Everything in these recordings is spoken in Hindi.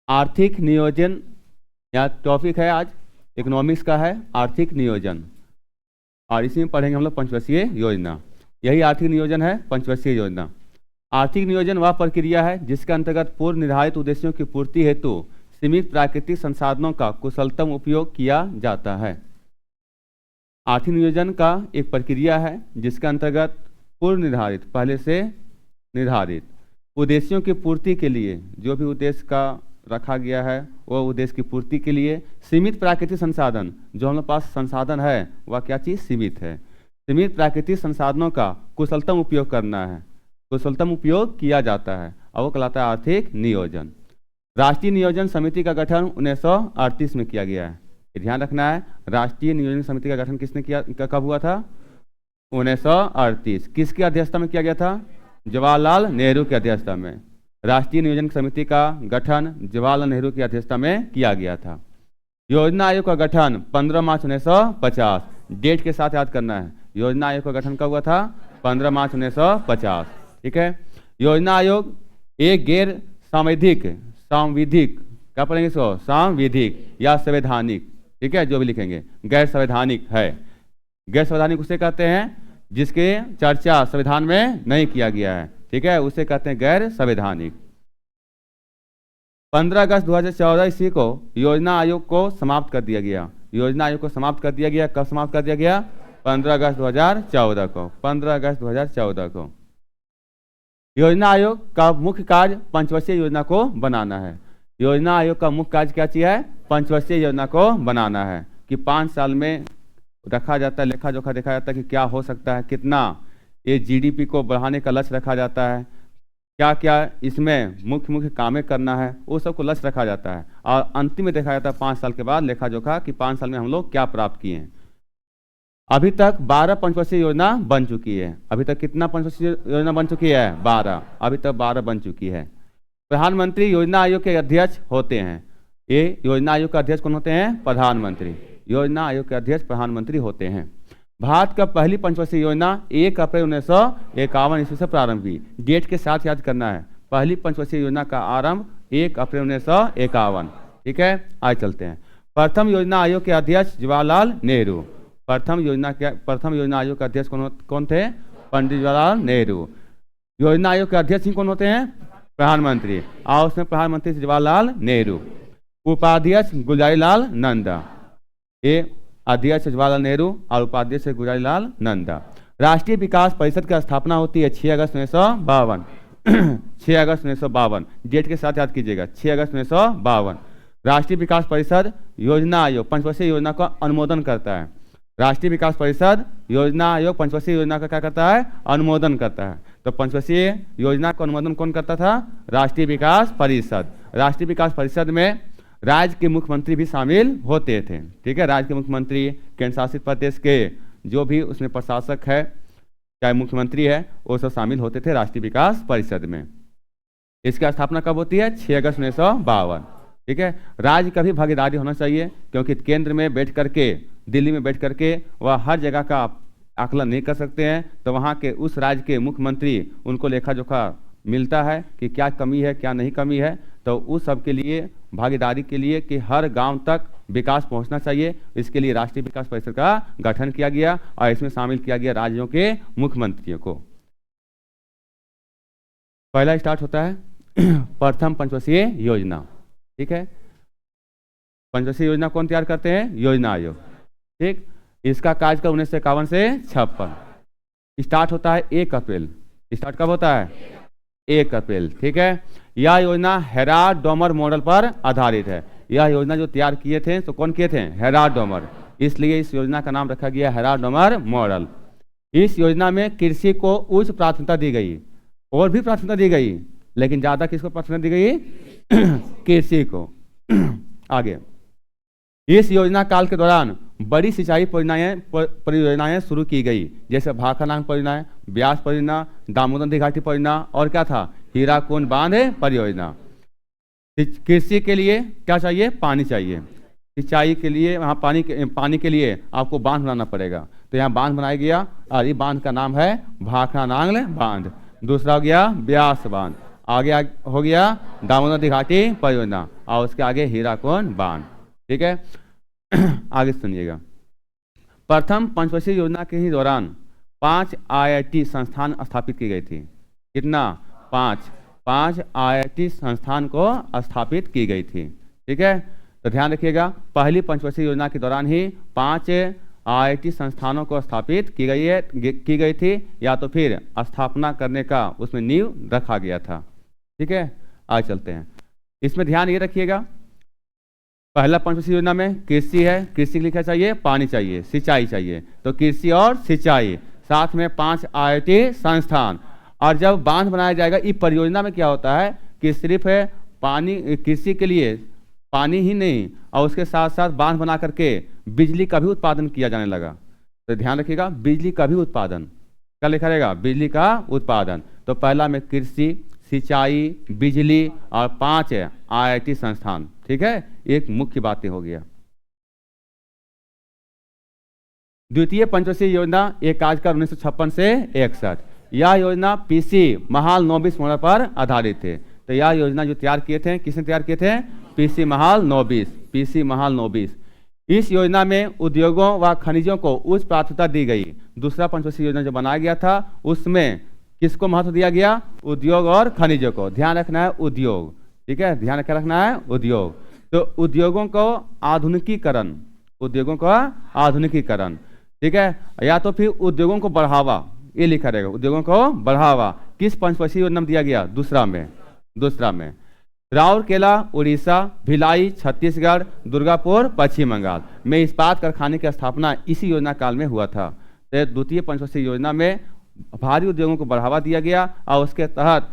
आर्थिक नियोजन या टॉपिक है आज इकोनॉमिक्स का है आर्थिक नियोजन, और इसी में पढ़ेंगे हम लोग पंचवर्षीय योजना। यही आर्थिक नियोजन है पंचवर्षीय योजना। आर्थिक नियोजन वह प्रक्रिया है जिसके अंतर्गत पूर्व निर्धारित उद्देश्यों की पूर्ति हेतु सीमित प्राकृतिक संसाधनों का कुशलतम उपयोग किया जाता है। आर्थिक नियोजन का एक प्रक्रिया है जिसके अंतर्गत पूर्व निर्धारित पहले से निर्धारित उद्देश्यों की पूर्ति के लिए जो भी उद्देश्य का रखा गया है वह उद्देश्य की पूर्ति के लिए सीमित प्राकृतिक संसाधन, जो हम लोग पास संसाधन है वह क्या चीज़ सीमित है, सीमित प्राकृतिक संसाधनों का कुशलतम उपयोग करना है, कुशलतम उपयोग किया जाता है और वो कहलाता है आर्थिक नियोजन। राष्ट्रीय नियोजन समिति का गठन 1938 में किया गया है। ध्यान रखना है, राष्ट्रीय नियोजन समिति का गठन किसने किया, कब हुआ था? 1938। किसकी अध्यक्षता में किया गया था? जवाहरलाल नेहरू की अध्यक्षता में। राष्ट्रीय नियोजन समिति का गठन जवाहरलाल नेहरू की अध्यक्षता में किया गया था। योजना आयोग का गठन 15 मार्च 1950, डेट के साथ याद करना है। योजना आयोग का गठन कब हुआ था? 15 मार्च 1950। ठीक है। योजना आयोग एक गैर सांविधिक क्या पढ़ेंगे इसको? सांविधिक या संवैधानिक, ठीक है, जो भी लिखेंगे, गैर संवैधानिक है। गैर संवैधानिक उसे कहते हैं जिसके चर्चा संविधान में नहीं किया गया है, ठीक है, उसे कहते हैं गैर संवैधानिक। 15 अगस्त 2014 ईस्वी को योजना आयोग को समाप्त कर दिया गया। योजना आयोग को समाप्त कर दिया गया। कब समाप्त कर दिया गया? 15 अगस्त 2014 को। 15 अगस्त 2014 को। योजना आयोग का मुख्य कार्य पंचवर्षीय योजना को बनाना है। योजना आयोग का मुख्य कार्य क्या चीज है? पंचवर्षीय योजना को बनाना है, कि 5 साल में रखा जाता है, लेखा जोखा देखा जाता है कि क्या हो सकता है, कितना ये जीडीपी को बढ़ाने का लक्ष्य रखा जाता है, क्या क्या इसमें मुख्य कामें करना है, वो सबको लक्ष्य रखा जाता है। और अंतिम में देखा जाता है 5 साल के बाद लेखा जोखा कि 5 साल में हम लोग क्या प्राप्त किए हैं। अभी तक 12 पंचवर्षीय योजना बन चुकी है। अभी तक कितना पंचवर्षीय योजना बन चुकी है? 12। अभी तक 12 बन चुकी है। प्रधानमंत्री योजना आयोग के अध्यक्ष होते हैं। ये योजना आयोग का अध्यक्ष कौन होते हैं? प्रधानमंत्री। योजना आयोग के अध्यक्ष प्रधानमंत्री होते हैं। भारत का पहली पंचवर्षीय योजना 1 अप्रैल 1951 ईस्वी से प्रारंभ हुई। डेट के साथ याद करना है। पहली पंचवर्षीय योजना का आरंभ 1 अप्रैल 1951। ठीक है, आज चलते हैं। प्रथम योजना आयोग के अध्यक्ष जवाहरलाल नेहरू। प्रथम योजना आयोग के अध्यक्ष कौन थे? पंडित जवाहरलाल नेहरू। योजना आयोग के अध्यक्ष कौन होते हैं? प्रधानमंत्री। और उसमें प्रधानमंत्री जवाहरलाल नेहरू। उपाध्यक्ष गुलजारीलाल नंदा। ये अध्यक्ष जवाहरलाल नेहरू और उपाध्यक्ष गुलजारीलाल नंदा। राष्ट्रीय विकास परिषद की स्थापना होती है 6 अगस्त 1952। 6 अगस्त 1952, डेट के साथ याद कीजिएगा, 6 अगस्त 1952। राष्ट्रीय विकास परिषद योजना आयोग पंचवर्षीय योजना का अनुमोदन करता है। राष्ट्रीय विकास परिषद योजना आयोग पंचवर्षीय योजना का क्या करता है? अनुमोदन करता है। तो पंचवर्षीय योजना का अनुमोदन कौन करता था? राष्ट्रीय विकास परिषद। राष्ट्रीय विकास परिषद में राज्य के मुख्यमंत्री भी शामिल होते थे। ठीक है, राज्य के मुख्यमंत्री, केंद्र शासित प्रदेश के जो भी उसमें प्रशासक है, चाहे मुख्यमंत्री है, वो सब शामिल होते थे राष्ट्रीय विकास परिषद में। इसकी स्थापना कब होती है? 6 अगस्त 1952। ठीक है, राज्य का भी भागीदारी होना चाहिए, क्योंकि केंद्र में बैठ करके, दिल्ली में बैठ करके वह हर जगह का आकलन नहीं कर सकते हैं। तो वहाँ के उस राज्य के मुख्यमंत्री, उनको लेखा जोखा मिलता है कि क्या कमी है, क्या नहीं कमी है। तो उस सब के लिए भागीदारी के लिए कि हर गांव तक विकास पहुंचना चाहिए, इसके लिए राष्ट्रीय विकास परिषद का गठन किया गया और इसमें शामिल किया गया राज्यों के मुख्यमंत्रियों को। पहला स्टार्ट होता है प्रथम पंचवर्षीय योजना। ठीक है, पंचवर्षीय योजना कौन तैयार करते हैं? योजना आयोग। ठीक, इसका कार्यकाल 1951 से 56। स्टार्ट होता है 1 अप्रैल। स्टार्ट कब होता है? 1 अप्रैल। ठीक है, यह योजना हेराल्ड डोमर मॉडल पर आधारित है। यह योजना जो तैयार किए थे तो कौन किए थे? Herald Domar. इसलिए इस योजना का नाम रखा गया हेराल्ड डोमर मॉडल। इस योजना में कृषि को उच्च प्राथमिकता दी गई, और भी प्राथमिकता दी गई, लेकिन ज्यादा किसको प्राथमिकता दी गई? कृषि को। आगे, इस योजना काल के दौरान बड़ी सिंचाई परियोजनाएं शुरू की गई, जैसे भाखानांग परियोजना, ब्यास परियोजना, दामोदर नदी घाटी परियोजना, और क्या था? हीराकुंड बांध परियोजना। कृषि के लिए क्या चाहिए? पानी चाहिए। सिंचाई के लिए वहाँ पानी के लिए आपको बांध बनाना पड़ेगा। तो यहाँ बांध बनाया गया, और ये बांध का नाम है भाखानांग बांध। दूसरा हो गया ब्यास बांध। आगे हो गया दामोदर नदी घाटी परियोजना। और उसके आगे हीराकुंड बांध। ठीक है, आगे सुनिएगा। प्रथम पंचवर्षीय योजना के ही दौरान 5 IIT संस्थान स्थापित की गई थी। कितना? 5 IIT संस्थान को स्थापित की गई थी। ठीक है, तो ध्यान रखिएगा, पहली पंचवर्षीय योजना के दौरान ही 5 IIT संस्थानों को स्थापित की गई थी, या तो फिर स्थापना करने का उसमें नींव रखा गया था। ठीक है, आगे चलते हैं। इसमें ध्यान ये रखिएगा, पहला पंचवर्षीय योजना में कृषि है, कृषि के लिए क्या चाहिए? पानी चाहिए, सिंचाई चाहिए, तो कृषि और सिंचाई, साथ में 5 IIT संस्थान। और जब बांध बनाया जाएगा, इस परियोजना में क्या होता है कि सिर्फ पानी, कृषि के लिए पानी ही नहीं, और उसके साथ साथ बांध बना करके बिजली का भी उत्पादन किया जाने लगा। तो ध्यान रखिएगा, बिजली का भी उत्पादन, क्या लिखा रहेगा? बिजली का उत्पादन। तो पहला में कृषि, सिंचाई, बिजली और 5 IIT संस्थान। ठीक है, एक मुख्य बातें हो गया। द्वितीय पंचवर्षीय योजना एक कार्यकाल 1956 से 61। यह योजना PC महाल नोबिस मॉडल पर आधारित थे। तो यह योजना जो तैयार किए थे, किसने तैयार किए थे? PC महाल नोबिस। इस योजना में उद्योगों व खनिजों को उच्च प्राथमिकता दी गई। दूसरा पंचवर्षीय योजना जो बनाया गया था, उसमें किसको महत्व दिया गया? उद्योग और खनिजों को। ध्यान रखना है उद्योग। ठीक है, ध्यान रखना है उद्योग। तो उद्योगों को आधुनिकीकरण, ठीक है, या तो फिर उद्योगों को बढ़ावा, ये लिखा रहेगा, उद्योगों को बढ़ावा। किस पंचवर्षीय योजना में दिया गया? दूसरा में। राउरकेला उड़ीसा, भिलाई छत्तीसगढ़, दुर्गापुर पश्चिम बंगाल में इस्पात कारखाने की स्थापना इसी योजना काल में हुआ था। तो द्वितीय पंचवर्षीय योजना में भारी उद्योगों को बढ़ावा दिया गया, और उसके तहत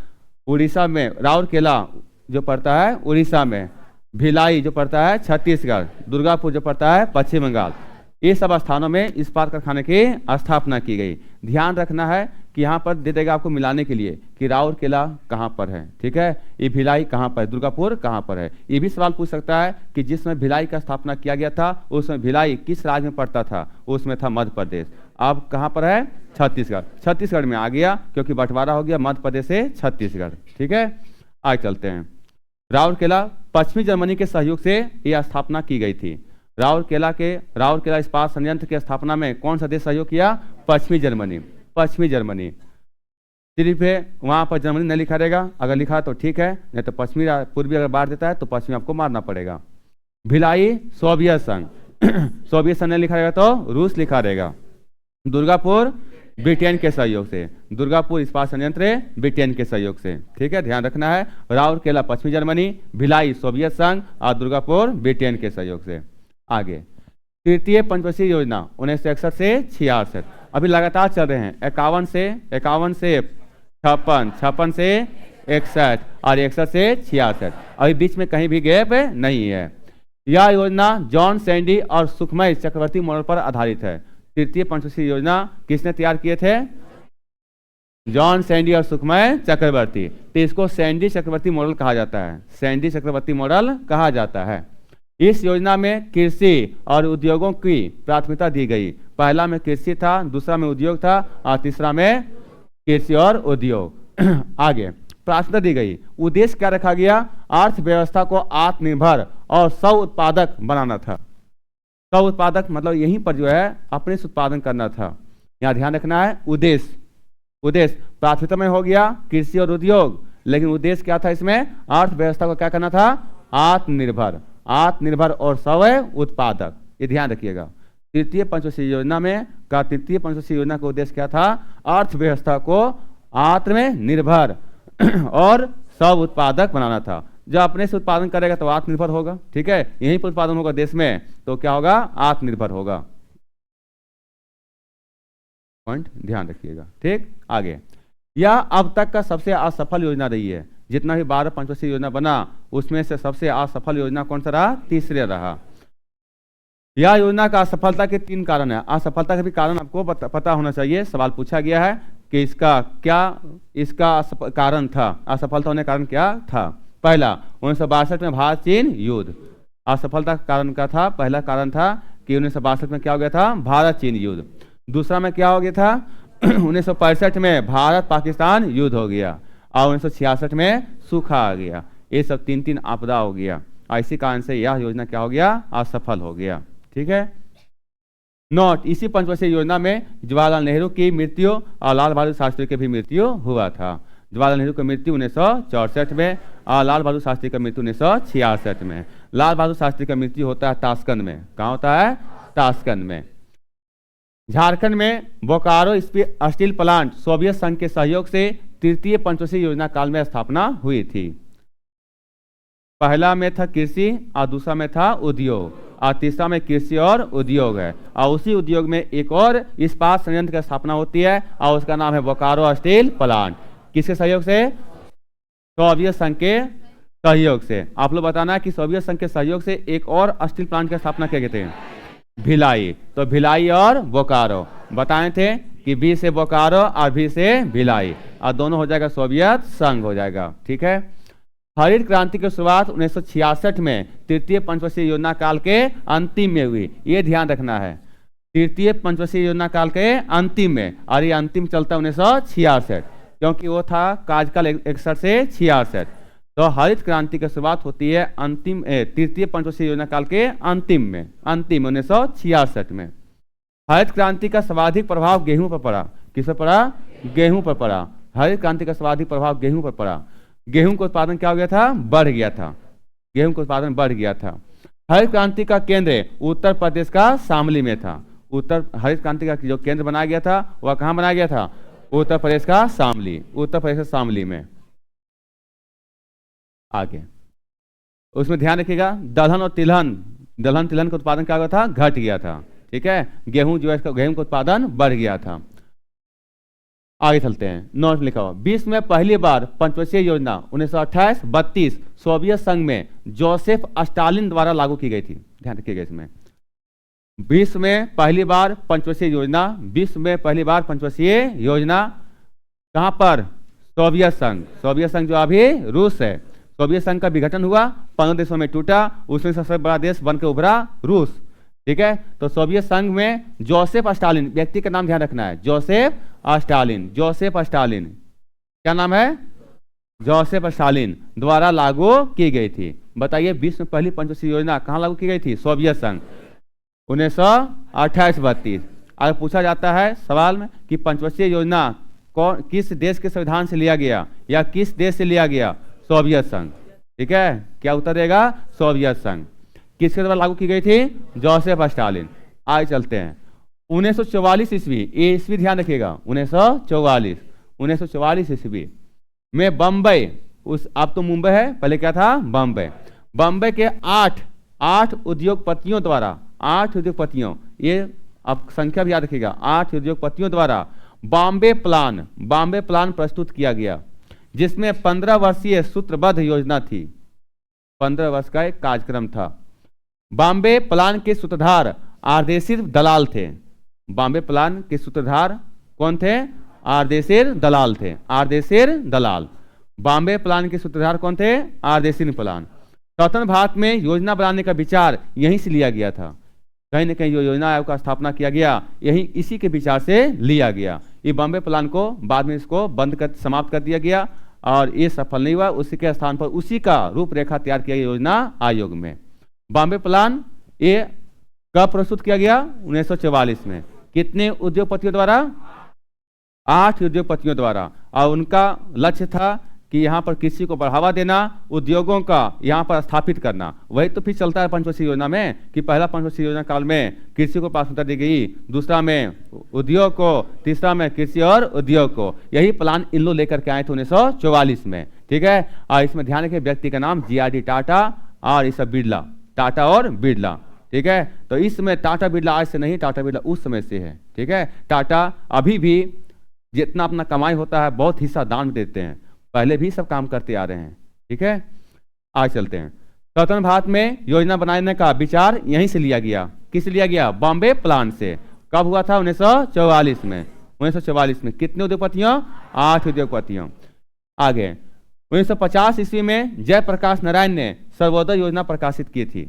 उड़ीसा में राउरकेला जो पड़ता है उड़ीसा में, भिलाई जो पड़ता है छत्तीसगढ़, दुर्गापुर जो पड़ता है पश्चिम बंगाल, ये सब स्थानों में इस्पात कारखाने की स्थापना की गई। ध्यान रखना है कि यहाँ पर दे देगा आपको मिलाने के लिए कि राउरकेला कहाँ पर है। ठीक है, ये भिलाई कहाँ पर है, दुर्गापुर कहाँ पर है। ये भी सवाल पूछ सकता है कि जिसमें भिलाई का स्थापना किया गया था, उसमें भिलाई किस राज्य में पड़ता था? उसमें था मध्य प्रदेश। अब कहाँ पर है? छत्तीसगढ़ में आ गया, क्योंकि बंटवारा हो गया मध्य प्रदेश से छत्तीसगढ़। ठीक है, आगे चलते हैं। राउरकेला पश्चिमी जर्मनी के सहयोग से यह स्थापना की गई थी। राउरकेला इस्पात संयंत्र की स्थापना में कौन सा देश सहयोग किया? पश्चिमी जर्मनी। सिर्फ वहां पर जर्मनी नहीं लिखा रहेगा, अगर लिखा तो ठीक है, नहीं तो पूर्वी अगर बांट देता है तो पश्चिमी आपको मारना पड़ेगा। भिलाई सोवियत संघ नहीं लिखा रहेगा तो रूस लिखा रहेगा। दुर्गापुर ब्रिटेन के सहयोग से, दुर्गापुर इस्पात संयंत्र ब्रिटेन के सहयोग से। ठीक है, ध्यान रखना है, राउरकेला पश्चिमी जर्मनी, भिलाई सोवियत संघ और दुर्गापुर ब्रिटेन के सहयोग से। आगे तृतीय पंचवर्षीय योजना 1961 से 66, अभी लगातार चल रहे हैं। 51 से 56 से 61 और 61 से 66, अभी बीच में कहीं भी गैप नहीं है। यह योजना जॉन सैंडी और सुखमय चक्रवर्ती मॉडल पर आधारित है। तृतीय पंचवर्षीय योजना किसने तैयार किए थे? जॉन सैंडी और सुखमय चक्रवर्ती। तो इसको सैंडी चक्रवर्ती मॉडल कहा जाता है। इस योजना में कृषि और उद्योगों की प्राथमिकता दी गई। पहला में कृषि था, दूसरा में उद्योग था, और तीसरा में कृषि और उद्योग। आगे प्राथमिकता दी गई। उद्देश्य क्या रखा गया? अर्थव्यवस्था को आत्मनिर्भर और स्व उत्पादक बनाना था। स्व उत्पादक मतलब यहीं पर जो है अपने से उत्पादन करना था। यहाँ ध्यान रखना है, उद्देश्य प्राथमिकता में हो गया कृषि और उद्योग, लेकिन उद्देश्य क्या था इसमें? अर्थव्यवस्था को क्या करना था? आत्मनिर्भर और स्व उत्पादक। ये ध्यान रखिएगा। तृतीय पंचवर्षीय योजना का उद्देश्य क्या था? अर्थव्यवस्था को आत्मनिर्भर और स्व उत्पादक बनाना था। जब अपने से उत्पादन करेगा तो आत्मनिर्भर होगा। ठीक है, यहीं पर उत्पादन होगा देश में, तो क्या होगा? आत्मनिर्भर होगा। पॉइंट ध्यान रखिएगा। ठीक, आगे यह अब तक का सबसे असफल योजना रही है। जितना भी 12 पंचवर्षीय योजना बना, उसमें से सबसे असफल योजना कौन सा रहा? तीसरे रहा। यह योजना का असफलता के 3 कारण है। असफलता का भी कारण आपको पता होना चाहिए। सवाल पूछा गया है कि इसका कारण था, असफलता होने का कारण क्या था? पहला 1962 में भारत चीन युद्ध। असफलता का कारण क्या था? पहला कारण था कि 1962 में क्या हो गया था? भारत चीन युद्ध। दूसरा में क्या हो गया था? 1965 में भारत पाकिस्तान युद्ध हो गया, और 1966 में सूखा आ गया। ये सब 3 आपदा हो गया। और इसी कारण से यह योजना क्या हो गया, असफल हो गया। ठीक है। नोट, इसी पंचवर्षीय योजना में जवाहरलाल नेहरू की मृत्यु और लाल बहादुर शास्त्री की भी मृत्यु हुआ था। जवाहरलाल नेहरू की मृत्यु 1964 में और लाल बहादुर शास्त्री की मृत्यु 1966 में। लाल बहादुर शास्त्री का मृत्यु होता है ताशकंद में। कहाँ होता है? ताशकंद में। झारखंड में बोकारो स्टील प्लांट सोवियत संघ के सहयोग से तृतीय पंचवर्षीय योजना काल में स्थापना हुई थी। पहला में था कृषि और दूसरा में था उद्योग और तीसरा में कृषि और उद्योग है। और उसी उद्योग में एक और इस्पात संयंत्र की स्थापना होती है और उसका नाम है बोकारो स्टील प्लांट। किसके सहयोग से? सोवियत संघ के सहयोग से। आप लोग बताना कि सोवियत संघ के सहयोग से एक और स्टील प्लांट की स्थापना किए गए थे, भिलाई। तो भिलाई और बोकारो बताए थे कि बी से बोकारो और भी से भिलाई और दोनों हो जाएगा सोवियत संघ हो जाएगा। ठीक है। हरित क्रांति की शुरुआत 1966 में तृतीय पंचवर्षीय योजना काल के अंतिम में हुई। ये ध्यान रखना है, तृतीय पंचवर्षीय योजना काल के अंतिम में, और ये अंतिम चलता 1966 क्योंकि वो था कार्यकाल 61 से 66। तो हरित क्रांति की शुरुआत होती है अंतिम तृतीय पंचवर्षीय योजना काल के अंतिम में, अंतिम 1966 में। हरित क्रांति का सर्वाधिक प्रभाव गेहूं पर पड़ा। किस पर पड़ा? गेहूं पर पड़ा। हरित क्रांति का सर्वाधिक प्रभाव गेहूं पर पड़ा। गेहूं का उत्पादन क्या हो गया था? बढ़ गया था। गेहूं का उत्पादन बढ़ गया था। हरित क्रांति का केंद्र उत्तर प्रदेश का शामली में था। हरित क्रांति का जो केंद्र बनाया गया था वह कहाँ बनाया गया था? उत्तर प्रदेश का शामली, उत्तर प्रदेश का शामली में। आगे उसमें ध्यान रखिएगा, दलहन और तिलहन का उत्पादन क्या हुआ था? घट गया था। ठीक है। गेहूं जो है गेहूं का उत्पादन बढ़ गया था। आगे चलते हैं। नोट लिखा हुआ, विश्व में पहली बार पंचवर्षीय योजना 1928-32 सोवियत संघ में जोसेफ स्टालिन द्वारा लागू की गई थी। ध्यान रखिएगा इसमें, विश्व में पहली बार पंचवर्षीय योजना, विश्व में पहली बार पंचवर्षीय योजना कहां पर? सोवियत संघ। सोवियत संघ जो अभी रूस है। सोवियत संघ का विघटन हुआ, 15 देशों में टूटा, उसमें सबसे बड़ा देश बनकर उभरा रूस। ठीक है। तो सोवियत संघ में जोसेफ स्टालिन, व्यक्ति का नाम ध्यान रखना है, जोसेफ स्टालिन। जोसेफ स्टालिन क्या नाम है? जोसेफ स्टालिन द्वारा लागू की गई थी। बताइए विश्व में पहली पंचवर्षीय योजना कहाँ लागू की गई थी? सोवियत संघ, 1928-32। अगर पूछा जाता है सवाल में कि पंचवर्षीय योजना किस देश के संविधान से लिया गया या किस देश से लिया गया? सोवियत संघ। ठीक है। क्या उत्तर देगा? सोवियत संघ। किसके द्वारा लागू की गई थी? Joseph Stalin. आगे चलते हैं। 1944 ईस्वी, ये ईस्वी ध्यान रखिएगा, 1944 ईस्वी में बम्बई, उस अब तो मुंबई है, पहले क्या था? बम्बई। बम्बई के आठ उद्योगपतियों द्वारा, 8 उद्योगपतियों, ये अब संख्या भी याद रखिएगा, 8 उद्योगपतियों द्वारा बॉम्बे प्लान प्रस्तुत किया गया, जिसमें 15 वर्षीय सूत्रबद्ध योजना थी। 15 वर्ष का एक कार्यक्रम था। बॉम्बे प्लान के सूत्रधार आरदेशिर दलाल थे। बॉम्बे प्लान के सूत्रधार कौन थे? आरदेशिर दलाल थे। आरदेशिर दलाल। बॉम्बे प्लान के सूत्रधार कौन थे? आरदेशिर प्लान। स्वतंत्र भारत में योजना बनाने का विचार यहीं से लिया गया था। कहीं न कहीं जो योजना आयोग का स्थापना किया गया यही इसी के विचार से लिया गया। ये बॉम्बे प्लान को बाद में इसको समाप्त कर दिया गया और ये सफल नहीं हुआ। उसी के स्थान पर उसी का रूपरेखा तैयार किया गया योजना आयोग में। बॉम्बे प्लान ये कब प्रस्तुत किया गया? 1944 में। कितने उद्योगपतियों द्वारा? 8 उद्योगपतियों द्वारा। और उनका लक्ष्य था कि यहाँ पर कृषि को बढ़ावा देना, उद्योगों का यहाँ पर स्थापित करना। वही तो फिर चलता है पंचवर्षीय योजना में कि पहला पंचवर्षीय योजना काल में कृषि को प्राथमिकता दी गई, दूसरा में उद्योग को, तीसरा में कृषि और उद्योग को। यही प्लान इन लोग लेकर के आए थे 1944 में। ठीक है। और इसमें ध्यान रखें व्यक्ति का नाम GRD टाटा और इस बिरला, टाटा और बिरला। ठीक है। तो इस समय टाटा बिरला आज से नहीं, टाटा बिरला उस समय से है। ठीक है। टाटा अभी भी जितना अपना कमाई होता है बहुत हिस्सा दान देते हैं, पहले भी सब काम करते आ रहे हैं। ठीक है। आज चलते हैं। स्वतंत्र भारत में योजना बनाने का विचार यहीं से लिया गया। किस लिया गया? बॉम्बे प्लान से। कब हुआ था? 1944 में। 1944 में कितने उद्योगपतियों? 8 उद्योगपतियों। आगे 1950 ईस्वी में जयप्रकाश नारायण ने सर्वोदय योजना प्रकाशित की थी।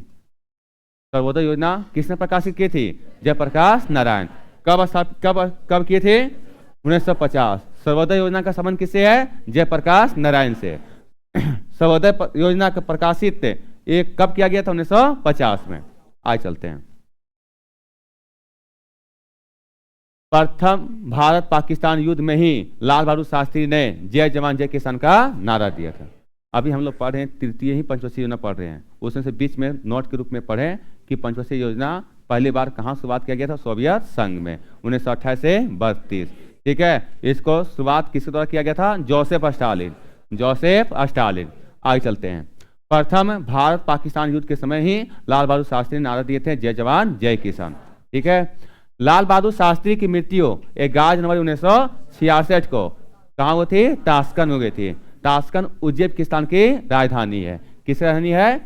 सर्वोदय योजना किसने प्रकाशित की थी? जयप्रकाश नारायण। कब किए थे? 1950। सर्वोदय योजना का संबंध किससे है? जयप्रकाश नारायण से। सर्वोदय योजना का प्रकाशित एक कब किया गया था? 1950 में। आगे चलते हैं। प्रथम भारत पाकिस्तान युद्ध में ही लाल बहादुर शास्त्री ने जय जवान जय किसान का नारा दिया था। अभी हम लोग पढ़ रहे हैं तृतीय ही पंचवर्षीय योजना पढ़ रहे हैं, उसमें से बीच में नोट के रूप में पढ़े कि पंचवर्षीय योजना पहली बार कहाँ शुरुआत किया गया था? सोवियत संघ में 1928 से 32। ठीक है, इसको शुरुआत किसके द्वारा किया गया था? Joseph Stalin. Joseph Stalin. आगे चलते हैं। प्रथम भारत पाकिस्तान युद्ध के समय ही लाल बहादुर शास्त्री ने नारा दिए थे जय जवान जय किसान। ठीक है, लाल बहादुर शास्त्री की मृत्यु 11 जनवरी 1966 को कहाँ हुई थी? ताशकंद में हुई थी। ताशकंद उज्बेकिस्तान की राजधानी है। किसकी राजधानी है?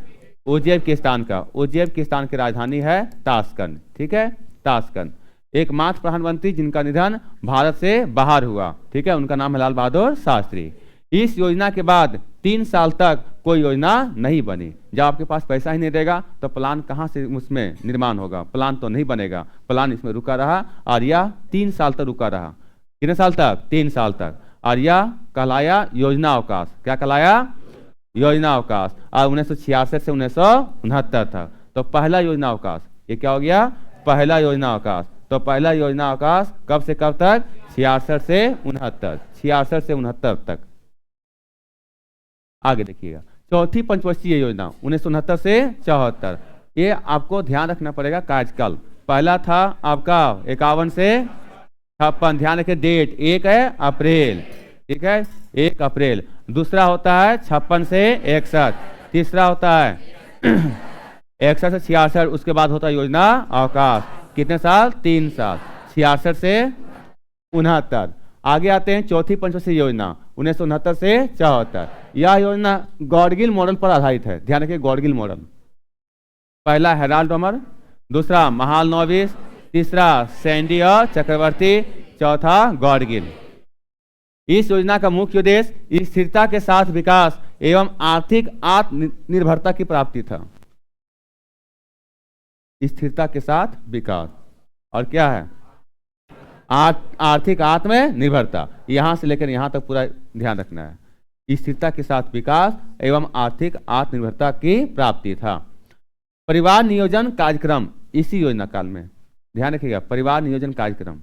उज्बेकिस्तान का। उज्बेकिस्तान की राजधानी है ताशकंद। ठीक है, ताशकंद। एकमात्र प्रधानमंत्री जिनका निधन भारत से बाहर हुआ, ठीक है, उनका नाम है लाल बहादुर शास्त्री। इस योजना के बाद 3 साल तक कोई योजना नहीं बनी। जब आपके पास पैसा ही नहीं रहेगा तो प्लान कहाँ से उसमें निर्माण होगा? प्लान तो नहीं बनेगा। प्लान इसमें रुका रहा और यह 3 साल तक रुका रहा। कितने साल तक? 3 साल तक। और यह कहलाया योजना अवकाश। क्या कहलाया? योजना अवकाश। और 1966 से 1969 था। तो पहला योजना अवकाश, ये क्या हो गया? पहला योजना अवकाश। तो पहला योजना अवकाश कब से कब तक? 66 से 69। 66 से 69 तक। आगे देखिएगा, चौथी पंचवर्षीय योजना 1969 से 74। ये आपको ध्यान रखना पड़ेगा कार्यकाल। पहला था आपका 51 से 56, ध्यान रखिए डेट, 1 है अप्रैल। ठीक है, 1 अप्रैल। दूसरा होता है 56 से 61। तीसरा होता है 61 से 66। उसके बाद होता है योजना अवकाश। कितने साल? 3 साल। 66 से 69। आगे आते हैं चौथी पंचवर्षीय योजना 1969 से 74। यह योजना गॉडगिल मॉडल पर आधारित है। ध्यान रखिए, गॉडगिल मॉडल। पहला हेराल्ड डोमर, दूसरा महालनोबिस, तीसरा सैंडी और चक्रवर्ती, चौथा गॉडगिल। इस योजना का मुख्य उद्देश्य स्थिरता के साथ विकास एवं आर्थिक आत्मनिर्भरता की प्राप्ति था। स्थिरता के साथ विकास और क्या है? आर्थिक आत्मनिर्भरता। यहां से लेकर यहां तक पूरा ध्यान रखना है। स्थिरता के साथ विकास एवं आर्थिक आत्मनिर्भरता की प्राप्ति था। परिवार नियोजन कार्यक्रम इसी योजना काल में, ध्यान रखिएगा, परिवार नियोजन कार्यक्रम।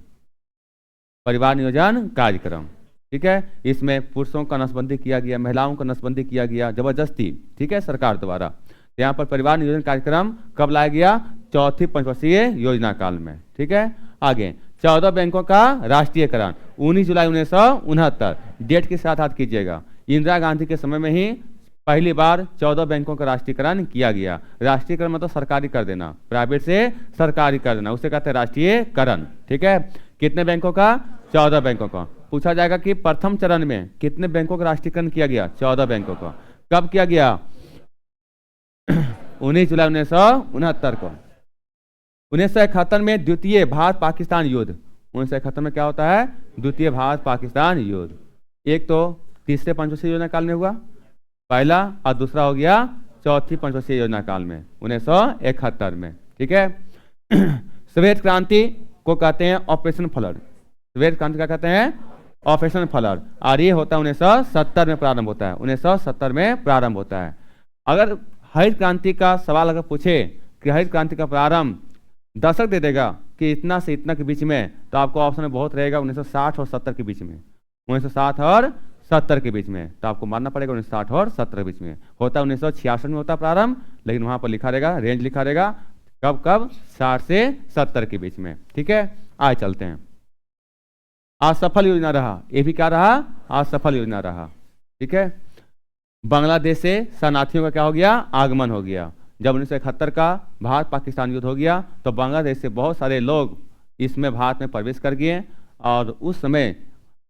परिवार नियोजन कार्यक्रम, ठीक है, इसमें पुरुषों का नसबंदी किया गया, महिलाओं का नसबंदी किया गया जबरदस्ती, ठीक है, सरकार द्वारा। यहाँ पर परिवार नियोजन कार्यक्रम कब लाया गया? चौथी पंचवर्षीय योजना काल में। ठीक है, आगे 14 बैंकों का राष्ट्रीयकरण 19 जुलाई 1969। डेट के साथ याद कीजिएगा। इंदिरा गांधी के समय में ही पहली बार 14 बैंकों का राष्ट्रीयकरण किया गया। राष्ट्रीयकरण मतलब सरकारी कर देना, प्राइवेट से सरकारी कर देना, उसे कहते हैं राष्ट्रीयकरण। ठीक है, कितने बैंकों का? 14 बैंकों का। पूछा जाएगा कि प्रथम चरण में कितने बैंकों का राष्ट्रीयकरण किया गया? 14 बैंकों का। कब किया गया? 19 जुलाई 1969 को। 1971 में द्वितीय भारत पाकिस्तान युद्ध। 1971 में क्या होता है? द्वितीय भारत पाकिस्तान युद्ध। एक तो तीसरे पंचवर्षीय योजना काल में हुआ पहला, और दूसरा हो गया चौथी पंचवर्षीय योजना काल में 1971 में। ठीक है, श्वेत क्रांति को कहते हैं ऑपरेशन फ्लड। श्वेत क्रांति का कहते हैं ऑपरेशन फ्लड, और ये होता है 1970 में प्रारंभ होता है। 1970 में प्रारंभ होता है। अगर हरित क्रांति का सवाल अगर पूछे कि हरित क्रांति का प्रारंभ दशक दे देगा कि इतना से इतना के बीच में, तो आपको ऑप्शन में बहुत रहेगा 1960 और 70 के बीच में। 1960 और 70 के बीच में, तो आपको मानना पड़ेगा 1960 और 70 के बीच में। होता 1966 में होता प्रारंभ, लेकिन वहां पर लिखा रहेगा, रेंज लिखा रहेगा कब कब? 60 से 70 के बीच में। ठीक है, आगे चलते हैं। असफल योजना रहा, ये भी क्या रहा? असफल योजना रहा। ठीक है, बांग्लादेश से शरणार्थियों का क्या हो गया? आगमन हो गया। जब 1971 का भारत पाकिस्तान युद्ध हो गया तो बांग्लादेश से बहुत सारे लोग इसमें भारत में प्रवेश कर गए, और उस समय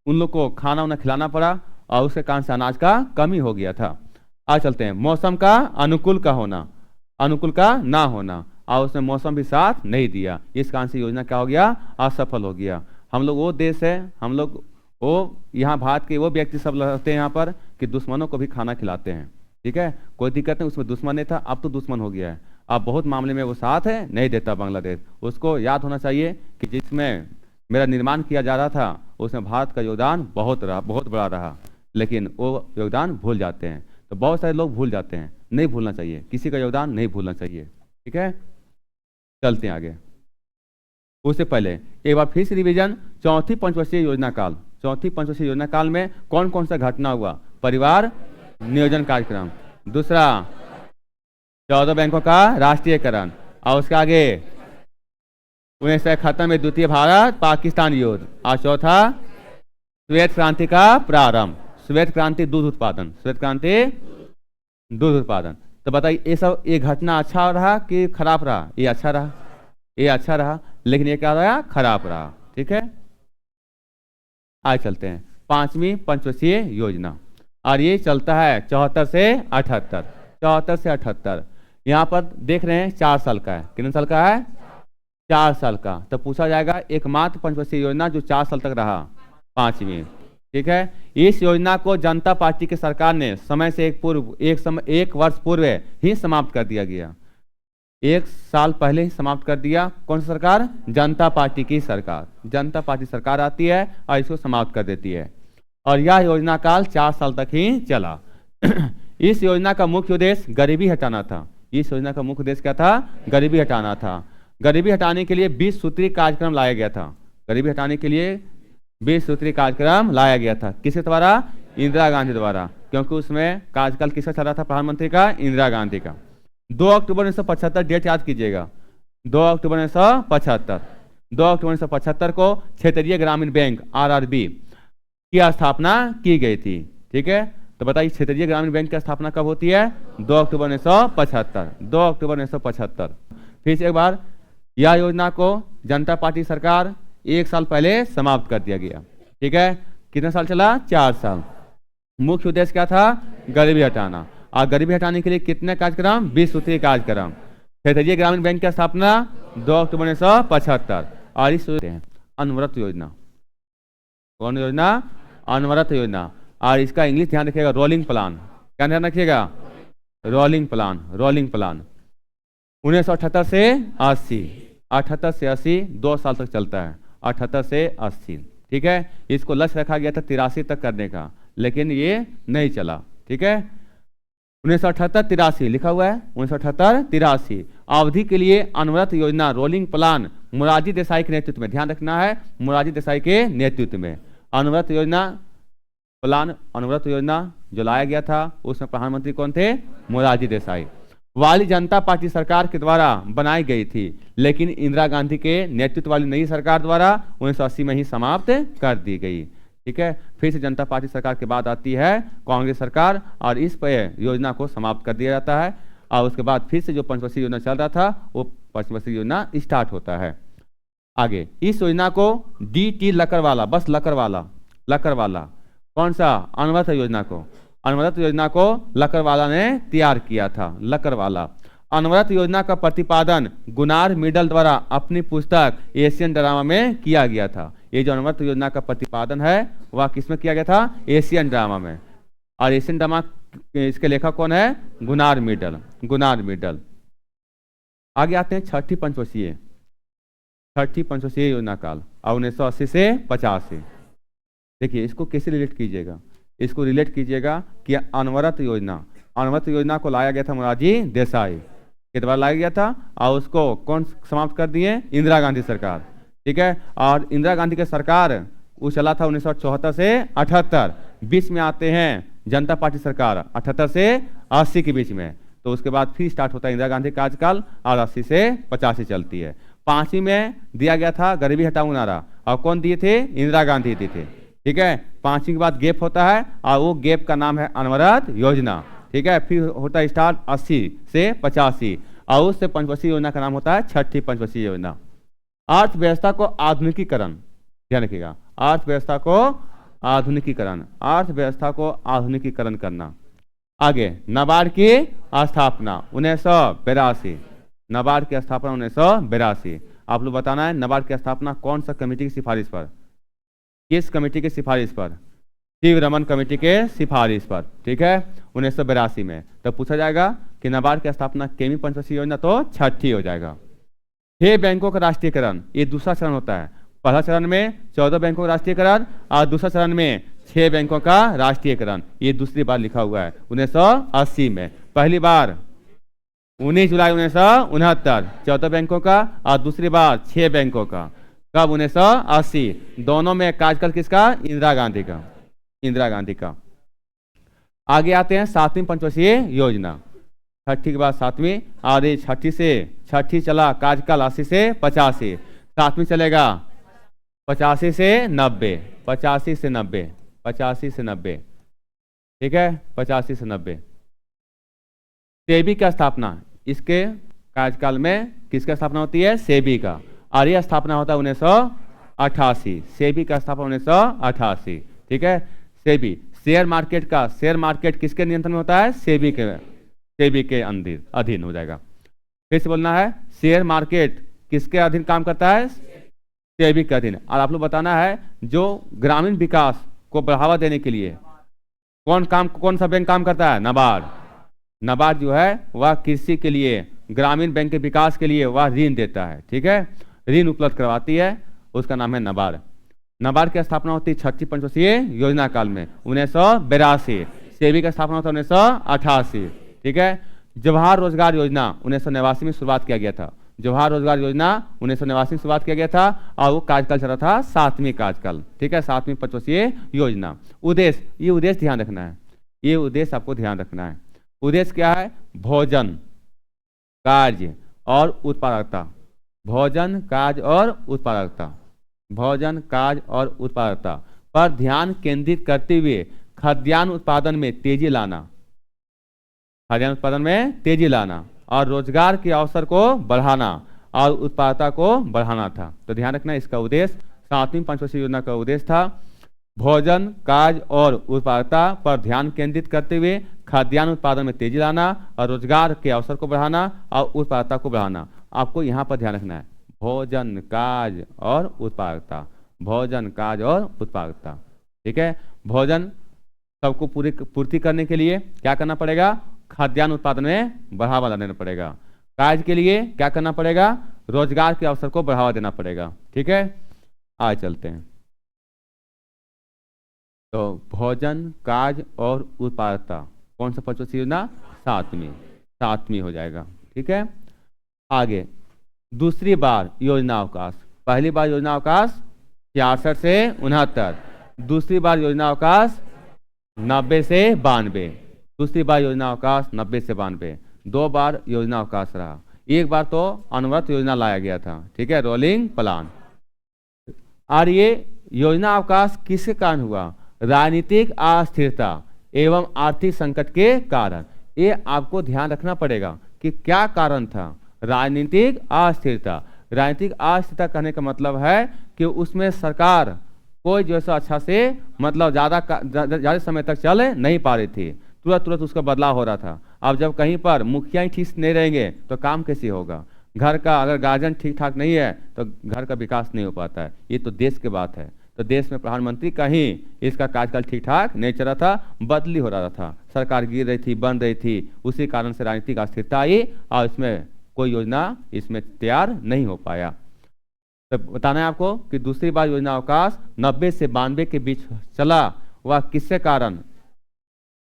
उन लोग को खाना उन्हें खिलाना पड़ा, और उसके कारण से अनाज का कमी हो गया था। आज चलते हैं। मौसम का अनुकूल का होना, अनुकूल का ना होना, और उसने मौसम भी साथ नहीं दिया। इस कारण से योजना क्या हो गया? असफल हो गया। हम लोग वो देश है, हम लोग वो यहाँ भारत के वो व्यक्ति सब रहते हैं यहाँ पर कि दुश्मनों को भी खाना खिलाते हैं। ठीक है, कोई दिक्कत नहीं, उसमें दुश्मन नहीं था, अब तो दुश्मन हो गया है। अब बहुत मामले में वो साथ है, नहीं देता बांग्लादेश। उसको याद होना चाहिए कि जिसमें मेरा निर्माण किया जा रहा था उसमें भारत का योगदान बहुत बड़ा रहा, लेकिन वो योगदान भूल जाते हैं। तो बहुत सारे लोग भूल जाते हैं, नहीं भूलना चाहिए, किसी का योगदान नहीं भूलना चाहिए। ठीक है, चलते हैं आगे। उससे पहले एक बार फिर से रिवीजन, चौथी पंचवर्षीय योजना काल, चौथी पंचवर्षीय योजना काल में कौन कौन सा घटना हुआ? परिवार नियोजन कार्यक्रम, दूसरा 14 बैंकों का राष्ट्रीयकरण, और उसके आगे 1971 में द्वितीय भारत पाकिस्तान युद्ध, और चौथा श्वेत क्रांति का प्रारंभ, श्वेत क्रांति दूध उत्पादन, श्वेत क्रांति दूध उत्पादन। तो बताइए ये सब, ये घटना अच्छा रहा कि खराब रहा? ये अच्छा रहा, ये अच्छा रहा, लेकिन ये क्या रहा? खराब रहा। ठीक है, आज चलते हैं पांचवी पंचवर्षीय योजना, और ये चलता है 74 से 78, 74 से 78। यहाँ पर देख रहे हैं 4 साल का है, कितने साल का है? 4 साल का। तो पूछा जाएगा एकमात्र पंचवर्षीय योजना जो 4 साल तक रहा, पांचवी। ठीक है, इस योजना को जनता पार्टी की सरकार ने समय से एक वर्ष पूर्व ही समाप्त कर दिया गया, 1 साल पहले ही समाप्त कर दिया। कौन सी सरकार? जनता पार्टी की सरकार। जनता पार्टी सरकार आती है और इसको समाप्त कर देती है, और यह योजना काल 4 साल तक ही चला। इस योजना का मुख्य उद्देश्य गरीबी हटाना था। इस योजना का मुख्य उद्देश्य क्या था? गरीबी हटाना था। गरीबी हटाने के लिए 20 सूत्री कार्यक्रम लाया गया था। गरीबी हटाने के लिए 20 सूत्री कार्यक्रम लाया गया था। किसके द्वारा? इंदिरा गांधी द्वारा, क्योंकि उसमें कार्यकाल किसका चल रहा था? प्रधानमंत्री का, इंदिरा गांधी का। 2 अक्टूबर 1975, डेट याद कीजिएगा, 2 अक्टूबर 1975, 2 अक्टूबर 1975 को क्षेत्रीय ग्रामीण बैंक RRB की स्थापना की गई थी। ठीक है, तो बताइए क्षेत्रीय ग्रामीण बैंक की स्थापना कब होती है? 2 अक्टूबर 1975, 2 अक्टूबर 1975। फिर से एक बार, यह योजना को जनता पार्टी सरकार 1 साल पहले समाप्त कर दिया गया। ठीक है, कितने साल चला? 4 साल। मुख्य उद्देश्य क्या था? गरीबी हटाना। और गरीबी हटाने के लिए कितने कार्यक्रम? 20 सूत्री कार्यक्रम। क्षेत्रीय ग्रामीण बैंक की स्थापना 2 अक्टूबर 1975। और इस अनवरत योजना, कौन योजना? अनवरत योजना। और इसका इंग्लिश ध्यान रखिएगा, रोलिंग प्लान। क्या ध्यान रखिएगा? Rolling plan, rolling plan. 1978 से 80, 78 से 80 2 साल तक चलता है, 78 से 80। ठीक है, इसको लक्ष्य रखा गया था 83 तक करने का, लेकिन ये नहीं चला। ठीक है, 1978-83 लिखा हुआ है, 1978-83 अवधि के लिए अनवरत योजना, रोलिंग प्लान, मोरारजी देसाई के नेतृत्व में। ध्यान रखना है, मोरारजी देसाई के नेतृत्व में अनवरत योजना प्लान, अनवरत योजना जो लाया गया था, उसमें प्रधानमंत्री कौन थे? मोरारजी देसाई। वाली जनता पार्टी सरकार के द्वारा बनाई गई थी, लेकिन इंदिरा गांधी के नेतृत्व वाली नई सरकार द्वारा 1980 में ही समाप्त कर दी गई। ठीक है, फिर से जनता पार्टी सरकार के बाद आती है कांग्रेस सरकार, और इस पर योजना को समाप्त कर दिया जाता है। और उसके बाद फिर से जो पंचवर्षीय योजना चल रहा था, वो पंचवर्षीय योजना स्टार्ट होता है। आगे इस योजना को DT लकड़वाला, बस लकड़वाला, लकड़वाला कौन सा? अनवरत योजना को, अनवरत योजना को लकड़वाला ने तैयार किया था। लकड़वाला अनवरत योजना का प्रतिपादन गुनार मिडल द्वारा अपनी पुस्तक एशियन ड्रामा में किया गया था। ये जो अनवरत योजना का प्रतिपादन है वह किसमें किया गया था? एशियन ड्रामा में। और एशियन ड्रामा इसके लेखक कौन है? Gunnar middle, Gunnar middle. आगे आते हैं छठी पंचवर्षीय, छठी पंचवर्षीय योजना काल 1980 से 85। देखिए इसको कैसे रिलेट कीजिएगा? इसको रिलेट कीजिएगा कि अनवरत योजना, अनवरत योजना को लाया गया था मोरारजी देसाई के द्वारा लाया गया था, और उसको कौन समाप्त कर दिए? इंदिरा गांधी सरकार। ठीक है, और इंदिरा गांधी की सरकार वो चला था 1974 से 78, बीच में आते हैं जनता पार्टी सरकार 78 से 80 के बीच में। तो उसके बाद फिर स्टार्ट होता है इंदिरा गांधी कार्यकाल, और 80 से 85 चलती है। 5वीं में दिया गया था गरीबी हटाओ नारा, और कौन दिए थे? इंदिरा गांधी दिए थे। ठीक है, 5वीं के बाद गैप होता है, और वो गैप का नाम है अनवरत योजना। ठीक है, फिर होता है स्टार्ट 80 से 85, और उससे पंचवर्षीय योजना का नाम होता है छठी पंचवर्षीय योजना। अर्थव्यवस्था को आधुनिकीकरण, ध्यान रखिएगा, अर्थव्यवस्था को आधुनिकीकरण, अर्थव्यवस्था को आधुनिकीकरण करना। आगे नाबार्ड की स्थापना 1982, नाबार्ड की स्थापना 1982। आप लोग बताना है नाबार्ड की स्थापना कौन सा कमेटी की सिफारिश पर, किस कमेटी की सिफारिश पर? शिव रमन कमेटी के सिफारिश पर। ठीक है, 1982 में। तो पूछा जाएगा कि नाबार्ड की स्थापना केवी पंचवर्षीय योजना, तो छठी हो जाएगा। 6 बैंकों का राष्ट्रीयकरण, ये दूसरा चरण होता है। पहला चरण में 14 बैंकों का राष्ट्रीयकरण, और दूसरा चरण में 6 बैंकों का राष्ट्रीयकरण, ये दूसरी बार लिखा हुआ है 1980 में। पहली बार 19 जुलाई 1969 14 बैंकों का, और दूसरी बार 6 बैंकों का। कब? 1980। दोनों में कार्यकाल किसका? इंदिरा गांधी का। इंदिरा गांधी का। आगे आते हैं 7वीं पंचवर्षीय योजना। छठी के बाद 7वीं, और ये छठी चला कार्यकाल 80 से 85। 7वीं चलेगा 85 से 90, 85 से 90, 85 से 90, ठीक है, 85 से 90। सेबी का स्थापना इसके कार्यकाल में किसका स्थापना होती है? सेबी का। और यह स्थापना होता है 1988। सेबी का स्थापना 1988, ठीक है। सेबी शेयर मार्केट किसके नियंत्रण में होता है? सेबी के अधीन हो जाएगा। फिर से बोलना है, शेयर मार्केट किसके अधीन काम करता है? सेबी के अधीन। और आप लोग बताना है, जो ग्रामीण विकास को बढ़ावा देने के लिए कौन सा बैंक काम करता है? नाबार्ड। नाबार्ड जो है वह कृषि के लिए, ग्रामीण बैंक के विकास के लिए वह ऋण देता है, ठीक है, ऋण उपलब्ध करवाती है, उसका नाम है नाबार्ड। नाबार्ड की स्थापना होती है छठी पंचवर्षीय योजना काल में 1982। सेबी का स्थापना होता है 1988, ठीक है। जवाहर रोजगार योजना 1989 में शुरुआत किया गया था। जवाहर रोजगार योजना 1989 में शुरुआत किया गया था, और वो कार्यकाल चला था 7वीं कार्यकाल, ठीक है, 7वीं पंचवर्षीय योजना। उद्देश्य, ये उद्देश्य ध्यान रखना है, ये उद्देश्य आपको ध्यान रखना है। उद्देश्य क्या है? भोजन, कार्य और उत्पादकता। भोजन, कार्य और उत्पादकता। भोजन, कार्य और उत्पादकता पर ध्यान केंद्रित करते हुए खाद्यान्न उत्पादन में तेजी लाना, खाद्यान्न उत्पादन में तेजी लाना, और रोजगार के अवसर को बढ़ाना और उत्पादकता को बढ़ाना था। तो ध्यान रखना, इसका उद्देश्य 7वीं पंचवर्षीय योजना का उद्देश्य था भोजन, कार्य और उत्पादकता पर ध्यान केंद्रित करते हुए खाद्यान्न उत्पादन में तेजी लाना और रोजगार के अवसर को बढ़ाना और उत्पादकता को बढ़ाना। आपको यहाँ पर ध्यान रखना है, भोजन, कार्य और उत्पादकता। भोजन, कार्य और उत्पादकता, ठीक है। भोजन सबको पूर्ति करने के लिए क्या करना पड़ेगा? खाद्यान्न उत्पादन में बढ़ावा देना पड़ेगा। कार्य के लिए क्या करना पड़ेगा? रोजगार के अवसर को बढ़ावा देना पड़ेगा, ठीक है। आगे चलते हैं। तो भोजन, कार्य और उत्पादकता कौन सा पंचवर्षीय योजना? 7वीं हो जाएगा, ठीक है। आगे दूसरी बार योजना अवकाश। पहली बार योजना अवकाश 66 से 69, दूसरी बार योजना अवकाश 90 से 92, दूसरी बार योजना अवकाश 90 से 92। 2 बार योजना अवकाश रहा। एक बार तो अनवरत योजना लाया गया था, ठीक है, रोलिंग प्लान। और ये योजना अवकाश किसके कारण हुआ? राजनीतिक अस्थिरता एवं आर्थिक संकट के कारण। ये आपको ध्यान रखना पड़ेगा कि क्या कारण था। राजनीतिक अस्थिरता। राजनीतिक अस्थिरता कहने का मतलब है कि उसमें सरकार कोई जो है अच्छा से मतलब ज़्यादा समय तक चल नहीं पा रही थी, तुरंत उसका बदलाव हो रहा था। अब जब कहीं पर मुखिया ही ठीक नहीं रहेंगे तो काम कैसे होगा? घर का अगर गार्जियन ठीक ठाक नहीं है तो घर का विकास नहीं हो पाता है। ये तो देश की बात है। तो देश में प्रधानमंत्री कहीं इसका कार्यकाल ठीक ठाक नहीं चल रहा था, बदली हो रहा था, सरकार गिर रही थी, बन रही थी, उसी कारण से राजनीतिक अस्थिरता आई और इसमें कोई योजना इसमें तैयार नहीं हो पाया। तो बताना है आपको कि दूसरी बार योजना अवकाश 90 से 92 के बीच चला। वह किसके कारण?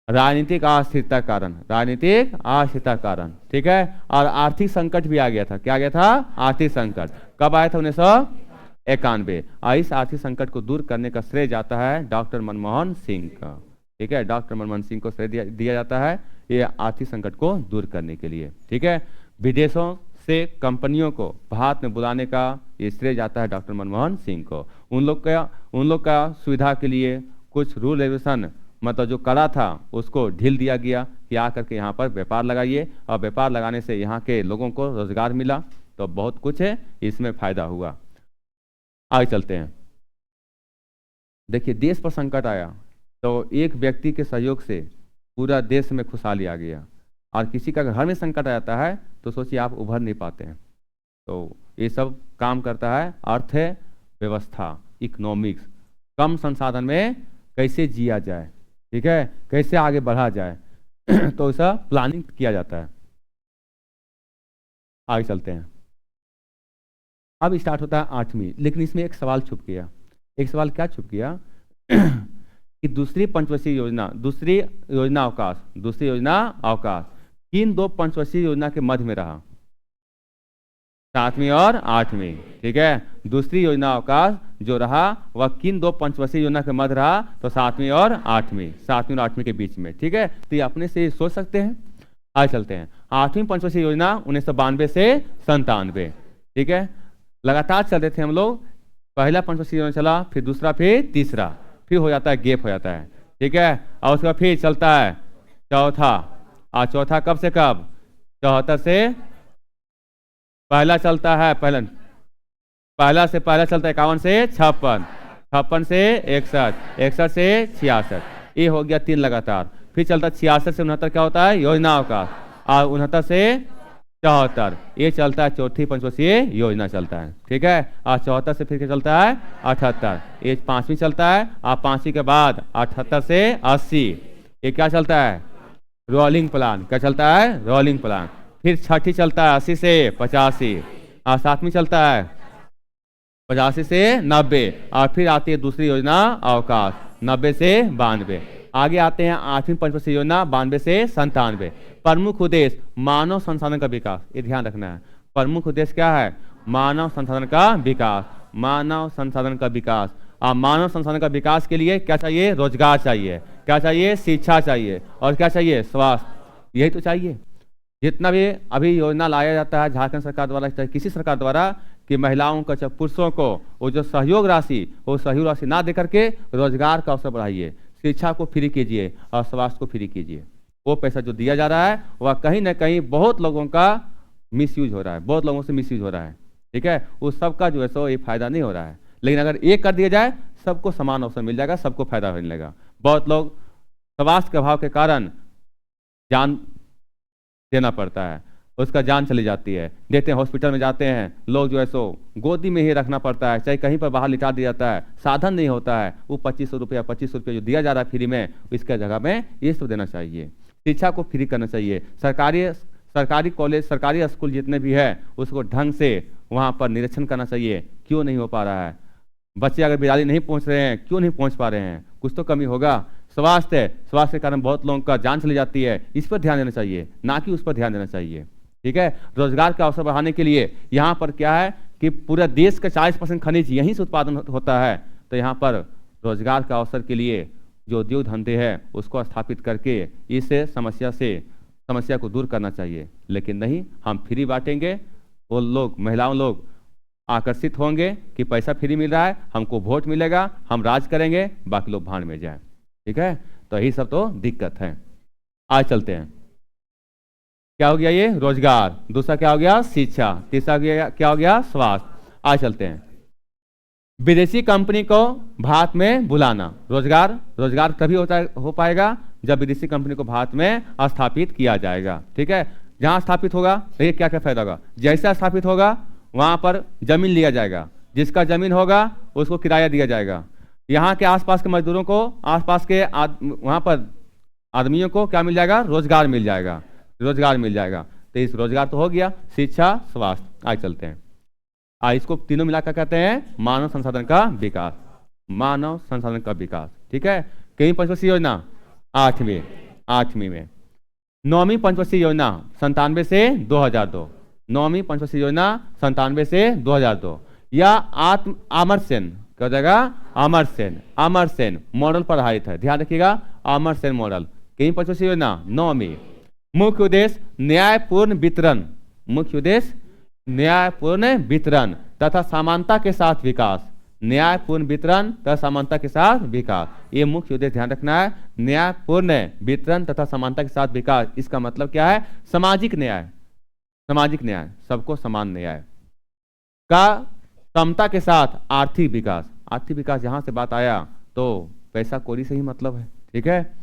राजनीतिक अस्थिरता कारण। राजनीतिक अस्थिरता कारण, ठीक है। और आर्थिक संकट भी आ गया था। क्या आ गया था? आर्थिक संकट। कब आया था? 1991। इस आर्थिक संकट को दूर करने का श्रेय जाता है डॉक्टर मनमोहन सिंह का, ठीक है। डॉक्टर मनमोहन सिंह को श्रेय दिया जाता है ये आर्थिक संकट को दूर करने के लिए, ठीक है। विदेशों से कंपनियों को भारत में बुलाने का ये श्रेय जाता है डॉक्टर मनमोहन सिंह को। उन लोग का सुविधा के लिए कुछ रूल रेगुलेशन मतलब जो करा था उसको ढील दिया गया कि आकर के यहाँ पर व्यापार लगाइए, और व्यापार लगाने से यहाँ के लोगों को रोजगार मिला। तो बहुत कुछ है इसमें फायदा हुआ। आगे चलते हैं। देखिए, देश पर संकट आया तो एक व्यक्ति के सहयोग से पूरा देश में खुशहाली आ गया, और किसी का घर में संकट आ जाता है तो सोचिए आप उभर नहीं पाते हैं। तो ये सब काम करता है अर्थव्यवस्था, इकोनॉमिक्स। कम संसाधन में कैसे जिया जाए, ठीक है, कैसे आगे बढ़ा जाए तो ऐसा प्लानिंग किया जाता है। आगे चलते हैं। अब स्टार्ट होता है 8वीं, लेकिन इसमें एक सवाल छुप गया। एक सवाल क्या छुप गया कि दूसरी पंचवर्षीय योजना, दूसरी योजना अवकाश किन दो पंचवर्षीय योजना के मध्य में रहा? 7वीं और 8वीं। ठीक है, दूसरी योजना अवकाश जो रहा वह किन दो पंचवर्षीय योजना के मध्य रहा? तो 7वीं और 8वीं के बीच में। ठीक है, तो ये अपने से सोच सकते हैं। आगे चलते हैं। 8वीं पंचवर्षीय योजना 1992 से 97। ठीक है, लगातार चल रहे थे हम लोग। पहला पंचवर्षीय योजना चला, फिर दूसरा, फिर तीसरा, फिर हो जाता है गैप हो जाता है। ठीक है, और उसके बाद फिर चलता है चौथा। और चौथा कब से कब? 74 से पहला चलता है, पहला चलता है 51 से 56, 56 से 61, 61 से 66। ये हो गया 3 लगातार। फिर चलता 66 से 69 क्या होता है? योजना अवकाश। और 69 से 74 ये चलता है चौथी पंचवर्षीय योजना चलता है। ठीक है, और 74 से फिर क्या चलता है? 78 ये 5वीं चलता है। और 5वीं के बाद 78 से 80 ये क्या चलता है? Rolling plan. क्या चलता है? Rolling plan. फिर 6ठी चलता है 80 से 85। और 7वीं चलता है 85 से 90। और फिर आती है दूसरी योजना अवकाश 90 से 92। आगे आते हैं 8वीं पंचवर्षीय योजना 92 से 97। प्रमुख उद्देश्य मानव संसाधन का विकास। ये ध्यान रखना है, प्रमुख उद्देश्य क्या है? मानव संसाधन का विकास। मानव संसाधन का विकास। और मानव संसाधन का विकास के लिए क्या चाहिए? रोजगार चाहिए। क्या चाहिए? शिक्षा चाहिए। और क्या चाहिए? स्वास्थ्य। यही तो चाहिए। जितना भी अभी योजना लाया जाता है झारखंड सरकार द्वारा, चाहे किसी सरकार द्वारा, कि महिलाओं को, चाहे पुरुषों को वो जो सहयोग राशि ना दे करके रोजगार का अवसर बढ़ाइए, शिक्षा को फ्री कीजिए और स्वास्थ्य को फ्री कीजिए। वो पैसा जो दिया जा रहा है वह कहीं ना कहीं बहुत लोगों का मिसयूज हो रहा है, बहुत लोगों से मिसयूज हो रहा है। ठीक है, उस सबका जो है सो ये फायदा नहीं हो रहा है। लेकिन अगर ये कर दिया जाए सबको समान अवसर मिल जाएगा, सबको फायदा मिलेगा। बहुत लोग स्वास्थ्य के अभाव के कारण जान देना पड़ता है, उसका जान चली जाती है। देखते हैं हॉस्पिटल में जाते हैं लोग जो है सो गोदी में ही रखना पड़ता है, चाहे कहीं पर बाहर लिटा दिया जाता है, साधन नहीं होता है। वो 2500 रुपया जो दिया जा रहा है फ्री में, इसके जगह में ये सब देना चाहिए। शिक्षा को फ्री करना चाहिए। सरकारी कॉलेज, सरकारी स्कूल जितने भी है उसको ढंग से वहाँ पर निरीक्षण करना चाहिए। क्यों नहीं हो पा रहा है? बच्चे अगर विद्यालय नहीं पहुँच रहे हैं, क्यों नहीं पहुँच पा रहे हैं? कुछ तो कमी होगा। स्वास्थ्य के कारण बहुत लोगों का जान चली जाती है, इस पर ध्यान देना चाहिए, ना कि उस पर ध्यान देना चाहिए। ठीक है, रोजगार का अवसर बढ़ाने के लिए यहाँ पर क्या है कि पूरे देश का 40% खनिज यहीं से उत्पादन होता है। तो यहाँ पर रोजगार का अवसर के लिए जो उद्योग धंधे हैं उसको स्थापित करके इस समस्या को दूर करना चाहिए। लेकिन नहीं, हम फ्री बांटेंगे, वो लोग, महिलाओं लोग आकर्षित होंगे कि पैसा फ्री मिल रहा है, हमको वोट मिलेगा, हम राज करेंगे, बाकी लोग भाड़ में जाए। ठीक है, तो यही सब तो दिक्कत है। आज चलते हैं। क्या हो गया? ये रोजगार। दूसरा क्या हो गया? शिक्षा। तीसरा क्या हो गया? स्वास्थ्य। आज चलते हैं। विदेशी कंपनी को भारत में बुलाना। रोजगार तभी हो पाएगा जब विदेशी कंपनी को भारत में स्थापित किया जाएगा। ठीक है, जहां स्थापित होगा देखिए क्या क्या फायदा होगा। जैसा स्थापित होगा वहां पर जमीन लिया जाएगा, जिसका जमीन होगा उसको किराया दिया जाएगा। यहाँ के आसपास के मजदूरों को, आसपास के वहां पर आदमियों को क्या मिल जाएगा? रोजगार मिल जाएगा। तो इस रोजगार तो हो गया, शिक्षा, स्वास्थ्य। आगे चलते हैं। इसको तीनों मिलाकर कहते हैं मानव संसाधन का विकास। मानव संसाधन का विकास। ठीक है, कई पंचवर्षीय योजना 8वीं में। 9वीं पंचवर्षीय योजना 97 से 2002। 9वीं पंचवर्षीय योजना 97 से 2002। या अमरसेन, क्या हो जाएगा? अमरसेन मॉडल पर आधारित है। ध्यान रखिएगा, अमरसेन मॉडल। कई पंचवर्षीय योजना 9वीं। मुख्य उद्देश्य न्यायपूर्ण वितरण तथा समानता के साथ विकास। न्यायपूर्ण वितरण तथा समानता के साथ विकास, ये मुख्य उद्देश्य ध्यान रखना है। न्यायपूर्ण वितरण तथा समानता के साथ विकास, इसका मतलब क्या है? सामाजिक न्याय, सबको समान न्याय का, समता के साथ आर्थिक विकास। आर्थिक विकास जहां से बात आया तो पैसा कौड़ी से ही मतलब है। ठीक है,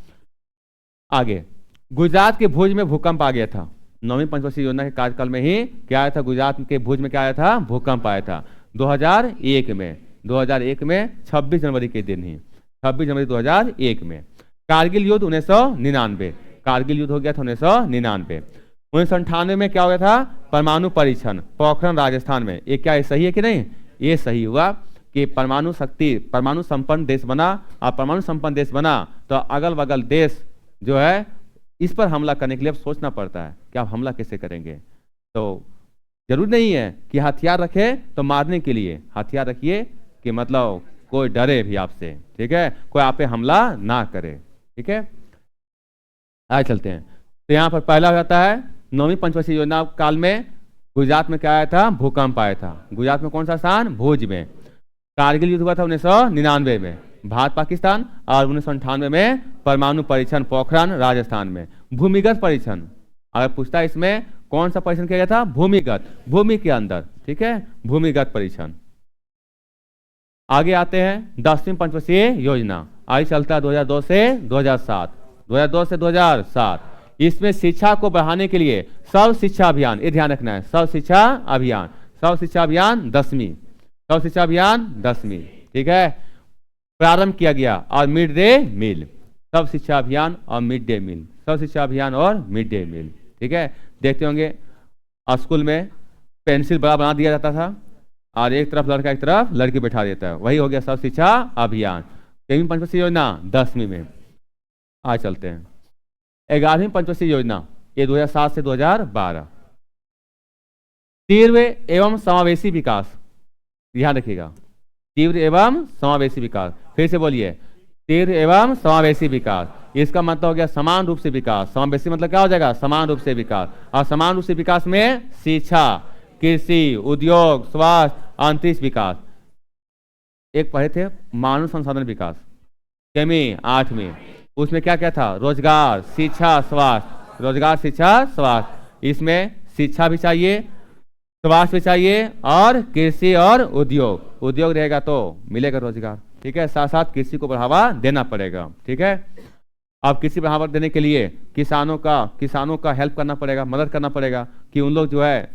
आगे गुजरात के भुज में भूकंप आ गया था। 9वीं पंचवर्षीय योजना के कार्यकाल में ही क्या आया था? गुजरात के भुज में क्या आया था? भूकंप आया था 2001 में। 2001 में 26 जनवरी के दिन ही, 26 जनवरी 2001 में। कारगिल युद्ध 1999, कारगिल युद्ध हो गया था 1999। 1998 में क्या हो गया था? परमाणु परीक्षण पोखरण राजस्थान में। ये क्या, ये सही है कि नहीं? ये सही हुआ। कि परमाणु शक्ति, परमाणु संपन्न देश बना, और परमाणु संपन्न देश बना तो अगल बगल देश जो है इस पर हमला करने के लिए अब सोचना पड़ता है कि आप हमला कैसे करेंगे। तो जरूरी नहीं है कि हथियार रखे तो मारने के लिए, हथियार रखिए कि मतलब कोई डरे भी आपसे, ठीक है, कोई आप पे हमला ना करे, ठीक है। आगे चलते हैं। तो यहाँ पर पहला हो जाता है 9वीं पंचवर्षीय योजना काल में गुजरात में क्या आया था, भूकंप आया था। गुजरात में कौन सा स्थान, भुज में। कारगिल युद्ध हुआ था 1999 में भारत पाकिस्तान, और 1998 में परमाणु परीक्षण पोखरण राजस्थान में। भूमिगत परीक्षण अगर पूछता है इसमें कौन सा परीक्षण किया गया था, भूमिगत, भूमि के अंदर, ठीक है, भूमिगत परीक्षण। आगे आते हैं 10वीं पंचवर्षीय योजना, आई चलता है 2002 से 2007, 2002 से 2007। इसमें शिक्षा को बढ़ाने के लिए सर्व शिक्षा अभियान, ये ध्यान रखना है, सर्व शिक्षा अभियान, सर्व शिक्षा अभियान 10वीं, सर्व शिक्षा अभियान 10वीं, ठीक है, प्रारंभ किया गया। और मिड डे मील, सर्व शिक्षा अभियान और मिड डे मील, सर्व शिक्षा अभियान और मिड डे मील, ठीक है। देखते होंगे स्कूल में पेंसिल बड़ा बना दिया जाता था और एक तरफ लड़का एक तरफ लड़की बैठा देता है, वही हो गया सर्व शिक्षा अभियान। 13वीं पंचवर्षीय योजना 10वीं में। आज चलते हैं 11वीं पंचवर्षीय योजना, ये 2007 से 2012। तीव्र एवं समावेशी विकास, ध्यान रखिएगा, तीव्र एवं समावेशी विकास, फिर से बोलिए, तीव्र एवं समावेशी विकास। इसका मतलब हो गया समान रूप से विकास, समावेशी मतलब क्या हो जाएगा, समान रूप से विकास। और समान रूप से विकास में शिक्षा, कृषि, उद्योग, स्वास्थ्य, अंतरिक्ष विकास। एक पढ़े थे मानव संसाधन विकास, केमी 8वीं, उसमें क्या क्या था, रोजगार, शिक्षा, स्वास्थ्य, रोजगार, शिक्षा, स्वास्थ्य। इसमें शिक्षा भी चाहिए, स्वास्थ्य भी चाहिए, और कृषि और उद्योग, उद्योग रहेगा तो मिलेगा रोजगार, ठीक है, साथ साथ कृषि को बढ़ावा देना पड़ेगा, ठीक है। अब कृषि बढ़ावा देने के लिए किसानों का हेल्प करना पड़ेगा, मदद करना पड़ेगा कि उन लोग जो है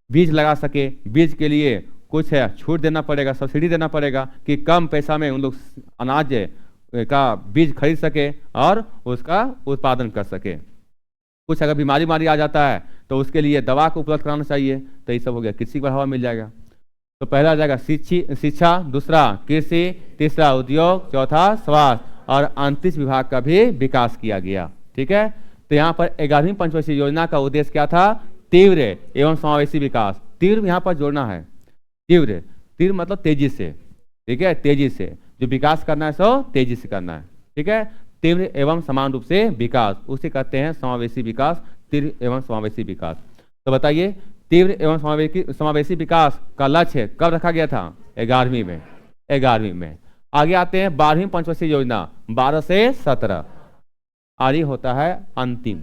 बीज लगा सके, बीज के लिए कुछ है छूट देना पड़ेगा, सब्सिडी देना पड़ेगा कि कम पैसा में उन लोग अनाज का बीज खरीद सके और उसका उत्पादन कर सके। कुछ अगर बीमारी आ जाता है तो उसके लिए दवा को उपलब्ध कराना चाहिए, तो ये सब हो गया, कृषि को बढ़ावा मिल जाएगा। तो पहला आ जाएगा शिक्षा, दूसरा कृषि, तीसरा उद्योग, चौथा स्वास्थ्य, और अंतरिक्ष विभाग का भी विकास किया गया, ठीक है। तो यहाँ पर 11वीं पंचवर्षीय योजना का उद्देश्य क्या था, तीव्र एवं समावेशी विकास। तीव्र यहाँ पर जोड़ना है, तीव्र मतलब तेजी से, ठीक है, तेजी से जो विकास करना है सो तेजी से करना है, ठीक है। तीव्र एवं समान रूप से विकास, उसे कहते हैं समावेशी विकास, तीव्र एवं समावेशी विकास। तो बताइए तीव्र एवं समावेशी विकास का लक्ष्य कब रखा गया था, 11वीं में, 11वीं में। आगे आते हैं 12वीं पंचवर्षीय योजना 12 से 17, और ये होता है अंतिम,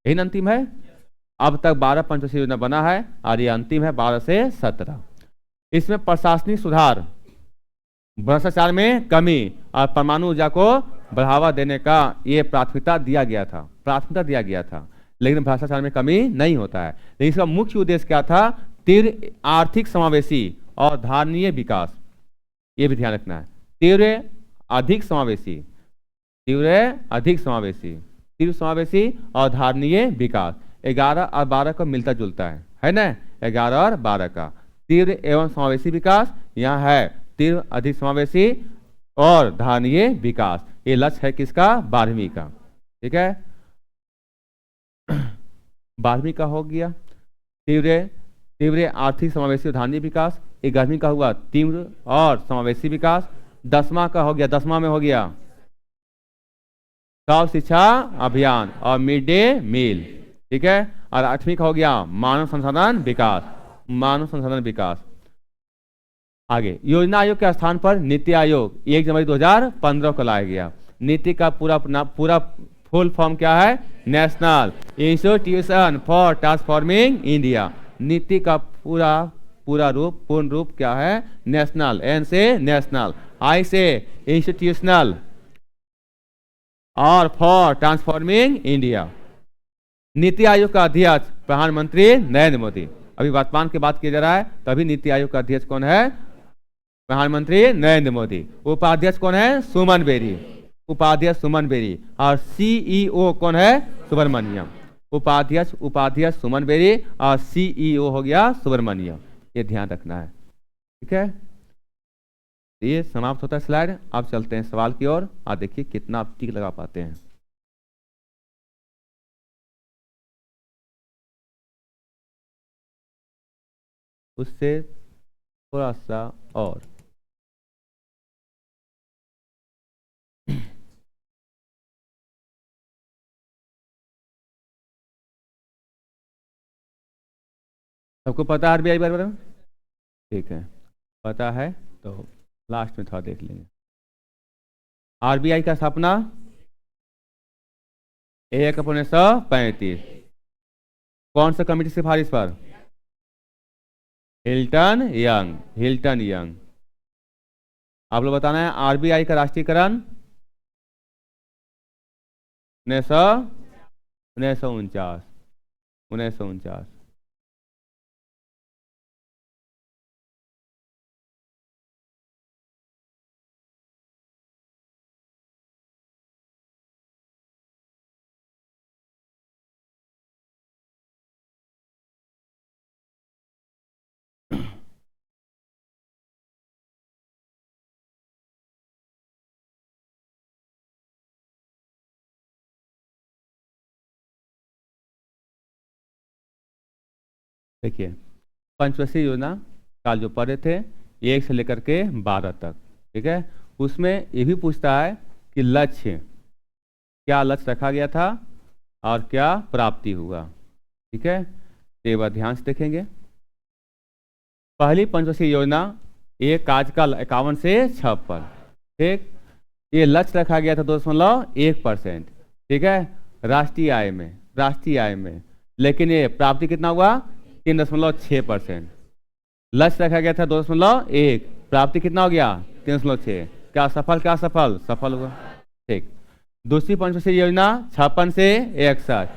यही अंतिम है। अब तक 12 पंचवर्षीय योजना बना है और ये अंतिम है 12 से 17। इसमें प्रशासनिक सुधार, भ्रष्टाचार में कमी और परमाणु ऊर्जा को बढ़ावा देने का ये प्राथमिकता दिया गया था, लेकिन भ्रष्टाचार में कमी नहीं होता है। लेकिन इसका मुख्य उद्देश्य क्या था, तीव्र आर्थिक समावेशी और धारणीय विकास, ये भी ध्यान रखना है। तीव्र अधिक समावेशी, तीव्र समावेशी और धारणीय विकास। 11 और 12 का मिलता जुलता है ना, 11 और 12 का। तीव्र एवं समावेशी विकास यहाँ है, तीव्र अधिक समावेशी और धारणीय विकास, ये लक्ष्य है किसका, 12वीं का, ठीक है। 12वीं का हो गया तीव्र आर्थिक समावेशी और धारणीय विकास। 11वीं का हुआ तीव्र और समावेशी विकास। 10वां का हो गया, 10वां में हो गया सर्व शिक्षा अभियान और मिड डे मील, ठीक है। और 8वीं का हो गया मानव संसाधन विकास। आगे योजना आयोग के स्थान पर नीति आयोग 1 जनवरी 2015 को लाया गया। नीति का पूरा फुल फॉर्म क्या है, national institution for transforming India. नीति का पूर्ण रूप क्या है, नेशनल, एन से नेशनल, आई से इंस्टीट्यूशनल और for transforming India. NITI Aayog का अध्यक्ष प्रधानमंत्री नरेंद्र मोदी। अभी वर्तमान की बात की जा रहा है, तो अभी नीति आयोग का अध्यक्ष कौन है, प्रधानमंत्री नरेंद्र मोदी। उपाध्यक्ष कौन है, सुमन बेरी, उपाध्यक्ष सुमन बेरी। और सीईओ कौन है, सुब्रमण्यम। उपाध्यक्ष सुमन बेरी और सीईओ हो गया सुब्रमण्यम, ये ध्यान रखना है, ठीक है। ये समाप्त होता है स्लाइड। अब चलते हैं सवाल की ओर। आप देखिए कितना आप टिक लगा पाते हैं। उससे थोड़ा सा और सबको पता है आरबीआई बारे में? ठीक है, पता है तो लास्ट में थोड़ा देख लेंगे। आरबीआई का स्थापना 1/1935। कौन सा कमेटी सिफारिश पर? Hilton young. Hilton young. आप लोग बताना है आरबीआई का राष्ट्रीयकरण 1949। 1949। देखिए पंचवर्षीय योजना काल जो पढ़े थे 1 से लेकर के 12 तक, ठीक है। उसमें ये भी पूछता है कि लक्ष्य, क्या लक्ष्य रखा गया था और क्या प्राप्ति हुआ, ठीक है। तो एक बार ध्यान से देखेंगे। पहली पंचवर्षीय योजना एक कार्यकाल 51 से 56, ठीक। ये लक्ष्य रखा गया था 2.1%, ठीक है, राष्ट्रीय आय में। राष्ट्रीय आय में लेकिन ये प्राप्ति कितना हुआ? 3.6%। लक्ष्य रखा गया था 2.1, प्राप्ति कितना हो गया? 3.6। क्या सफल? क्या सफल? सफल हुआ, ठीक। दूसरी पंचवर्षीय योजना 56 से 61,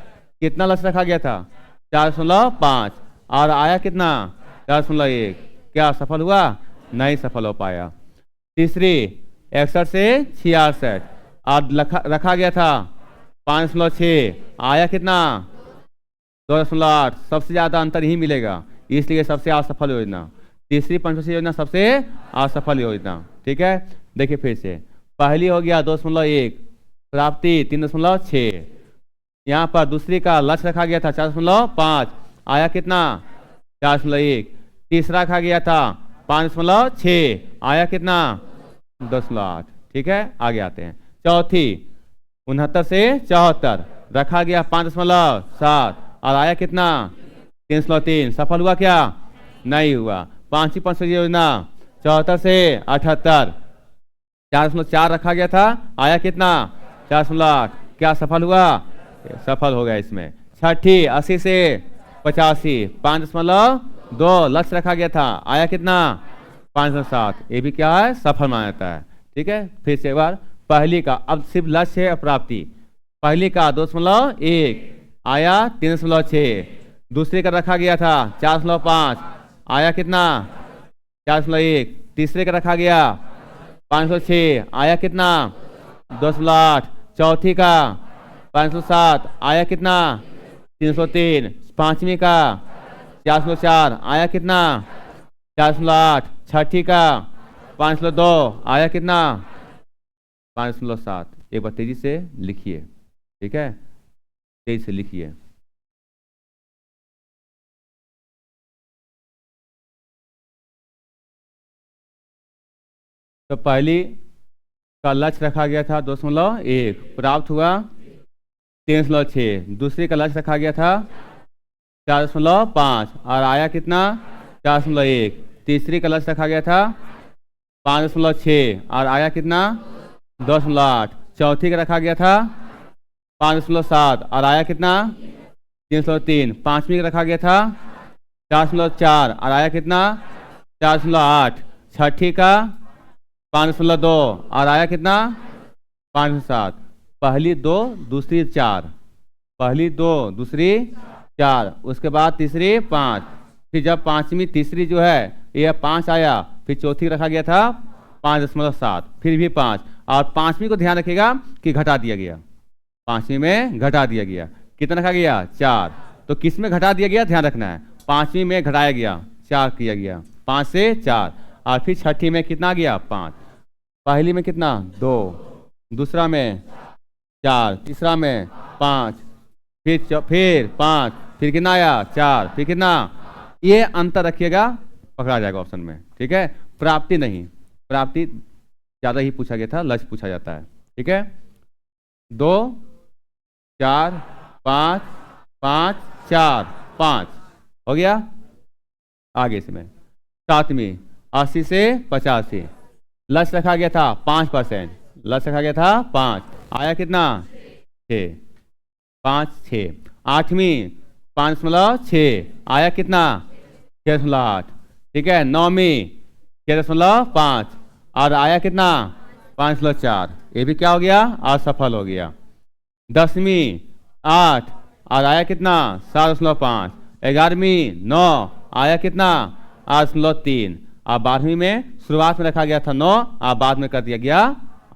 कितना लक्ष्य रखा गया था? 4.5 और आया कितना? 4.1। क्या सफल हुआ? नहीं सफल हो पाया। तीसरी 61 से 66 और रखा गया था 5.6, आया कितना? 2.8। सबसे ज्यादा अंतर ही मिलेगा, इसलिए सबसे असफल योजना। तीसरी पंचवर्षीय योजना सबसे असफल योजना, ठीक है। देखिए फिर से, पहली हो गया 2.1, प्राप्ति 3.6। यहाँ पर दूसरी का लक्ष्य रखा गया था 4.5, आया कितना? 4.1। तीसरा रखा गया था 5.6, आया कितना? 2.8, ठीक है। आगे आते हैं। चौथी 69 से 74 रखा गया 5.7 और आया कितना? 3.3। सफल हुआ क्या? नहीं हुआ। पांचवी पंचवर्षीय योजना 74 से 78 4.4 रखा गया था, आया कितना? 4.8। क्या सफल हुआ? सफल हो गया इसमें। छठी 80 से 85 5.2 लक्ष्य रखा गया था, आया कितना? 5.7। ये भी क्या है? सफल माना जाता है, ठीक है। फिर से एक बार, पहली का अब सिर्फ लक्ष्य है प्राप्ति। पहली का 2.1 आया 3.6। दूसरे का रखा गया था 4.5, आया कितना? 4.1। तीसरे का रखा गया 5.6, आया कितना? 2.8। चौथी का 5.7, आया कितना? 3.3। पांचवी का 4.4, आया कितना? 4.8। छठी का 5.2, आया कितना? 5.7। एक बार तेजी से लिखिए, ठीक है, तेजी से लिखिए। तो पहली का लक्ष्य रखा गया था 2.1, प्राप्त हुआ 3.6। दूसरी का लक्ष्य रखा गया था 4.5 और आया कितना? 4.1। तीसरी का लक्ष्य रखा गया था 5.6 और आया कितना? 2.8। चौथी का रखा गया था 5.7 और आया कितना? 3.3। पांचवी का रखा गया था 4.4 और आया कितना? 4.8। छठी का 5.2 और आया कितना? 5.7। पहली 2 दूसरी 4, पहली 2 दूसरी 4, उसके बाद तीसरी 5। फिर जब पांचवी तीसरी जो है ये 5 आया, फिर चौथी रखा गया था 5.7, फिर भी 5। और पांचवी को ध्यान रखिएगा कि घटा दिया गया, पांचवी में घटा दिया गया। कितना रखा गया? 4। तो किस में घटा दिया गया ध्यान रखना है, पांचवी में घटाया गया, 4 किया गया, 5 से 4। और फिर छठी में कितना गया 5, पहली में कितना 2, दूसरा में 4, तीसरा में 5, फिर 5, फिर कितना आया 4, फिर कितना, ये अंतर रखिएगा, पकड़ा जाएगा ऑप्शन में। ठीक है, प्राप्ति नहीं, प्राप्ति ज्यादा ही पूछा गया था, लक्ष्य पूछा जाता है। ठीक है, 2, 4, 5, 5, 4, 5 हो गया। आगे इसमें 7वीं 80 से 85, लक्ष्य रखा गया था 5%, लक्ष्य रखा गया था 5, आया कितना 6, 5, 6। 8वीं 5.6, आया कितना 6.8। ठीक है, 9वीं 6.5 और आया कितना 5.4, ये भी क्या हो गया, असफल हो गया। 10वीं 8 और आया कितना 7.5, 11वीं 9 आया कितना 8.3, और 12वीं में शुरुआत में रखा गया था 9 और बाद में कर दिया गया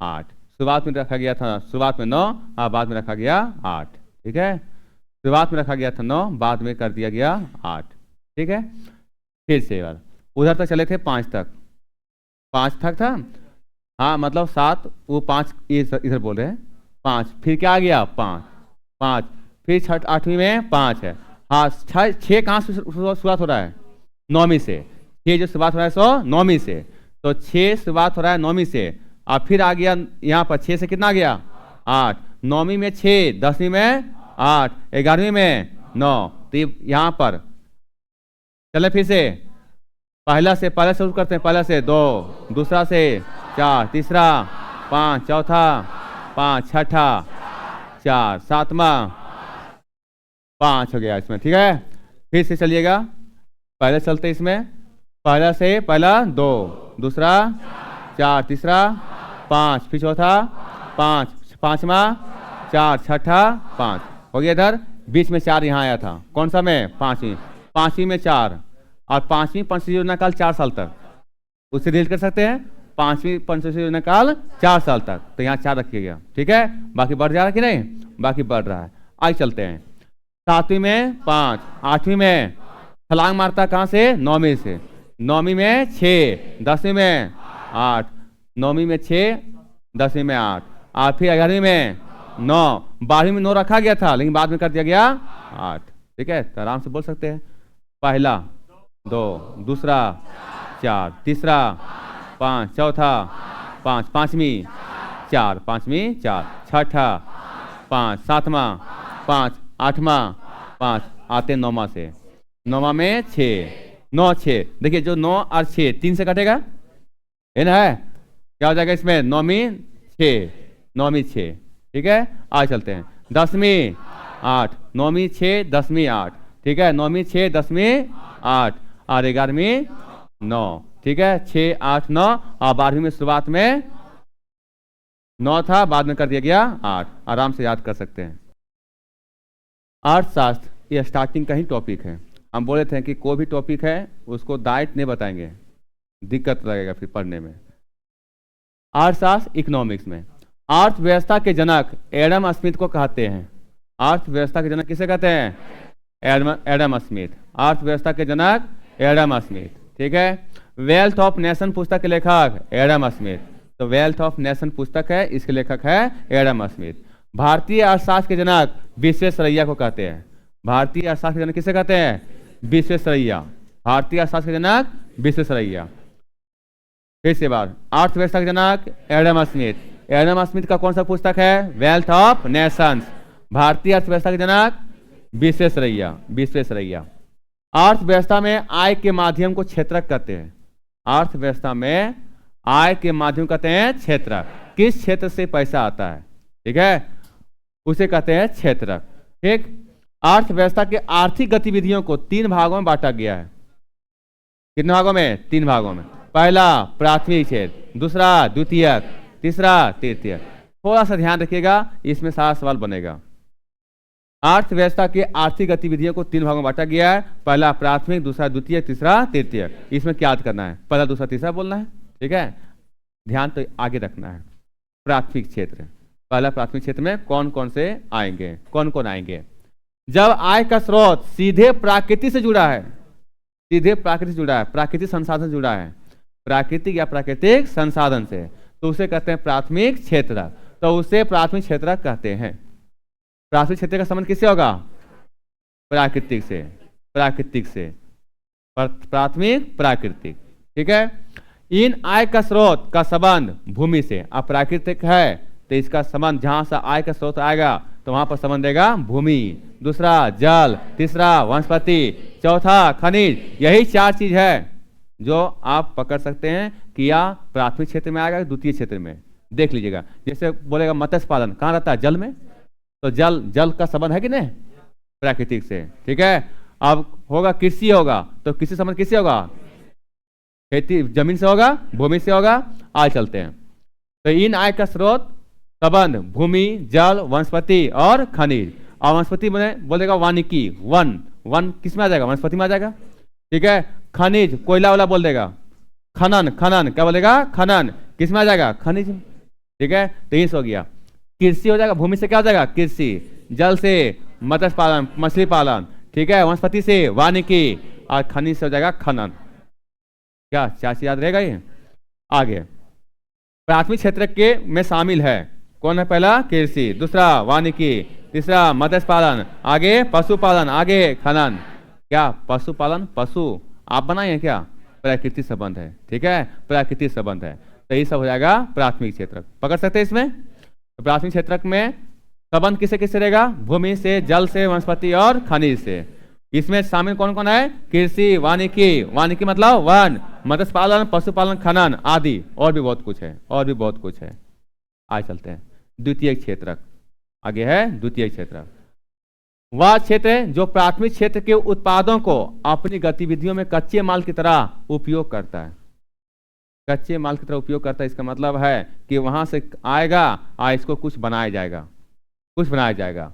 8, शुरुआत में रखा गया था, शुरुआत में 9 और बाद में रखा गया 8। ठीक है, शुरुआत में रखा गया था 9, बाद में कर दिया गया 8। ठीक है, फिर से बार उधर तक चले थे 5 तक, 5 तक था, हाँ मतलब 7, वो 5 इधर बोल रहे हैं 5, फिर क्या आ गया 5, 5, फिर 8वीं में 5 है, हाँ 6 कहाँ से शुरुआत हो रहा है 9वीं से, 6 जो शुरुआत हो रहा है सो 9वीं से, तो 6 शुरुआत हो रहा है 9वीं से, और फिर आ गया यहाँ पर 6 से कितना आ गया 8, 9वीं में 6, 10वीं में 8, 11वीं में 9, तो यहाँ पर चले फिर से पहले शुरू करते हैं, पहला से 2, दूसरा से 4, तीसरा 5, चौथा 5, छठा 4, 7वां 5 हो गया इसमें। ठीक है, फिर से चलिएगा, पहले चलते इसमें, पहला से पहला 2, दूसरा 4, तीसरा 5, फिर चौथा 5, 5वां 4, छठा 5 हो गया। इधर बीच में 4 यहाँ आया था, कौन सा में 5वीं में 4, और 5वीं पंचशील योजना काल 4 साल तक, उससे रिलेट कर सकते हैं 5वीं पंचशील योजना काल 4 साल तक, तो यहाँ 4 रखिएगा। ठीक है, बाकी बढ़ जा रहा है कि नहीं, बाकी बढ़ रहा है। आगे चलते हैं, 7वीं में 5, 8वीं में छलांग मारता कहाँ से 9वीं से, 9वीं में 6, 10वीं में 8, 9वीं में 6, 10वीं में 8, और फिर 11वीं में 9, 12वीं में 9 रखा गया था लेकिन बाद में कर दिया गया 8। ठीक है, तो आराम से बोल सकते हैं, पहला 2, दूसरा 4, तीसरा 5, चौथा 5, 5वीं 4, 5वीं 4, छठा 5, 7वां 5, 8वां 5, आते 9वां से, 9वां में 6, 9 6, देखिए जो 9 और 6 3 से कटेगा, है ना, है क्या हो जाएगा इसमें 9वीं 6, 9वीं 6। ठीक है, आज चलते हैं 10वीं 8, 9वीं 6, 10वीं 8। ठीक है, 9वीं 6, 10वीं 8 और 11वीं 9। ठीक है, 6, 8, 9, और 12वीं में शुरुआत में 9 था, बाद में कर दिया गया 8। आराम से याद कर सकते हैं। अर्थशास्त्र ये स्टार्टिंग का ही टॉपिक है, हम बोले थे कि कोई भी टॉपिक है उसको डायरेक्ट नहीं बताएंगे, दिक्कत लगेगा फिर पढ़ने में। अर्थशास्त्र इकोनॉमिक्स में अर्थव्यवस्था के जनक एडम स्मिथ को कहते हैं। अर्थव्यवस्था के जनक किसे कहते हैं, एडम स्मिथ, अर्थव्यवस्था के जनक एडम स्मिथ। ठीक है, वेल्थ ऑफ नेशन पुस्तक के लेखक एडम स्मिथ, तो वेल्थ ऑफ नेशन पुस्तक है, इसके लेखक है एडम स्मिथ। भारतीय अर्थशास्त्र के जनक विश्वेश्वरैया को कहते हैं। भारतीय अर्थशास्त्र के जनक किसे कहते हैं, विश्वेश्वरैया, भारतीय अर्थशास्त्र के जनक विश्वेश्वरैया। फिर से बार, अर्थव्यवस्था के जनक एडम स्मिथ, एडम स्मिथ का कौन सा पुस्तक है, वेल्थ ऑफ नेशंस। भारतीय अर्थव्यवस्था के जनक विश्वेश्वरैया, विश्वेश्वरैया। अर्थव्यवस्था में आय के माध्यम को क्षेत्रक कहते हैं। अर्थव्यवस्था में आय के माध्यम कहते हैं क्षेत्रक, किस क्षेत्र से पैसा आता है, ठीक है, उसे कहते हैं क्षेत्रक। ठीक, अर्थव्यवस्था के आर्थिक गतिविधियों को 3 भागों में बांटा गया है। कितने भागों में, 3 भागों में। पहला प्राथमिक क्षेत्र, दूसरा द्वितीयक, तीसरा तृतीयक। थोड़ा सा ध्यान रखिएगा, इसमें सारा सवाल बनेगा। अर्थव्यवस्था के आर्थिक गतिविधियों को 3 भागों में बांटा गया है, पहला प्राथमिक, दूसरा द्वितीयक, तीसरा तृतीयक। इसमें क्या याद करना है, पहला दूसरा तीसरा बोलना है। ठीक है, ध्यान तो आगे रखना है। प्राथमिक क्षेत्र, पहला प्राथमिक क्षेत्र में कौन कौन से आएंगे, कौन कौन आएंगे। जब आय का स्रोत सीधे प्रकृति से जुड़ा है, सीधे प्रकृति से जुड़ा है, प्राकृतिक संसाधन से जुड़ा है, प्राकृतिक या प्राकृतिक संसाधन से, तो उसे कहते हैं प्राथमिक क्षेत्र, तो उसे प्राथमिक क्षेत्र कहते हैं। प्राथमिक क्षेत्र का संबंध किससे होगा? प्राकृतिक से, प्राकृतिक से, प्राथमिक प्राकृतिक, ठीक है। इन आय का स्रोत का संबंध भूमि से, अब प्राकृतिक है तो इसका संबंध जहां से आय का स्रोत आएगा तो वहां पर संबंध देगा भूमि, दूसरा जल, तीसरा वनस्पति, चौथा खनिज। यही 4 चीज है जो आप पकड़ सकते हैं कि या प्राथमिक क्षेत्र में आएगा, द्वितीय क्षेत्र में। देख लीजिएगा, जैसे बोलेगा मत्स्य पालन कहाँ रहता है? जल में, तो जल का संबंध है कि नहीं? प्राकृतिक से, ठीक है। अब होगा कृषि, होगा तो कृषि संबंध किससे होगा? खेती, जमीन से होगा, भूमि से होगा। आज चलते हैं, तो इन आय का स्रोत संबंध भूमि, जल, वनस्पति और खनिज। और वनस्पति में बोलेगा वानिकी, वन किस में आ जाएगा? वनस्पति में आ जाएगा, ठीक है। खनिज कोयला वाला बोल देगा, खनन क्या बोलेगा? खनन किस में आ जाएगा? खनिज, ठीक है। तो ये हो गया। कृषि हो जाएगा, भूमि से क्या हो जाएगा? कृषि, जल से मत्स्य पालन, मछली पालन, ठीक है। वनस्पति से वानिकी और खनिज से हो जाएगा खनन। क्या 4 चीज याद रहेगा? ये आगे प्राथमिक क्षेत्र के में शामिल है, कौन है? पहला कृषि, दूसरा वानिकी, तीसरा मत्स्य पालन, आगे पशुपालन, आगे खनन। क्या पशुपालन? पशु आप बनाए क्या? प्राकृतिक संबंध है, ठीक है, प्राकृतिक संबंध है। तो ये सब हो जाएगा प्राथमिक क्षेत्र, पकड़ सकते हैं इसमें। तो प्राथमिक क्षेत्र में संबंध किससे किससे रहेगा? भूमि से, जल से, वनस्पति और खनिज से। इसमें शामिल कौन कौन है? कृषि, वानिकी मतलब वन, मत्स्य पालन, पशुपालन, खनन आदि, और भी बहुत कुछ है, और भी बहुत कुछ है। आज चलते हैं द्वितीय क्षेत्र, आगे है द्वितीय क्षेत्र। वह क्षेत्र है जो प्राथमिक क्षेत्र के उत्पादों को अपनी गतिविधियों में कच्चे माल की तरह उपयोग करता है। कच्चे माल की तरह उपयोग करता है, इसका मतलब है कि वहां से आएगा और इसको कुछ बनाया जाएगा,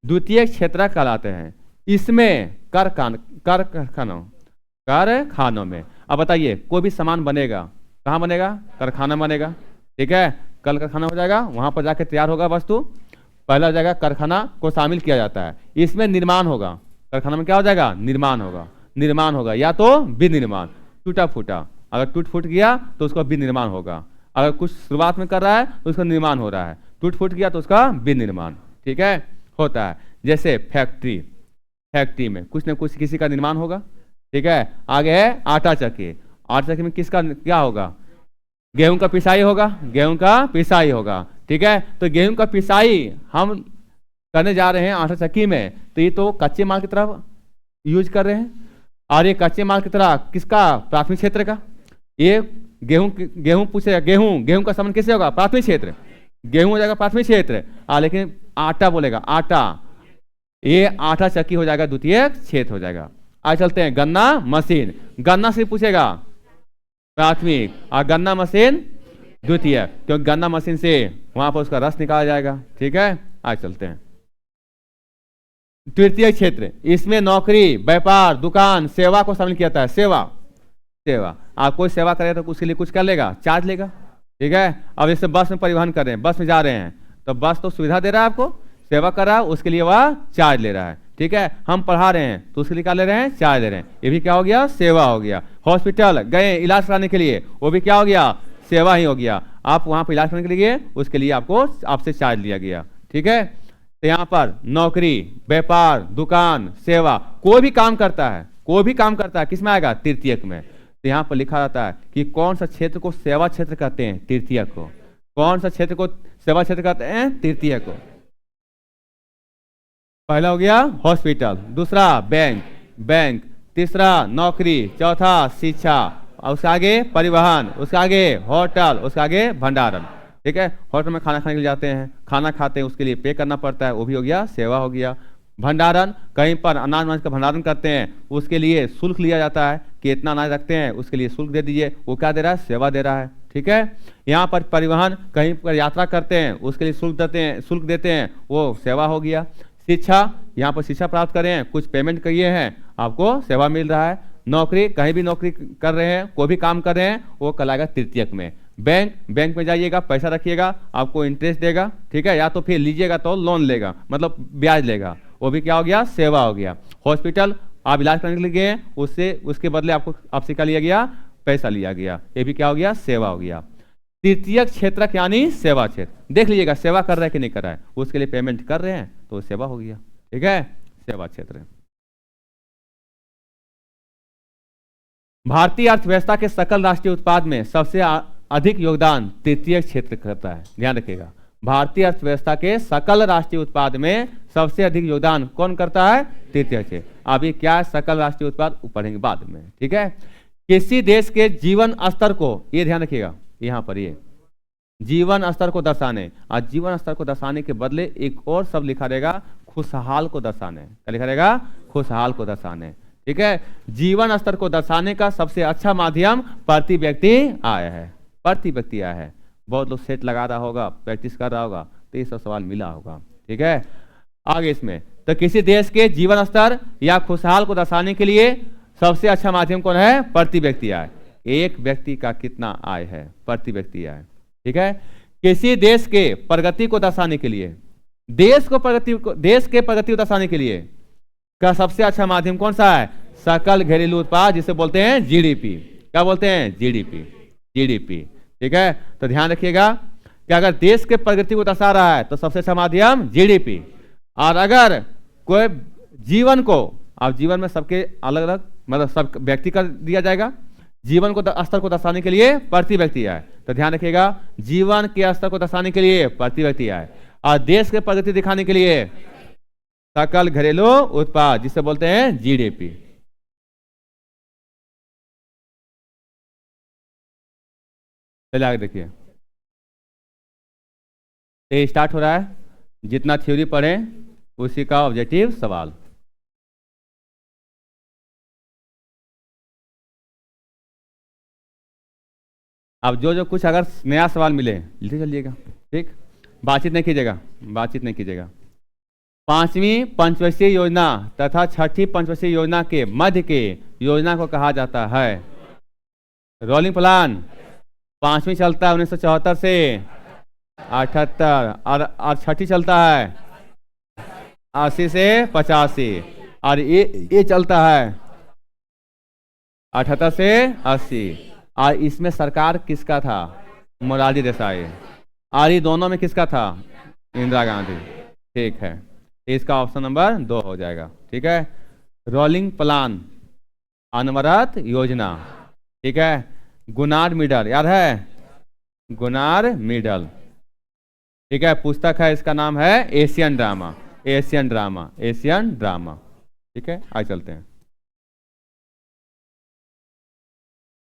द्वितीय क्षेत्र कहलाते हैं। इसमें कारखानों में, अब बताइए कोई भी सामान बनेगा, कहाँ बनेगा? कारखाना बनेगा, ठीक है। कल कारखाना हो जाएगा, वहां पर जाके तैयार होगा वस्तु, पहला हो जाएगा कारखाना को शामिल किया जाता है। इसमें निर्माण होगा, कारखाना में क्या हो जाएगा? निर्माण होगा, या तो विनिर्माण, टूटा फूटा, अगर टूट फूट गया तो उसका विनिर्माण होगा। अगर कुछ शुरुआत में कर रहा है तो उसका निर्माण हो रहा है, टूट फूट गया तो उसका विनिर्माण, ठीक है, होता है। जैसे फैक्ट्री में कुछ न कुछ किसी का निर्माण होगा, ठीक है। आगे है आटा चक्की में किसका क्या होगा? गेहूं का पिसाई होगा, ठीक है। तो गेहूं का पिसाई हम करने जा रहे हैं आटा चक्की में, तो ये तो कच्चे माल की तरफ यूज कर रहे हैं। और ये कच्चे माल की तरह किसका? प्राथमिक क्षेत्र का। ये गेहूं पूछेगा, गेहूं का संबंध किससे होगा? प्राथमिक क्षेत्र, गेहूं हो जाएगा प्राथमिक क्षेत्र। लेकिन आटा बोलेगा, ये आटा चक्की हो जाएगा द्वितीय क्षेत्र हो जाएगा। आज चलते हैं गन्ना से पूछेगा प्राथमिक, और गन्ना मशीन द्वितीय, क्योंकि गन्ना मशीन से वहां पर उसका रस निकाला जाएगा, ठीक है। आज चलते हैं तृतीय क्षेत्र। इसमें नौकरी, व्यापार, दुकान, सेवा को शामिल किया जाता है। सेवा आप कोई सेवा करे तो उसके लिए कुछ कर लेगा, चार्ज लेगा, ठीक है। अब जैसे बस में परिवहन कर रहे हैं, बस में जा रहे हैं, तो बस तो सुविधा दे रहा है आपको, सेवा कर रहा है, उसके लिए वह चार्ज ले रहा है, ठीक है। हम पढ़ा रहे हैं तो उसके लिए क्या ले रहे हैं? चार्ज ले रहे हैं, ये भी क्या हो गया? सेवा हो गया। हॉस्पिटल गए इलाज कराने के लिए, वो भी क्या हो गया? सेवा ही हो गया। आप वहां पर इलाज करने के लिए, उसके लिए आपसे चार्ज लिया गया, ठीक है। तो यहाँ पर नौकरी, व्यापार, दुकान, सेवा, कोई भी काम करता है किस में आएगा? तृतीयक में। तो यहाँ पर लिखा जाता है कि कौन सा क्षेत्र को सेवा क्षेत्र कहते हैं? तृतीयक को। कौन सा क्षेत्र को सेवा क्षेत्र कहते हैं? तृतीयक को। पहला हो गया हॉस्पिटल, दूसरा बैंक, तीसरा नौकरी, चौथा शिक्षा, उसके आगे परिवहन, उसके आगे होटल, उसके आगे भंडारण, ठीक है। होटल में खाना खाने के लिए जाते हैं, खाना खाते हैं, उसके लिए पे करना पड़ता है, वो भी हो गया सेवा हो गया। भंडारण, कहीं पर अनाज का भंडारण करते हैं, उसके लिए शुल्क लिया जाता है कि इतना अनाज रखते हैं, उसके लिए शुल्क दे दीजिए, वो क्या दे रहा है? सेवा दे रहा है, ठीक है। यहाँ पर परिवहन, कहीं पर यात्रा करते हैं, उसके लिए शुल्क देते हैं, वो सेवा हो गया। शिक्षा, यहाँ पर शिक्षा प्राप्त कर रहे हैं, कुछ पेमेंट किए हैं, आपको सेवा मिल रहा है। नौकरी, कहीं भी नौकरी कर रहे हैं, कोई भी काम कर रहे हैं, वो कहलाएगा तृतीयक में। बैंक में जाइएगा, पैसा रखिएगा, आपको इंटरेस्ट देगा, ठीक है, या तो फिर लीजिएगा तो लोन लेगा, मतलब ब्याज लेगा, वो भी क्या हो गया? सेवा हो गया। हॉस्पिटल, आप इलाज करने के लिए गए, उसके बदले आपसे क्या लिया गया? पैसा लिया गया, ये भी क्या हो गया, सेवा हो गया। तृतीयक क्षेत्रक यानी सेवा क्षेत्र, देख लीजिएगा सेवा कर रहा है कि नहीं कर रहा है, उसके लिए पेमेंट कर रहे हैं तो सेवा हो गया, ठीक है, सेवा क्षेत्र। भारतीय अर्थव्यवस्था के सकल राष्ट्रीय उत्पाद में सबसे अधिक योगदान तृतीय क्षेत्र करता है, ध्यान रखिएगा। भारतीय अर्थव्यवस्था के सकल राष्ट्रीय उत्पाद में सबसे अधिक योगदान कौन करता है, तृतीय क्षेत्र। अभी क्या है सकल राष्ट्रीय उत्पाद पढ़ेंगे बाद में, ठीक है। किसी देश के जीवन स्तर को, ये ध्यान रखिएगा, यहां पर ये जीवन स्तर को दर्शाने, और जीवन स्तर को दर्शाने के बदले एक और शब्द लिखा रहेगा, खुशहाल को दर्शाने। क्या लिखा रहेगा, खुशहाल को दर्शाने, ठीक है। जीवन स्तर को दर्शाने का सबसे अच्छा माध्यम प्रति व्यक्ति आय है, प्रति व्यक्ति आय है। बहुत लोग सेट लगा रहा होगा, प्रैक्टिस कर रहा होगा, तो ये सब सवाल मिला होगा, ठीक है। आगे इसमें तो किसी देश के जीवन स्तर या खुशहाल को दर्शाने के लिए सबसे अच्छा माध्यम कौन है, प्रति व्यक्ति आय। एक व्यक्ति का कितना आय है, प्रति व्यक्ति आय, ठीक है। किसी देश के प्रगति को दर्शाने के लिए, देश के प्रगति को दर्शाने के लिए का सबसे अच्छा माध्यम कौन सा है, सकल घरेलू उत्पाद, जिसे बोलते हैं जीडीपी। क्या बोलते हैं, जीडीपी, जीडीपी, ठीक है। तो ध्यान रखिएगा कि अगर देश के प्रगति को दर्शा रहा है तो सबसे अच्छा माध्यम जीडीपी, और अगर कोई जीवन को, अब जीवन में सबके अलग अलग मतलब सब व्यक्ति का दिया जाएगा, जीवन को स्तर को दर्शाने के लिए प्रति व्यक्ति आय। तो ध्यान रखिएगा जीवन के स्तर को दर्शाने के लिए प्रति व्यक्ति आय, और देश के प्रगति दिखाने के लिए सकल घरेलू उत्पाद, जिसे बोलते हैं जीडीपी। चलिए आगे देखिए, ये स्टार्ट हो रहा है, जितना थ्योरी पढ़े उसी का ऑब्जेक्टिव सवाल। अब जो जो कुछ अगर नया सवाल मिले लिखते चलिएगा, ठीक, बातचीत नहीं कीजिएगा, बातचीत नहीं कीजिएगा। पांचवी पंचवर्षीय योजना तथा छठी पंचवर्षीय योजना के मध्य के योजना को कहा जाता है रोलिंग प्लान। पांचवी चलता है 1974 से 78, और छठी चलता है 80 से 85, और ये चलता है 78 से 80, और इसमें सरकार किसका था, मोरारजी देसाई, और ये दोनों में किसका था, इंदिरा गांधी, ठीक है। इसका ऑप्शन नंबर 2 हो जाएगा, ठीक है। रोलिंग प्लान, अनवरत योजना, ठीक है। गुनार मिडल याद है, गुनार मिडल, ठीक है। पुस्तक है, इसका नाम है Asian drama, Asian drama, Asian drama, ठीक है। आगे चलते हैं।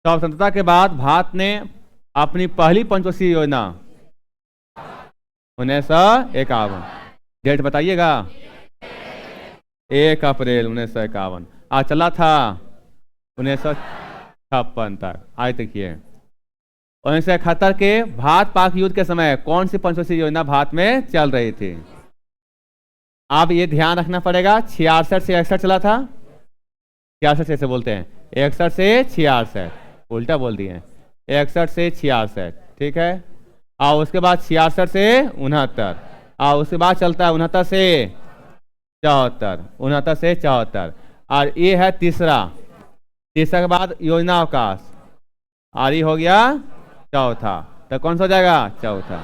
स्वतंत्रता के बाद भारत ने अपनी पहली पंचवर्षीय योजना 1951, डेट बताइएगा, 1 अप्रैल 1951, आज चला था 1956 तक। आज देखिए 1971 के भारत पाक युद्ध के समय कौन सी पंचवर्षीय योजना भारत में चल रही थी। आप ये ध्यान रखना पड़ेगा, 66 से 61 चला था, 66 से बोलते हैं, 61 से 66, उल्टा बोल दिए, 61 से 66, ठीक है। और उसके बाद 66 से 69, और उसके बाद चलता है 69 से 74, 69 से 74, और ये है तीसरा के बाद योजना अवकाश, और ये हो गया चौथा। तो कौन सा हो जाएगा, चौथा।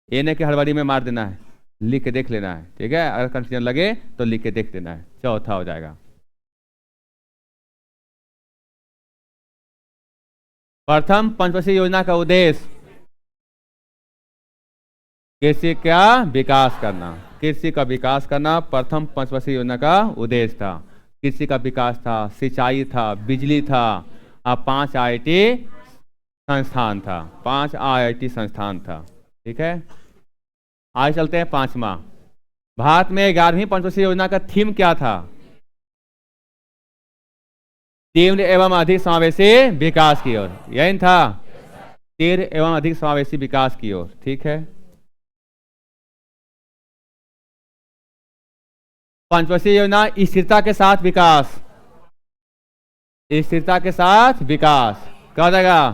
ये नहीं कि हड़बड़ी में मार देना है, लिख के देख लेना है, ठीक है। अगर कंफ्यूजन लगे तो लिख के देख लेना है, चौथा हो जाएगा। प्रथम पंचवर्षीय योजना का उद्देश्य कृषि का विकास करना, कृषि का विकास करना प्रथम पंचवर्षीय योजना का उद्देश्य था। कृषि का विकास था, सिंचाई था, बिजली था, और 5 IIT संस्थान था, 5 IIT संस्थान था, ठीक है। आगे चलते हैं 5वां। भारत में 11वीं पंचवर्षीय योजना का थीम क्या था, तीव्र एवं अधिक समावेशी विकास की ओर, यही था, तीव्र एवं अधिक समावेशी विकास की ओर, ठीक है। पंचवर्षीय योजना स्थिरता के साथ विकास, स्थिरता के साथ विकास क्या हो जाएगा,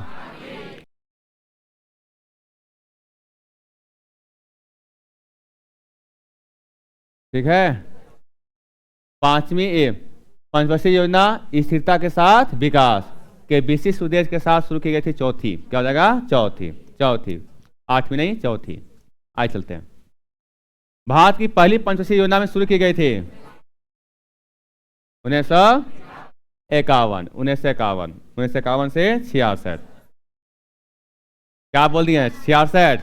ठीक है। 5वीं पंचवर्षीय योजना स्थिरता के साथ विकास, के विशिष्ट उद्देश्य के साथ शुरू की गई थी चौथी। क्या हो जाएगा? चौथी। चौथी, आठवीं नहीं, चौथी। आइए चलते हैं। भारत की पहली पंचवर्षीय योजना में शुरू की गई थी 1951, 1951, 1951 से 66। क्या बोल दिए? 66,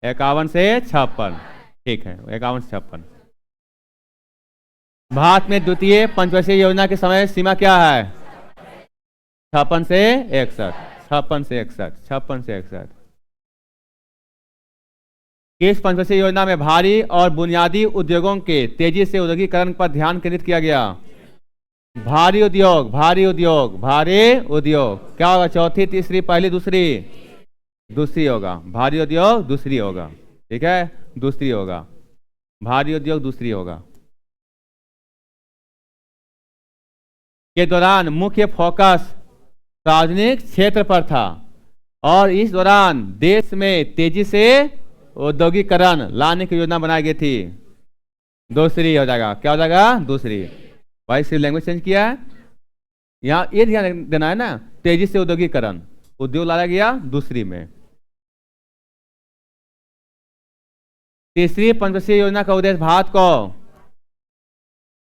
51 से 56। ठीक है, 51 से 56। भारत में द्वितीय पंचवर्षीय योजना की समय सीमा क्या है? 56 से 61, 56 से 61, 56 से 61। किस पंचवर्षीय योजना में भारी और बुनियादी उद्योगों के तेजी से औद्योगिकरण पर ध्यान केंद्रित किया गया? भारी उद्योग, भारी उद्योग, भारी उद्योग। क्या होगा? चौथी, तीसरी, पहली, दूसरी? दूसरी होगा। भारी उद्योग दूसरी होगा। ठीक है, दूसरी होगा। भारी उद्योग दूसरी होगा। के दौरान मुख्य फोकस सार्वजनिक क्षेत्र पर था और इस दौरान देश में तेजी से औद्योगिकरण लाने की योजना बनाई गई थी। दूसरी हो जाएगा। क्या हो जाएगा? दूसरी। भाई सिर्फ लैंग्वेज चेंज किया है। यहाँ ये ध्यान देना है ना, तेजी से औद्योगिकरण, उद्योग लाया गया दूसरी में। तीसरी पंचवर्षीय योजना का उद्देश्य भारत को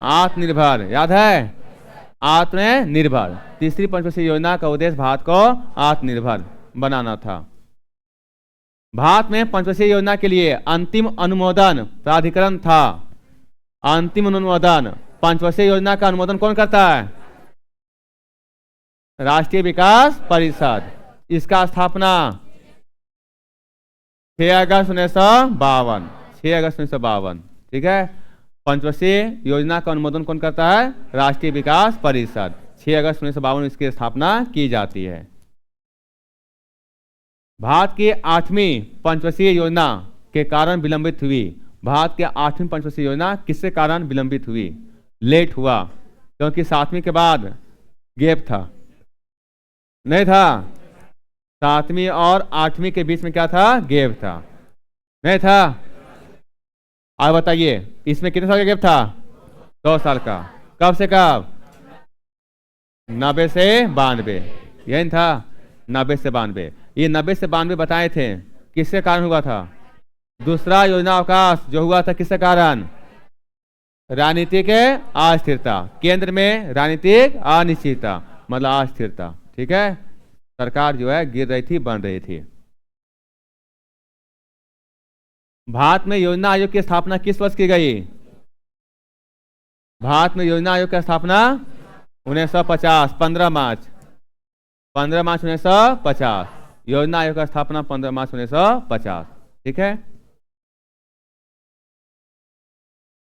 आत्मनिर्भर, याद है? आत्मनिर्भर। तीसरी पंचवर्षीय योजना का उद्देश्य भारत को आत्मनिर्भर बनाना था। भारत में पंचवर्षीय योजना के लिए अंतिम अनुमोदन प्राधिकरण था। अंतिम अनुमोदन, पंचवर्षीय योजना का अनुमोदन कौन करता है? राष्ट्रीय विकास परिषद। इसका स्थापना 6 अगस्त 1952, 6 अगस्त 1952। ठीक है, पंचवर्षीय योजना का अनुमोदन कौन करता है? राष्ट्रीय विकास परिषद। 6 अगस्त 1952 इसकी स्थापना की जाती है। भारत की 8वीं पंचवर्षीय योजना के कारण विलंबित हुई। भारत की 8वीं पंचवर्षीय योजना किसके कारण विलंबित हुई? लेट हुआ, क्योंकि 7वीं के बाद गैप था, नहीं था? 7वीं और 8वीं के बीच में क्या था? गैप था, नहीं था? अब बताइए, इसमें कितने साल का गैप था? 2 साल का। कब से कब? 90 से 92, यही था? 90 से 92। ये 90 से 92 बताए थे, किसके कारण हुआ था? दूसरा योजना अवकाश जो हुआ था, किसके कारण? राजनीतिक अस्थिरता, केंद्र में राजनीतिक अनिश्चितता, मतलब अस्थिरता। ठीक है, सरकार जो है गिर रही थी, बन रही थी। भारत में योजना आयोग की स्थापना किस वर्ष की गई? भारत में योजना आयोग की स्थापना 1950, 15 मार्च, 15 मार्च 1950। योजना आयोग का स्थापना 15 मार्च 1950। ठीक है,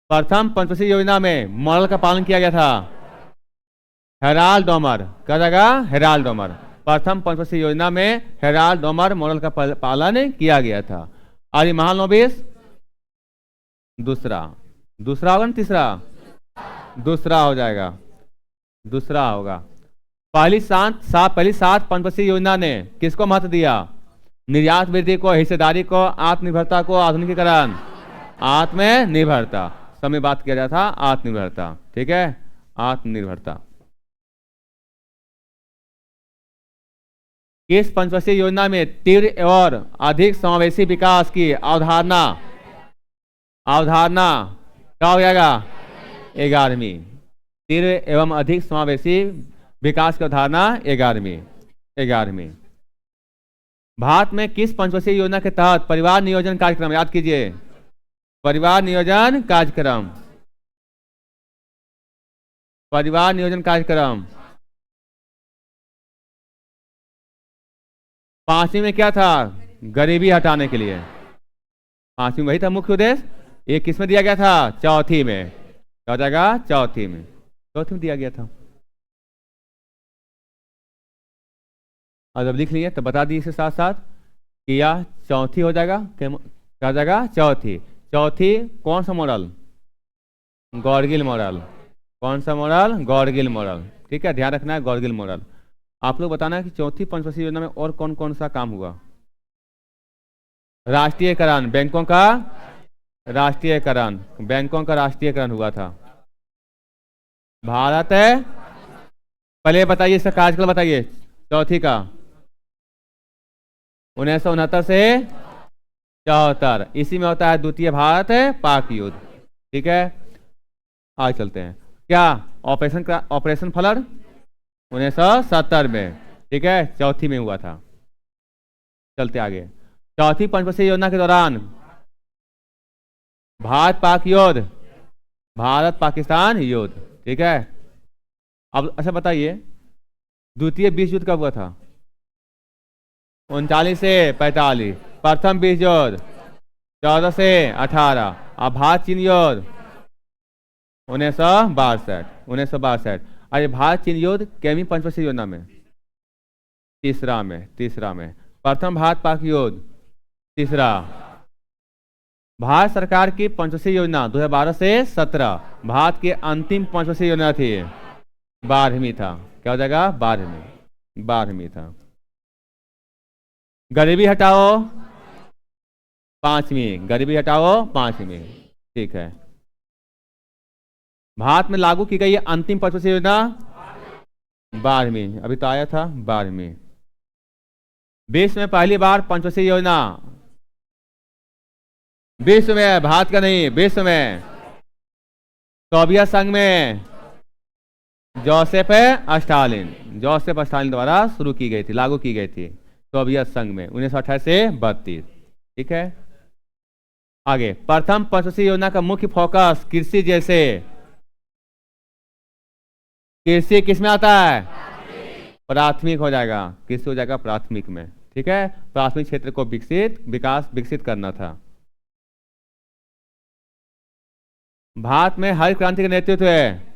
प्रथम पंचवर्षीय योजना में मॉडल का पालन किया गया था हेराल्ड डोमर। क्या जाएगा? Herald Domar. प्रथम पंचवर्षीय योजना में हेराल्ड डोमर मॉडल का पालन किया गया था। और ये महालनोबिस दूसरा, दूसरा होगा ना? तीसरा, दूसरा हो जाएगा, दूसरा होगा। पहली 7 पंचवर्षीय योजना ने किसको महत्व दिया? निर्यात वृद्धि को, हिस्सेदारी को, आत्मनिर्भरता को, आधुनिकीकरण, आत्मनिर्भरता। समय बात किया जाता था आत्मनिर्भरता। ठीक है, आत्मनिर्भरता। इस पंचवर्षीय योजना में तीव्र और अधिक समावेशी विकास की अवधारणा क्या हो जाएगा? 11वीं। तीव्र एवं अधिक समावेशी विकास की अवधारणा 11वीं। भारत में किस पंचवर्षीय योजना के तहत परिवार नियोजन कार्यक्रम, याद कीजिए, परिवार नियोजन कार्यक्रम, परिवार नियोजन कार्यक्रम। 5वीं में क्या था? गरीबी हटाने के लिए। 5वीं वही था मुख्य उद्देश्य। ये किस में दिया गया था? चौथी में। क्या हो जाएगा? चौथी में, चौथी में दिया गया था। और जब लिख लिए तो बता दी इसके साथ साथ कि यह चौथी हो जाएगा। क्या हो जाएगा? चौथी। चौथी कौन सा मॉडल? गॉडगिल मॉडल। कौन सा मॉडल? गॉडगिल मॉडल। ठीक है, ध्यान रखना है, गॉडगिल मॉडल। आप लोग बताना है कि चौथी पंचवर्षीय योजना में और कौन कौन सा काम हुआ? राष्ट्रीयकरण, बैंकों का राष्ट्रीयकरण, बैंकों का राष्ट्रीयकरण हुआ था। भारत है पहले बताइए इसका कार्यकाल बताइए चौथी का। 1969 से 74, इसी में होता है द्वितीय भारत पाक युद्ध। ठीक है, आगे चलते हैं। क्या ऑपरेशन फ्लड 1970 में, ठीक है, चौथी में हुआ था। चलते आगे। चौथी पंचवर्षीय योजना के दौरान भारत पाक युद्ध, भारत पाकिस्तान युद्ध, ठीक है। अब अच्छा बताइए द्वितीय विश्व युद्ध कब हुआ था? 39 से 45। प्रथम विश्व युद्ध 14 से 18। अब भारत चीन युद्ध 1962। अरे भारत चीन युद्ध केमी पंचवर्षीय योजना में? तीसरा में। प्रथम भारत पाक युद्ध तीसरा। भारत सरकार की पंचवर्षीय योजना 2012 से 17, भारत की अंतिम पंचवर्षीय योजना थी 12वीं था। क्या हो जाएगा? 12वीं था। गरीबी हटाओ 5वीं, गरीबी हटाओ 5वीं, ठीक है। भारत में लागू की गई अंतिम पंचवर्षीय योजना 12वीं, अभी तो आया था 12वीं। विश्व में पहली बार पंचवर्षीय योजना, विश्व में, भारत का नहीं, विश्व में सोवियत संघ में जोसेफ स्टालिन द्वारा शुरू की गई थी, लागू की गई थी सोवियत संघ में 1928 से 32। ठीक है, आगे। प्रथम पंचवर्षीय योजना का मुख्य फोकस कृषि, जैसे कृषि किस में आता है? प्राथमिक हो जाएगा, कृषि हो जाएगा प्राथमिक में। ठीक है, प्राथमिक क्षेत्र को विकसित करना था। भारत में हरित क्रांति का नेतृत्व है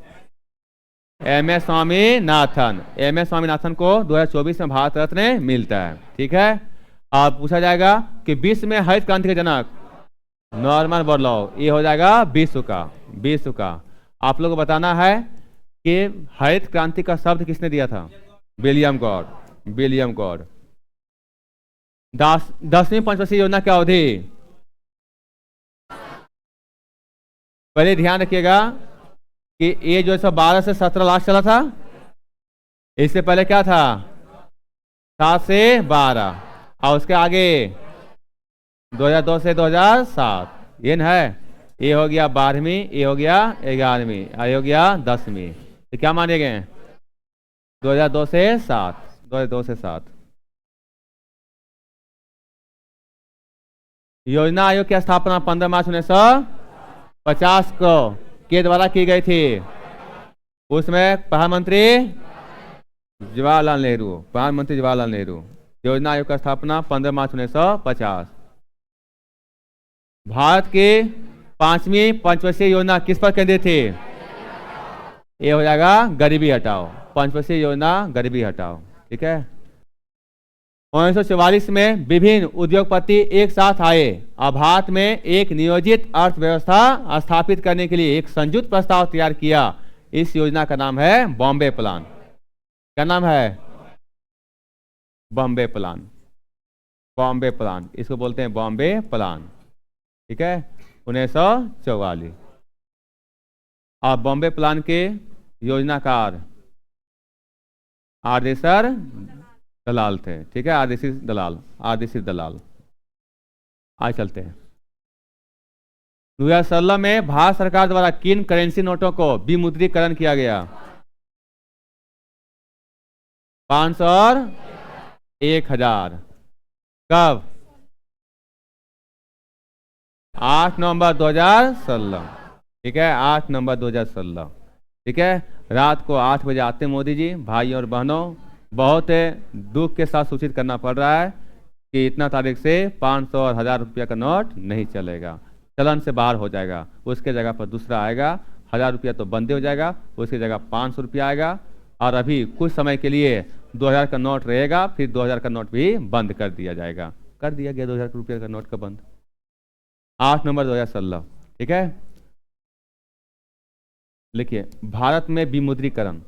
एम.एस. स्वामीनाथन को 2024 में भारत रत्न मिलता है। ठीक है, अब पूछा जाएगा कि विश्व में हरित क्रांति के जनक नॉर्मन बोरलॉग, ये हो जाएगा विश्व का। आप लोगों को बताना है कि हरित क्रांति का शब्द किसने दिया था? William God. 10वीं पंचवर्षीय योजना की अवधि, पहले ध्यान रखिएगा कि ये जो 12 से 17 लास्ट चला था, इससे पहले क्या था? 7 से 12, और उसके आगे 2002 से 2007, ये न है। ये हो गया 12वीं, ये हो गया 11वीं, ये हो गया 10वीं। तो क्या माने गए? 2002 से 7। योजना आयोग की स्थापना 15 मार्च 1950 को के द्वारा की गई थी। उसमें प्रधानमंत्री जवाहरलाल नेहरू। योजना आयोग का स्थापना 15 मार्च 1950। भारत की 5वीं पंचवर्षीय योजना किस पर केंद्रित थी? ये हो जाएगा गरीबी हटाओ, पंचवर्षीय योजना गरीबी हटाओ। ठीक है, 1944 में विभिन्न उद्योगपति एक साथ आए और भारत में एक नियोजित अर्थव्यवस्था स्थापित करने के लिए एक संयुक्त प्रस्ताव तैयार किया। इस योजना का नाम है बॉम्बे प्लान। क्या नाम है? बॉम्बे प्लान, इसको बोलते हैं बॉम्बे प्लान। ठीक है, 1944। और बॉम्बे प्लान के योजनाकार आरदेसर दलाल थे। ठीक है, आरदेसी दलाल। आज चलते हैं। 2016 में भारत सरकार द्वारा किन करेंसी नोटों को विमुद्रीकरण किया गया? 500 और 1000। कब? 8 नवंबर 2016। ठीक है, 8 नवंबर 2016। ठीक है, रात को 8 बजे आते मोदी जी। भाई और बहनों, बहुत दुख के साथ सूचित करना पड़ रहा है कि इतना तारीख से 500 और 1000 रुपया का नोट नहीं चलेगा, चलन से बाहर हो जाएगा। उसके जगह पर दूसरा आएगा। 1000 रुपया तो बंद हो जाएगा, उसकी जगह 500 रुपया आएगा। और अभी कुछ समय के लिए 2000 का नोट रहेगा, फिर 2000 का नोट भी बंद कर दिया जाएगा। कर दिया गया 2000 रुपया का नोट का बंद 8 नवंबर 2016। ठीक है, लिखिए भारत में विमुद्रीकरण,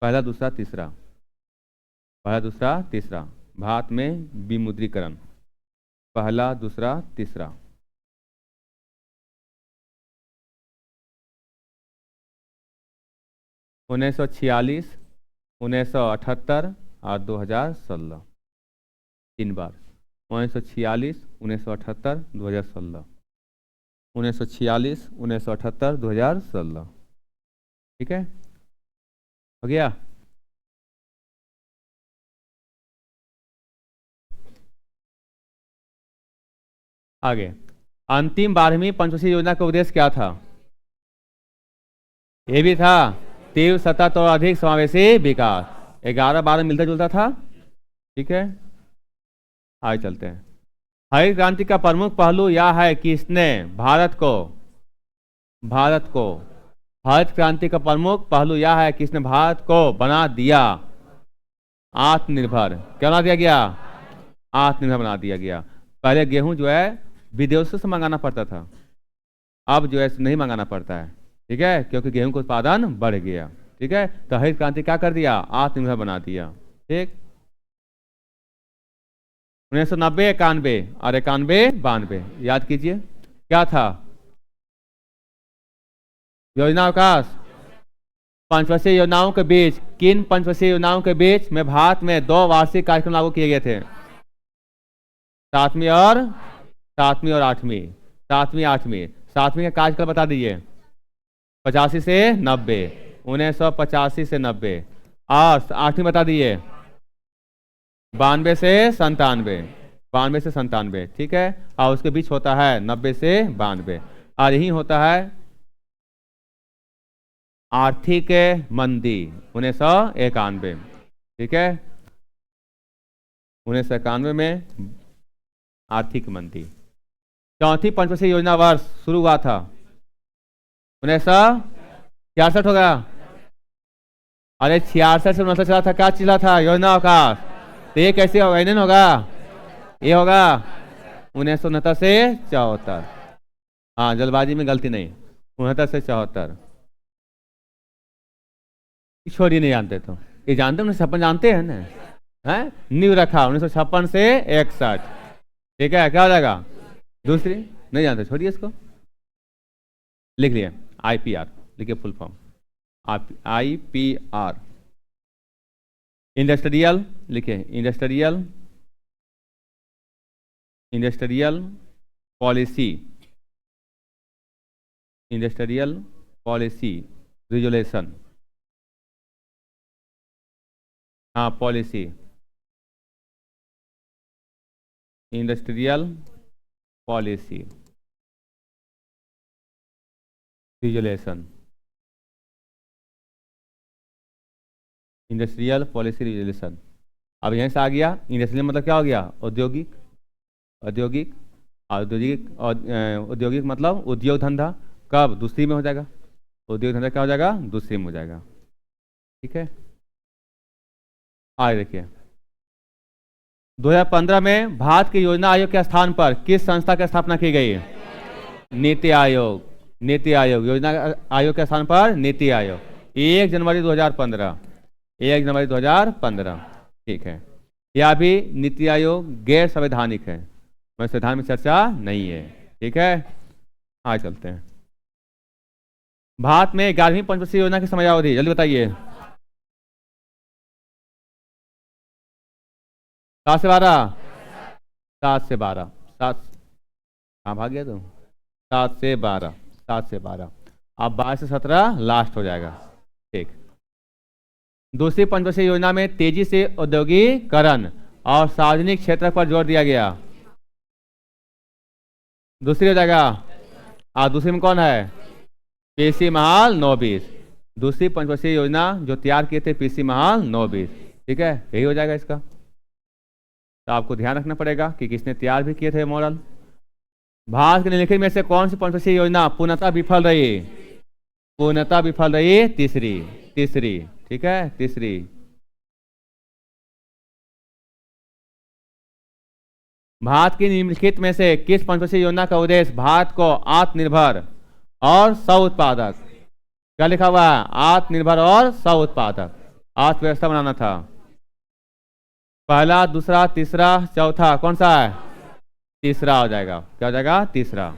पहला दूसरा तीसरा, भारत में विमुद्रीकरण, पहला दूसरा तीसरा। 1946, 1978 और 2016। 3 बार 1946, 1978, 2016, 1946, 1978, 2016। ठीक है, हो गया। आगे, अंतिम 12वीं पंचवर्षीय योजना का उद्देश्य क्या था? ये भी था तीव्र सतत और अधिक समावेशी विकास। 11-12 मिलता जुलता था। ठीक है, आगे चलते हैं। हरित क्रांति का प्रमुख पहलू यह है कि इसने भारत को हरित क्रांति का प्रमुख पहलू यह है कि इसने भारत को बना दिया आत्मनिर्भर। क्या बना दिया गया? आत्मनिर्भर बना दिया गया। पहले गेहूं जो है विदेशों से मंगाना पड़ता था, अब जो है नहीं मंगाना पड़ता है। ठीक है, क्योंकि गेहूं का उत्पादन बढ़ गया। ठीक है, तो हरित क्रांति क्या कर दिया? आत्मनिर्भर बना दिया। ठीक, 1990, 91 और 91, 92 याद कीजिए क्या था? योजना विकास। पंचवर्षीय योजनाओं के बीच, किन पंचवर्षीय योजनाओं के बीच में भारत में 2 वार्षिक कार्यक्रम लागू किए गए थे? 7वीं और 8वीं। 7वीं का कार्यकाल बता दीजिए। 85 से 90, 1985 से 90। और 8वीं बता दीजिए। 92 से 97, 92 से 97। ठीक है, और उसके बीच होता है 90 से 92, और यही होता है आर्थिक मंदी 1991। ठीक है, 1991 में आर्थिक मंदी। चौथी पंचवर्षीय योजना वर्ष शुरू हुआ था 1966 होगा। अरे 66 से 69 चला था, क्या चला था? योजना विकास। तो ये कैसे होगा? नहीं होगा, ये होगा 1969 से 74। हाँ, जल्दबाजी में गलती नहीं, 69 से 74। छोड़िए, नहीं जानते तो ये जानते हो, 1956 जानते हैं ना? है, नींव रखा 1956 से 61। ठीक है, क्या हो जाएगा? दूसरी नहीं जानते, छोड़िए इसको। लिख लिए IPR, लिखिए फुल फॉर्म IPR। इंडस्ट्रियल लिखिए, इंडस्ट्रियल पॉलिसी रिजोल्यूशन। हाँ, policy industrial policy resolution. Industrial policy resolution. अब यहीं से आ गया इंडस्ट्रियल मतलब क्या हो गया? औद्योगिक मतलब उद्योग धंधा। कब? दूसरी में हो जाएगा। उद्योग धंधा क्या हो जाएगा? दूसरी में हो जाएगा। ठीक है, आगे देखिए 2015 में भारत के योजना आयोग के स्थान पर किस संस्था की स्थापना की गई? नीति आयोग। योजना आयोग के स्थान पर नीति आयोग। 1 जनवरी 2015। ठीक है, यह भी नीति आयोग गैर संवैधानिक है, संविधान में चर्चा नहीं है। ठीक है, आगे चलते हैं। भारत में 11वीं पंचवर्षीय योजना की समयावधि जल्दी बताइए। 7 से 12। 7 कहाँ भाग गया तुम? 7 से 12। अब 12 से 17 लास्ट हो जाएगा। ठीक, दूसरी पंचवर्षीय योजना में तेजी से औद्योगिकरण और सार्वजनिक क्षेत्र पर जोर दिया गया। दूसरी हो जाएगा। दूसरी में कौन है? PC महाल 9-20। दूसरी पंचवर्षीय योजना जो तैयार किए थे PC महाल 9-20। ठीक है, यही हो जाएगा इसका। तो आपको ध्यान रखना पड़ेगा कि किसने तैयार भी किए थे मॉडल। भारत के निम्नलिखित में से कौन सी पंचवर्षीय योजना पूर्णतः विफल रही? तीसरी। ठीक है, तीसरी। भारत की निम्नलिखित में से किस पंचवर्षीय योजना का उद्देश्य भारत को आत्मनिर्भर और स्व-उत्पादक, क्या लिखा हुआ है? आत्मनिर्भर और स्व-उत्पादक अर्थव्यवस्था बनाना था। पहला, दूसरा, तीसरा, चौथा कौन सा है? तीसरा हो जाएगा। क्या हो जाएगा? तीसरा।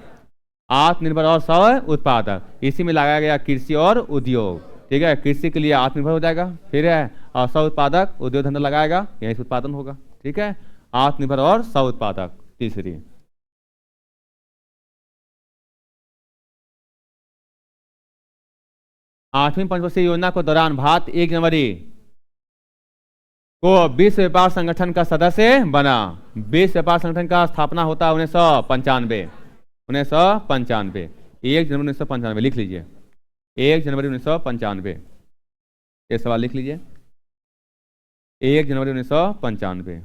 आत्मनिर्भर और स्व उत्पादक, इसी में लगाया गया कृषि और उद्योग। ठीक है, कृषि के लिए आत्मनिर्भर हो जाएगा, फिर है और स्व उत्पादक उद्योग धंधा लगाएगा, यहीं से उत्पादन होगा। ठीक है, आत्मनिर्भर और स्व उत्पादक। तीसरी, 8वीं पंचवर्षीय योजना के दौरान भारत 1 जनवरी को विश्व व्यापार संगठन का सदस्य बना। विश्व व्यापार संगठन का स्थापना होता है 1995। 1995, 1 जनवरी 1995 लिख लीजिए। 1 जनवरी 1995, ये सवाल लिख लीजिए। 1 जनवरी 1995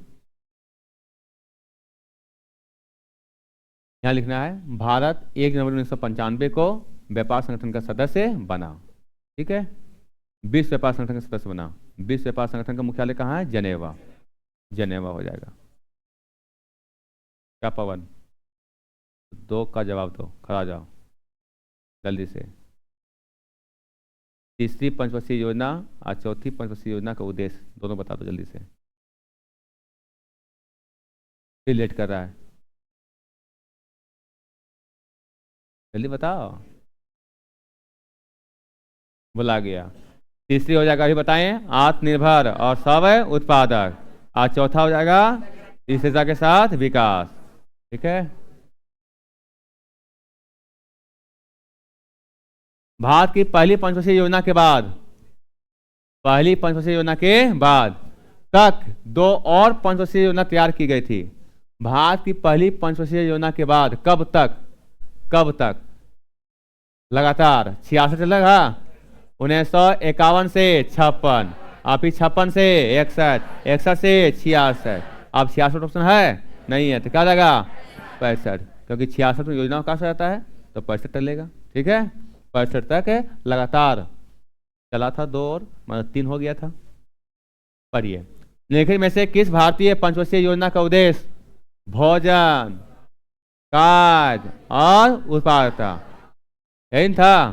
यहाँ लिखना है, भारत 1 जनवरी 1995 को व्यापार संगठन का सदस्य बना। ठीक है, विश्व व्यापार संगठन का सदस्य बना। विश्व व्यापार संगठन का मुख्यालय कहाँ है? जनेवा। जनेवा हो जाएगा। क्या पवन, 2 का जवाब दो, खड़ा जाओ जल्दी से। तीसरी पंचवर्षीय योजना और चौथी पंचवर्षीय योजना का उद्देश्य दोनों बता दो जल्दी से। फिर लेट कर रहा है, जल्दी बताओ। बोला गया। तीसरी हो जाएगा, अभी बताएं, आत्मनिर्भर और स्व उत्पादक। और चौथा हो जाएगा स्थिरता के साथ विकास। ठीक है, भारत की पहली पंचवर्षीय योजना के बाद, पहली पंचवर्षीय योजना के बाद तक 2 और पंचवर्षीय योजना तैयार की गई थी। भारत की पहली पंचवर्षीय योजना के बाद कब तक, कब तक लगातार 66 चलेगा, 1951 से 56, और फिर 56 से 61, 61 से 66। अब 66 ऑप्शन है नहीं है तो क्या लगा 65, क्योंकि 66 में योजना का रहता है तो 65 चलेगा। ठीक है, 65 तक लगातार चला था, 2 और मतलब 3 हो गया था। पढ़िए, निम्नलिखित में से किस भारतीय पंचवर्षीय योजना का उद्देश्य भोजन, कार्य और उत्पादकता यही था?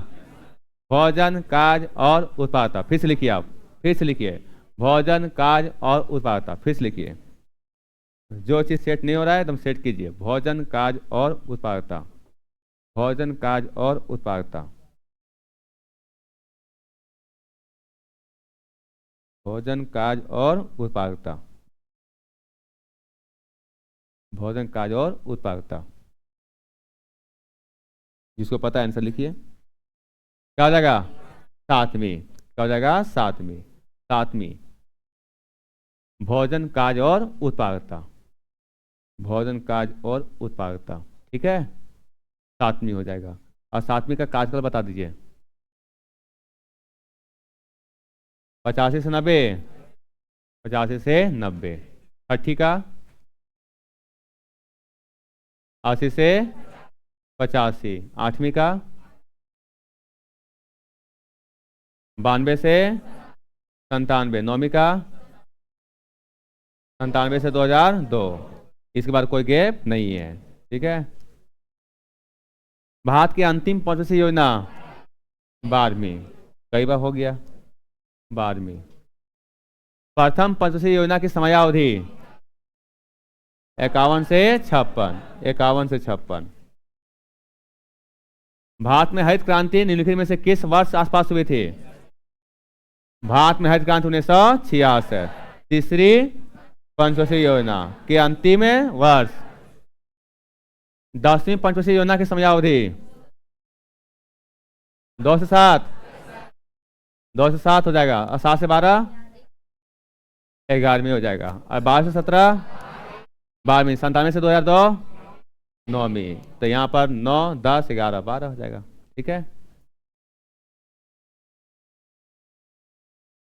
भोजन, कार्य और उत्पादकता। फिर से लिखिए, आप फिर से लिखिए, भोजन, कार्य और उत्पादकता। फिर से लिखिए, जो चीज सेट नहीं हो रहा है तुम सेट कीजिए। भोजन, कार्य और उत्पादकता, भोजन, कार्य और उत्पादकता, भोजन, कार्य और उत्पादकता, भोजन, कार्य और उत्पादकता। जिसको पता है आंसर लिखिए। क्या हो जाएगा? 7वीं। क्या हो जाएगा? 7वीं। 7वीं, भोजन, कार्य और उत्पादकता, भोजन, कार्य और उत्पादकता। ठीक है, 7वीं हो जाएगा। और 7वीं का कार्यकाल बता दीजिए। 85 से 90, 85 से 90। 6ठी का 80 से 85। 8वीं का 92 से 97। 9वीं का 97 से 2002। इसके बाद कोई गैप नहीं है। ठीक है, भारत की अंतिम पंचवर्षीय योजना 12वीं। कई बार हो गया 12वीं। प्रथम पंचवर्षीय योजना की समयावधि 51 से 56। 51 से 56। भारत में हरित क्रांति निम्नलिखित में से किस वर्ष आसपास हुई थी? भारत में हरित क्रांति 1966। तीसरी पंचवर्षीय योजना के अंतिम वर्ष। 10वीं पंचवर्षीय योजना की समयावधि 2 से 7। 2 से 7 हो जाएगा, और 7 से 12 11वीं हो जाएगा, और 12 से 17 12वीं। 97 से 2002 9वीं। तो यहाँ पर 9, 10, 11, 12 हो जाएगा। ठीक है,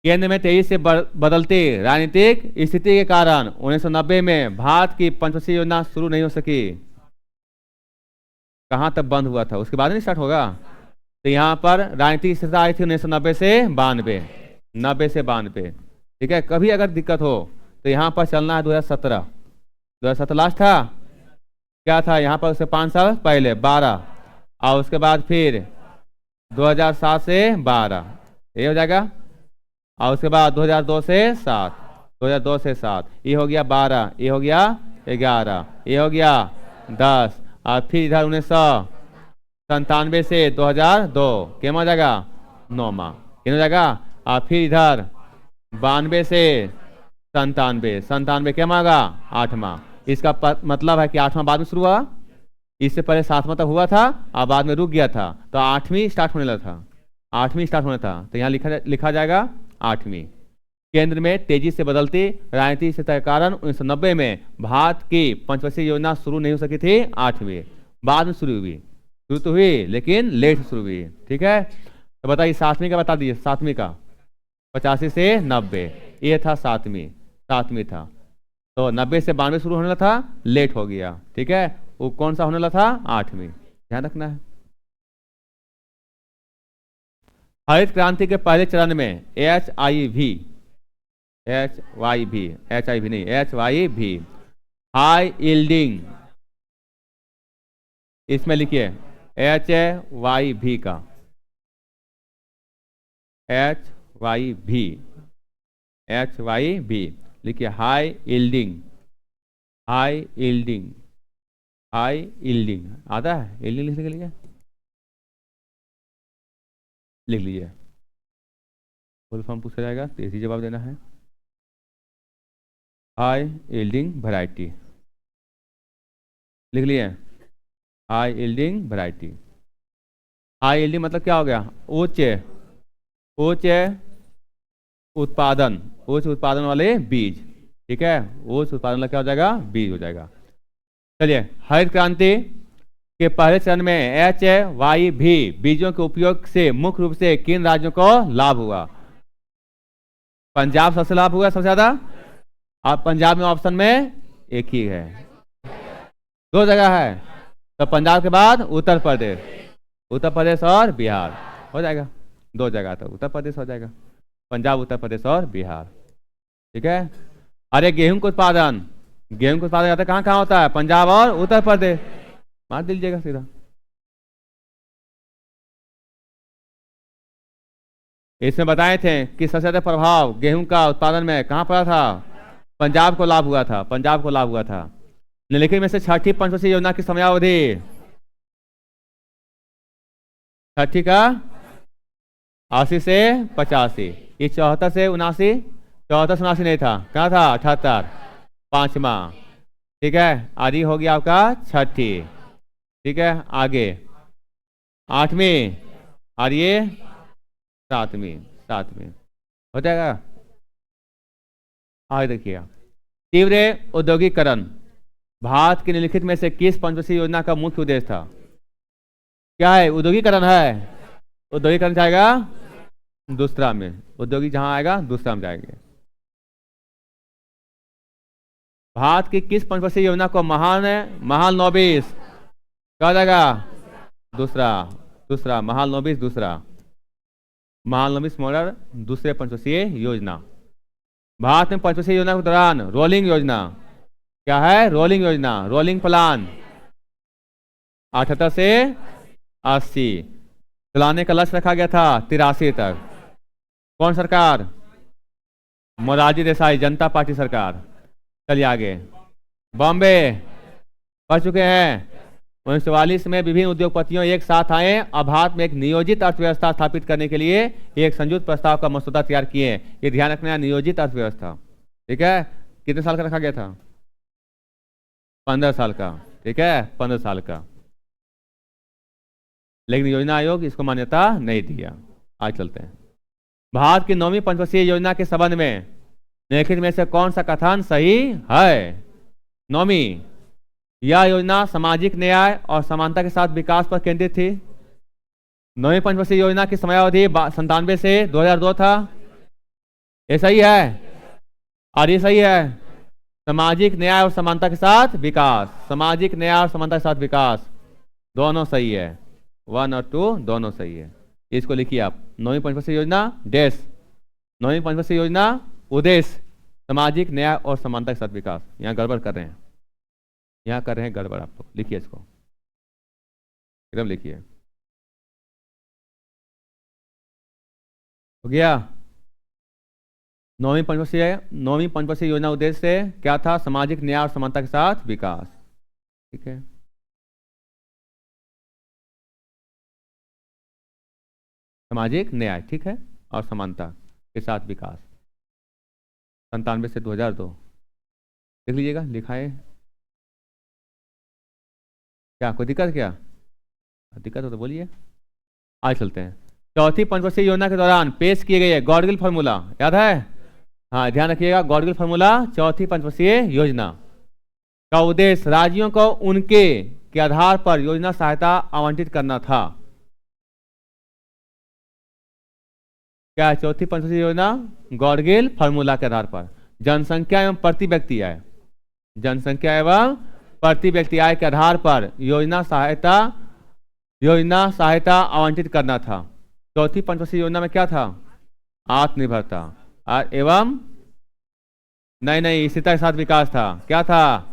केंद्र में तेजी से बदलती राजनीतिक स्थिति के कारण 1990 में भारत की पंचवर्षीय योजना शुरू नहीं हो सकी। कहाँ तक बंद हुआ था, उसके बाद नहीं स्टार्ट होगा। तो यहाँ पर राजनीतिक स्थिति आई थी 1990 से 92। 90 से 92। ठीक है, कभी अगर दिक्कत हो तो यहाँ पर चलना है 2017। 2017 लास्ट था। क्या था यहाँ पर? उससे 5 साल पहले 12, और उसके बाद फिर 2007 से 12, ये हो जाएगा। और उसके बाद 2002 से 7, 2002 से 7, ये हो गया 12, ये हो गया 11, ये हो गया 10, और फिर इधर 1997 से 2002 क्या हो जाएगा? 9वां। कितना हो जाएगा। और फिर इधर 92 से 97, 97 क्या मांगा 8वां। इसका मतलब है कि 8वां बाद में शुरू हुआ, इससे पहले 7वां तक हुआ था और बाद में रुक गया था, तो 8वीं स्टार्ट होने लगा था, 8वीं स्टार्ट होना था, तो यहाँ लिखा जाएगा 8वीं। केंद्र में तेजी से बदलती राजनीति से के कारण 1990 में भारत की पंचवर्षीय योजना शुरू नहीं हो सकी थी 8वीं, बाद में शुरू हुई, शुरू तो हुई लेकिन लेट शुरू हुई। ठीक है, तो बताइए 7वीं का बता दीजिए, 7वीं का 85 से 90, ये था 7वीं था, तो 90 से 92 शुरू होने लगा था, लेट हो गया। ठीक है, वो कौन सा होने लगा था 8वीं, ध्यान रखना है। हरित क्रांति के पहले चरण में HIV नहीं HYV हाई यील्डिंग, इसमें लिखिए HYV का HYV लिखिए हाई यील्डिंग आता है, यील्डिंग लिखने के लिए लिख लीजिए, फुल फॉर्म पूछा जाएगा तो इसी जवाब देना है। हाई यील्डिंग वैरायटी लिख लिए, high yielding variety. High yielding मतलब क्या हो गया, उच्च उत्पादन वाले बीज। ठीक है, उच्च उत्पादन वाला क्या हो जाएगा, बीज हो जाएगा। चलिए, हरित क्रांति के पहले चरण में HYV बीजों के उपयोग से मुख्य रूप से किन राज्यों को लाभ हुआ। पंजाब सबसे लाभ हुआ सबसे ज्यादा, अब पंजाब में ऑप्शन में एक ही है, 2 जगह है, तो पंजाब के बाद उत्तर प्रदेश और बिहार हो जाएगा, 2 जगह तो उत्तर प्रदेश हो जाएगा, पंजाब उत्तर प्रदेश और बिहार। ठीक है, अरे गेहूं का उत्पादन कहाँ कहाँ होता है, पंजाब और उत्तर प्रदेश, मार दीजिएगा सीधा। इसमें बताए थे कि सबसे ज्यादा प्रभाव गेहूं का उत्पादन में कहाँ पड़ा था, पंजाब को लाभ हुआ था। निम्नलिखित में से छठी पंचवर्षीय योजना की समयावधि, छठी का 80 से 85, ये 74 से 79 नहीं था, कहाँ था 78, 5वां। ठीक है, आदि हो गया आपका छठी। ठीक है, आगे 8वीं और ये 7वीं हो जाएगा। आगे देखिएगा, तीव्र औद्योगिकरण भारत की निम्नलिखित में से किस पंचवर्षीय योजना का मुख्य उद्देश्य था। क्या है, औद्योगिकरण है, औद्योगिकरण जाएगा दूसरा में, औद्योगिक जहां आएगा दूसरा में जाएंगे। भारत की किस पंचवर्षीय योजना को महालनोबिस कहा जाएगा, दूसरा महालनोबिस मॉडल दूसरे पंचवर्षीय योजना। भारत में पंचवर्षीय योजना के दौरान रोलिंग योजना क्या है, रोलिंग प्लान 78 से 80, चलाने का लक्ष्य रखा गया था 83 तक। कौन सरकार, मोरारजी देसाई, जनता पार्टी सरकार। चलिए आगे, बॉम्बे पढ़ चुके हैं। 1944 में विभिन्न उद्योगपतियों एक साथ आए और भारत में एक नियोजित अर्थव्यवस्था स्थापित करने के लिए एक संयुक्त प्रस्ताव का मसौदा तैयार किए। ये ध्यान रखना है, नियोजित अर्थव्यवस्था। ठीक है, कितने साल का रखा गया था, 15 साल का। ठीक है, 15 साल का, लेकिन योजना आयोग इसको मान्यता नहीं दिया। आज चलते हैं, भारत की 9वीं पंचवर्षीय योजना के संबंध में निम्नलिखित में से कौन सा कथन सही है। 9वीं, यह योजना सामाजिक न्याय और समानता के साथ विकास पर केंद्रित थी। 9वीं पंचवर्षीय योजना की समयावधि 97 से 2002 था, ये सही है, और ये सही है, सामाजिक न्याय और समानता के साथ विकास, दोनों सही है, 1 और 2 दोनों सही है। इसको लिखिए आप, 9वीं पंचवर्षीय योजना डैश, 9वीं पंचवर्षीय योजना उद्देश्य सामाजिक न्याय और समानता के साथ विकास। यहाँ गड़बड़ कर रहे हैं, गड़बड़, आप लोग लिखिए इसको, एकदम लिखिए। हो गया, 9वीं पंचवर्षीय योजना उद्देश्य से क्या था, सामाजिक न्याय और समानता के साथ विकास। ठीक है, सामाजिक न्याय, ठीक है। और समानता के साथ विकास। 97 से 2002 देख लीजिएगा, लिखा है। क्या कोई दिक्कत? क्या दिक्कत हो तो बोलिए। आज चलते हैं। चौथी पंचवर्षीय योजना के दौरान पेश किए गए गॉडगिल फार्मूला याद है? हाँ, ध्यान रखिएगा, गॉडगिल फार्मूला चौथी पंचवर्षीय योजना का उद्देश्य राज्यों को उनके के आधार पर योजना सहायता आवंटित करना था। क्या है चौथी पंचवर्षीय योजना? गॉडगिल फार्मूला के आधार पर जनसंख्या एवं प्रति व्यक्ति आय, जनसंख्या एवं प्रति व्यक्ति आय के आधार पर योजना सहायता आवंटित करना था। चौथी पंचवर्षीय योजना में क्या था? आत्मनिर्भरता एवं नहीं स्थिरता के साथ विकास था। क्या था?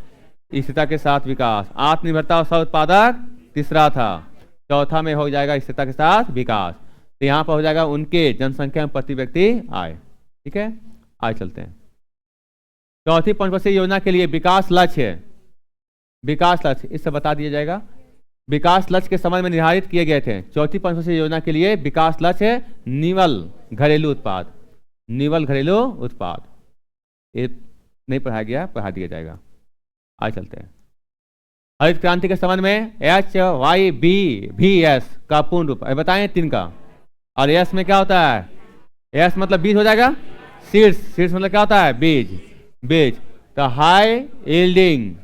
स्थिरता के साथ विकास। आत्मनिर्भरता और स्व उत्पादक तीसरा था। चौथा में हो जाएगा स्थिरता के साथ विकास। तो यहाँ पर हो जाएगा उनके जनसंख्या में प्रति व्यक्ति आय। ठीक है, आगे चलते हैं। चौथी पंचवर्षीय योजना के लिए विकास लक्ष्य इससे बता दिया जाएगा। विकास लक्ष्य के संबंध में निर्धारित किए गए थे। चौथी पंचवर्षीय योजना के लिए विकास लक्ष्य निवल घरेलू उत्पाद, ये नहीं पढ़ाया गया, पढ़ा दिया जाएगा। आज चलते हैं। हरित क्रांति के संबंध में HYBVS का पूर्ण रूप बताएं 3 का। और एस में क्या होता है? एस मतलब बीज हो जाएगा। सीड्स मतलब क्या होता है? बीज। तो हाई यील्डिंग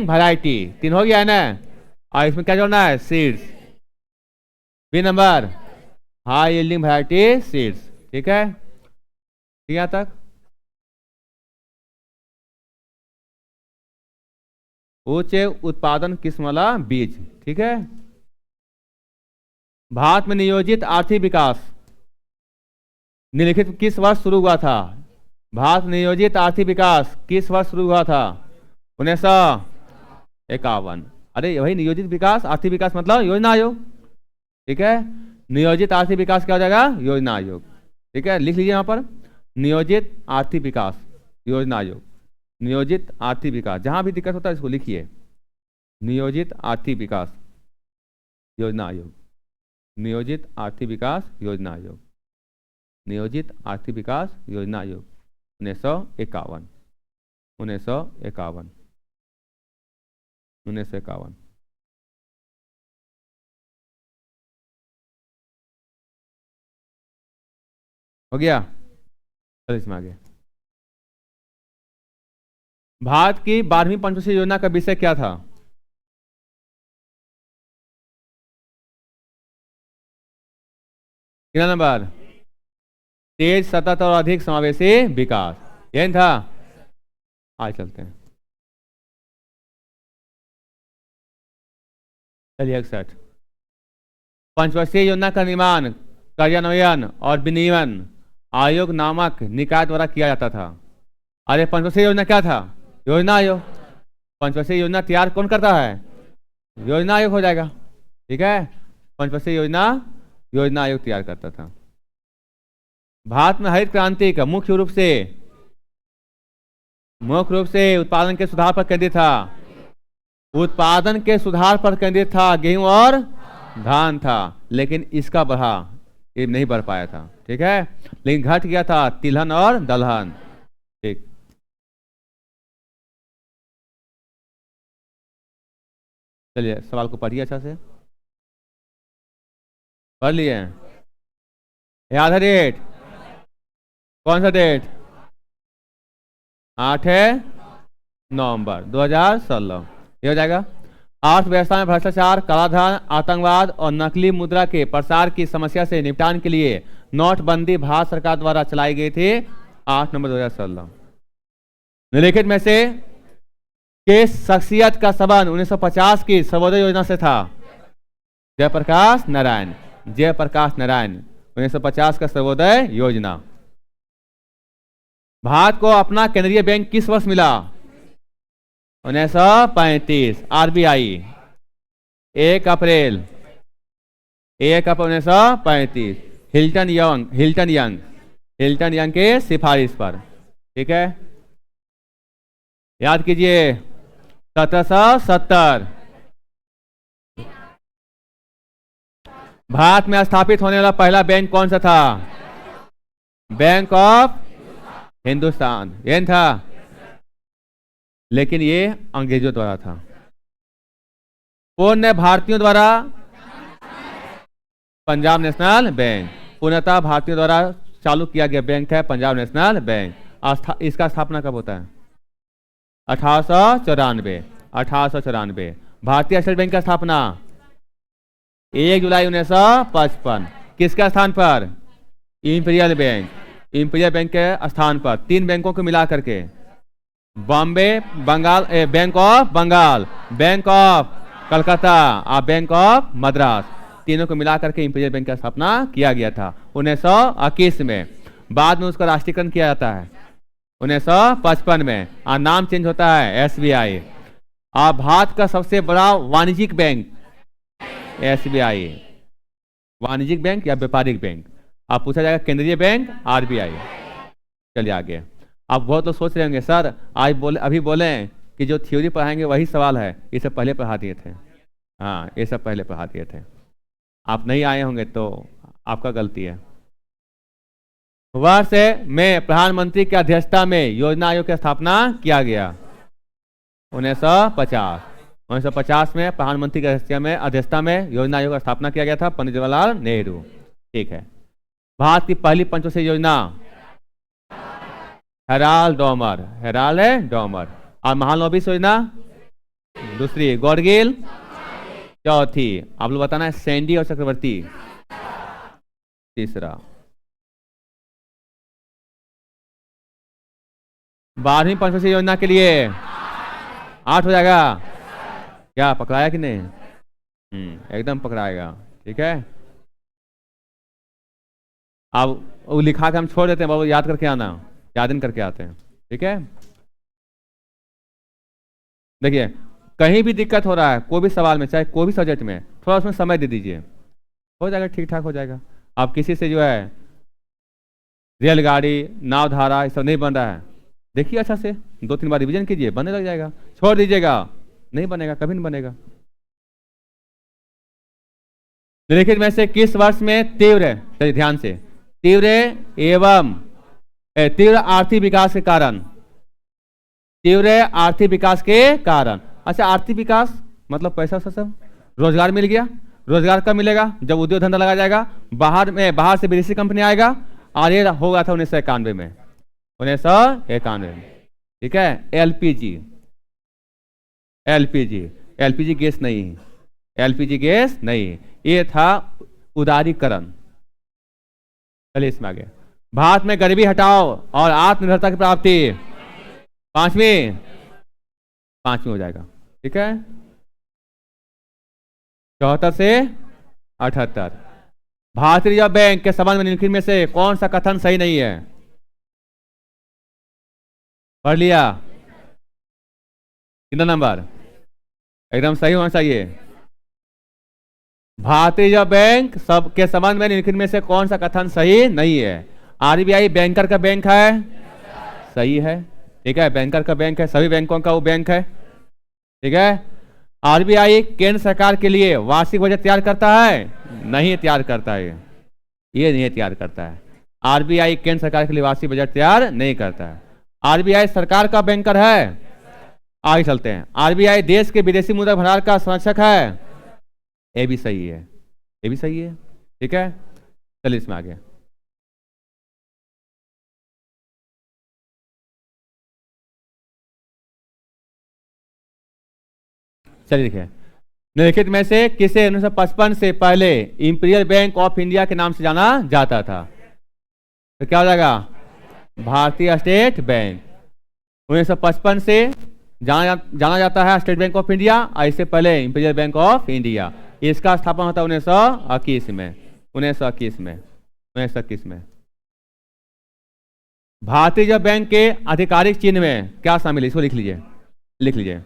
वैरायटी 3 हो गया है ना। और इसमें क्या जोड़ना है? Seeds. B number high yielding variety seeds. ठीक है, यहां तक। उच्च उत्पादन किस्म वाला बीज। ठीक है। भारत में नियोजित आर्थिक विकास निम्नलिखित किस वर्ष शुरू हुआ था? भारत में नियोजित आर्थिक विकास किस वर्ष शुरू हुआ था? 1951। अरे वही नियोजित विकास, आर्थिक विकास मतलब योजना आयोग। ठीक है, नियोजित आर्थिक विकास क्या हो जाएगा? योजना आयोग। ठीक है, लिख लीजिए यहाँ पर नियोजित आर्थिक विकास योजना आयोग। नियोजित आर्थिक विकास, जहां भी दिक्कत होता है इसको लिखिए, नियोजित आर्थिक विकास योजना आयोग। नियोजित आर्थिक विकास योजना आयोग, नियोजित आर्थिक विकास योजना आयोग 1951। 1951 हो गया। चलो इसमें आगे। भारत की 12वीं पंचवर्षीय योजना का विषय क्या था? कितना नंबर? तेज, सतत और अधिक समावेशी विकास, यही था। आज चलते हैं। चलिए 61। पंचवर्षीय योजना का निर्माण, कार्यान्वयन और विनियमन आयोग नामक निकाय द्वारा किया जाता था। अरे पंचवर्षीय योजना क्या था? योजना आयोग। पंचवर्षीय योजना तैयार कौन करता है? योजना आयोग हो जाएगा। ठीक है, पंचवर्षीय योजना आयोग तैयार करता था। भारत में हरित क्रांति का मुख्य रूप से उत्पादन के सुधार पर केंद्रित था। गेहूं और धान था, लेकिन इसका ये नहीं बढ़ पाया था। ठीक है, लेकिन घट गया था तिलहन और दलहन। ठीक, चलिए सवाल को पढ़िए अच्छा से। पढ़ लिए? याद है डेट? कौन सा डेट? 8 नवंबर 2016। ये हो जाएगा। अर्थव्यवस्था में भ्रष्टाचार, कालाधन, आतंकवाद और नकली मुद्रा के प्रसार की समस्या से निपटान के लिए नोटबंदी भारत सरकार द्वारा चलाई गई थी 8 नवंबर 2016। निम्नलिखित में से किस शख्सियत का संबंध 1950 की सर्वोदय योजना से था? जयप्रकाश नारायण 1950 का सर्वोदय योजना। भारत को अपना केंद्रीय बैंक किस वर्ष मिला? 1935। आरबीआई 1 अप्रैल 1935 हिल्टन यंग के सिफारिश पर। ठीक है, याद कीजिए 1770। भारत में स्थापित होने वाला पहला बैंक कौन सा था? बैंक ऑफ हिंदुस्तान, ये था, लेकिन ये अंग्रेजों द्वारा था। पूर्ण भारतीयों द्वारा पंजाब नेशनल बैंक, पूर्णतः भारतीयों द्वारा चालू किया गया बैंक है पंजाब नेशनल बैंक। इसका स्थापना कब होता है? 1894। 1894 भारतीय स्टेट बैंक का स्थापना 1 जुलाई 1955। किसके स्थान पर? Imperial bank. इंपीरियल बैंक के स्थान पर 3 बैंकों को मिला करके Bombay Bengal, bank of Bengal, bank of Calcutta और बैंक ऑफ मद्रास, तीनों को मिला करके इंपीरियल बैंक की स्थापना किया गया था 1921 में। बाद में उसका राष्ट्रीयकरण किया जाता है 1955 में और नाम चेंज होता है SBI। और भारत का सबसे बड़ा वाणिज्यिक बैंक SBI, वाणिज्यिक बैंक या व्यापारिक बैंक। आप पूछा जाएगा केंद्रीय बैंक RBI। चलिए आगे। आप बहुत लोग सोच रहे होंगे सर आज अभी बोले कि जो थ्योरी पढ़ाएंगे वही सवाल है, ये सब पहले पढ़ा दिए थे। हाँ, ये सब पहले पढ़ा दिए थे। आप नहीं आए होंगे तो आपका गलती है। वर्ष में प्रधानमंत्री की अध्यक्षता में योजना आयोग की स्थापना किया गया 1950। 1950 में प्रधानमंत्री की अध्यक्षता में योजना आयोग का स्थापना किया गया था, पंडित जवाहरलाल नेहरू। ठीक है। भारत की पहली पंचवर्षीय योजना हेराल्ड डॉमर, हेराल्ड डॉमर। और महालनोबिस योजना दूसरी, गॉडगिल चौथी। आप लोग बताना है सैंडी और चक्रवर्ती तीसरा। 12वीं पंचवर्षीय योजना के लिए 8 हो जाएगा। क्या पकड़ाया कि नहीं? एकदम पकड़ाएगा। ठीक है। अब वो लिखा के हम छोड़ देते हैं, बाबू याद करके आना, याद दिन करके आते हैं। ठीक है। देखिए कहीं भी दिक्कत हो रहा है कोई भी सवाल में, चाहे कोई भी सब्जेक्ट में, थोड़ा उसमें समय दे दीजिए, हो जाएगा, ठीक ठाक हो जाएगा। आप किसी से जो है रेलगाड़ी नावधारा ये सब नहीं बन रहा है, देखिए अच्छा से 2-3 बार रिवीजन कीजिए, बनने लग जाएगा। छोड़ दीजिएगा, नहीं बनेगा, कभी नहीं बनेगा। निम्नलिखित में से किस वर्ष में तीव्र, चलिए ध्यान से, तीव्र आर्थिक विकास के कारण, तीव्र आर्थिक विकास के कारण। अच्छा, आर्थिक विकास मतलब पैसा सब, रोजगार मिल गया। रोजगार कब मिलेगा? जब उद्योग धंधा लगा जाएगा, बाहर से विदेशी कंपनी आएगा। और ये होगा था 1991 में, 1991 में। ठीक है। एलपीजी गैस नहीं, एलपीजी गैस नहीं, ये था उदारीकरण। चलिए इसमें आगे। भारत में गरीबी हटाओ और आत्मनिर्भरता की प्राप्ति पांचवी हो जाएगा। ठीक है। 74 से 78। भारतीय रिजर्व बैंक के संबंध में निम्नलिखित में से कौन सा कथन सही नहीं है? पढ़ लिया? कितना नंबर? एकदम सही होना चाहिए। भारतीय रिजर्व बैंक सब के संबंध में निम्नलिखित में से कौन सा कथन सही नहीं है? RBI बैंकर का बैंक है, सही है। ठीक है, बैंकर का बैंक है, सभी बैंकों का वो बैंक है। ठीक है। RBI केंद्र सरकार के लिए वार्षिक बजट तैयार करता है? नहीं तैयार करता है, ये नहीं तैयार करता है। RBI केंद्र सरकार के लिए वार्षिक बजट तैयार नहीं करता है। RBI सरकार का बैंकर है। आगे चलते हैं। RBI देश के विदेशी मुद्रा भंडार का संरक्षक है, ये भी सही है, ये भी सही है। ठीक है। चलिए इसमें आगे। चलिए देखिए, निम्नलिखित में से किसे 1955 से पहले इंपीरियल बैंक ऑफ इंडिया के नाम से जाना जाता था? तो क्या हो जाएगा? भारतीय स्टेट बैंक। 1955 से जाना जाता है स्टेट बैंक ऑफ इंडिया, और इससे पहले इंपीरियल बैंक ऑफ इंडिया। इसका स्थापना होता है 1921 में। 1921 में। भारतीय रिजर्व बैंक के आधिकारिक चिन्ह में क्या शामिल है? इसको लिख लीजिए।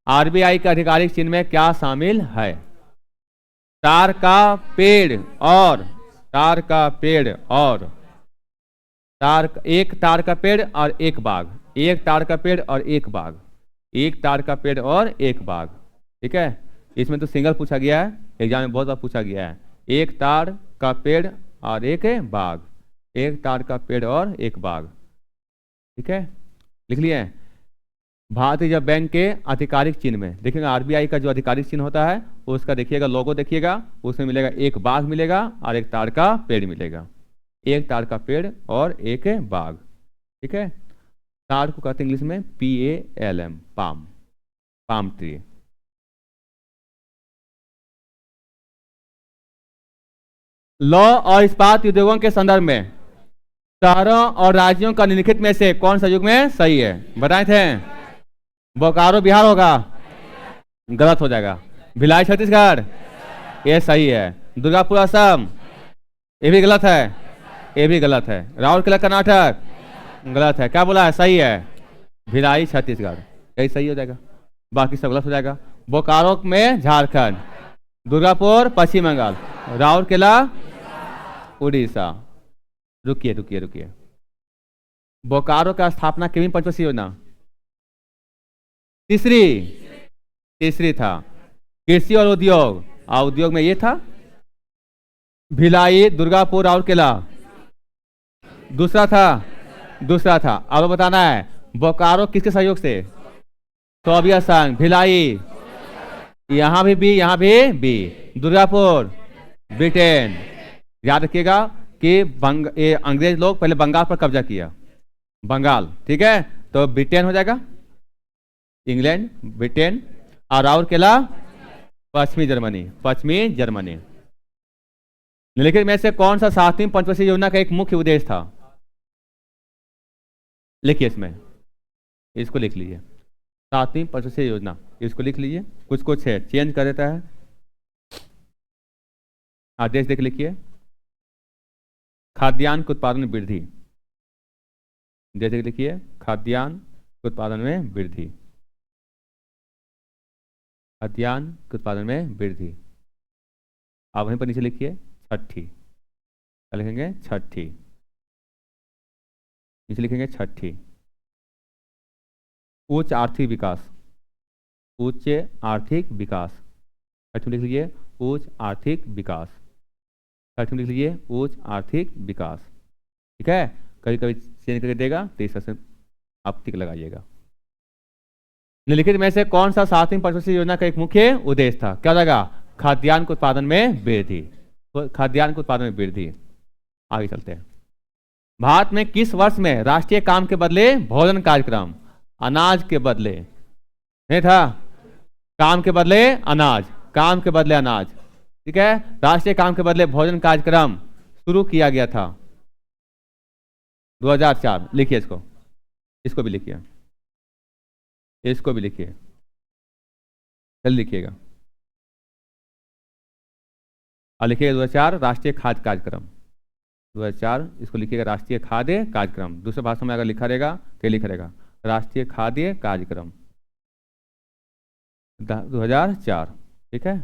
RBI के आधिकारिक चिन्ह में क्या शामिल है? तार का पेड़ और एक तार का पेड़ और एक बाघ, एक तार का पेड़ और एक बाघ, एक तार का पेड़ और एक बाघ। ठीक है। इसमें तो सिंगल पूछा गया है, एग्जाम में बहुत बार पूछा गया है। एक ताड़ का पेड़ और एक बाग, एक ताड़ का पेड़ और एक बाग। ठीक है, लिख लिए। भारतीय रिजर्व बैंक के आधिकारिक चिन्ह में देखिएगा, आरबीआई का जो आधिकारिक चिन्ह होता है उसका देखिएगा लोगो देखिएगा, उसमें मिलेगा एक बाग मिलेगा और एक ताड़ का पेड़ मिलेगा, एक ताड़ का पेड़ और एक बाग। ठीक है, ताड़ को कहते हैं इंग्लिश में PALM, palm, palm tree. Law और इस्पात उद्योगों के संदर्भ में शहरों और राज्यों का निम्नलिखित में से कौन सा युग में सही है, बताए थे। बोकारो बिहार होगा, गलत हो जाएगा। भिलाई छत्तीसगढ़, ये सही है। दुर्गापुर असम, ये भी गलत है, ये भी गलत है। राउरकेला कर्नाटक, गलत है। क्या बोला है, सही है। भिलाई छत्तीसगढ़, यही सही हो जाएगा, बाकी सब गलत हो जाएगा। बोकारो में झारखंड, दुर्गापुर पश्चिम बंगाल, राउरकेला उड़ीसा। रुकिए रुकिए रुकिए, बोकारो का स्थापना कितनी पंचवर्षीय योजना, तीसरी, तीसरी था। कृषि और उद्योग, उद्योग में ये था। भिलाई, दुर्गापुर, राउरकेला दूसरा था, दूसरा था। अब बताना है बोकारो किसके सहयोग से, सोवियत संघ। भिलाई यहां भी बी, यहां भी बी। दुर्गापुर ब्रिटेन। याद रखिएगा कि अंग्रेज लोग पहले बंगाल पर कब्जा किया, बंगाल। ठीक है, तो ब्रिटेन हो जाएगा, इंग्लैंड, ब्रिटेन। और राउरकेला पश्चिमी जर्मनी, पश्चिमी जर्मनी। निम्नलिखित में से कौन सा 7वीं पंचवर्षीय योजना का एक मुख्य उद्देश्य था, लिखिए इसमें, इसको लिख लीजिए। 7वीं पंचवर्षीय योजना, इसको लिख लीजिए। कुछ कुछ है चेंज कर देता है, आदेश देख लिखिए। खाद्यान्न के उत्पादन में वृद्धि, जैसे लिखिए खाद्यान्न के उत्पादन में वृद्धि, खाद्यान्न के उत्पादन में वृद्धि। आप वहीं पर नीचे लिखिए छठी, क्या लिखेंगे, छठी, नीचे लिखेंगे छठी। उच्च आर्थिक विकास, उच्च आर्थिक विकास, छठी लिख लीजिए उच्च आर्थिक विकास, छठी लिख लीजिए उच्च आर्थिक विकास। ठीक है, कभी कभी चेंज करके देगा तो इस से आप टिक लगाइएगा। निम्नलिखित में से कौन सा 7वीं पंचवर्षीय योजना का एक मुख्य उद्देश्य था, क्या हो जाएगा, खाद्यान्न के उत्पादन में वृद्धि, तो खाद्यान्न के उत्पादन में वृद्धि। आगे चलते हैं। भारत में किस वर्ष में राष्ट्रीय काम के बदले भोजन कार्यक्रम, अनाज के बदले नहीं था, काम के बदले अनाज, काम के बदले अनाज। ठीक है, राष्ट्रीय काम के बदले भोजन कार्यक्रम शुरू किया गया था 2004। लिखिए इसको, इसको भी लिखिए, इसको भी लिखिए, चल लिखिएगा। और लिखिएगा 2004 राष्ट्रीय खाद्य कार्यक्रम, 2004 इसको लिखिएगा राष्ट्रीय खाद्य कार्यक्रम। दूसरे भाषा में अगर लिखा रहेगा तो लिखा रहेगा राष्ट्रीय खाद्य कार्यक्रम 2004। ठीक है,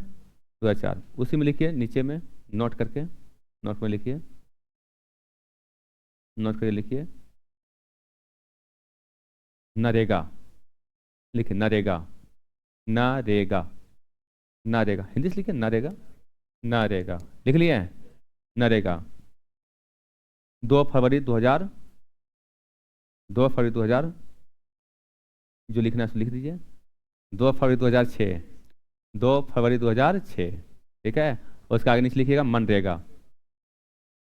2004 उसी में लिखिए, नीचे में नोट करके, नोट में लिखिए, नोट करके लिखिए नरेगा, लिखिए नरेगा, नरेगा, नरेगा, हिंदी से लिखिए नरेगा, नरेगा, लिख लिए नरेगा। 2 फरवरी 2000, 2 फरवरी 2000 जो लिखना है लिख दीजिए। 2 फरवरी 2006, 2 फरवरी 2006। ठीक है, उसके आगे नीचे लिखिएगा मनरेगा,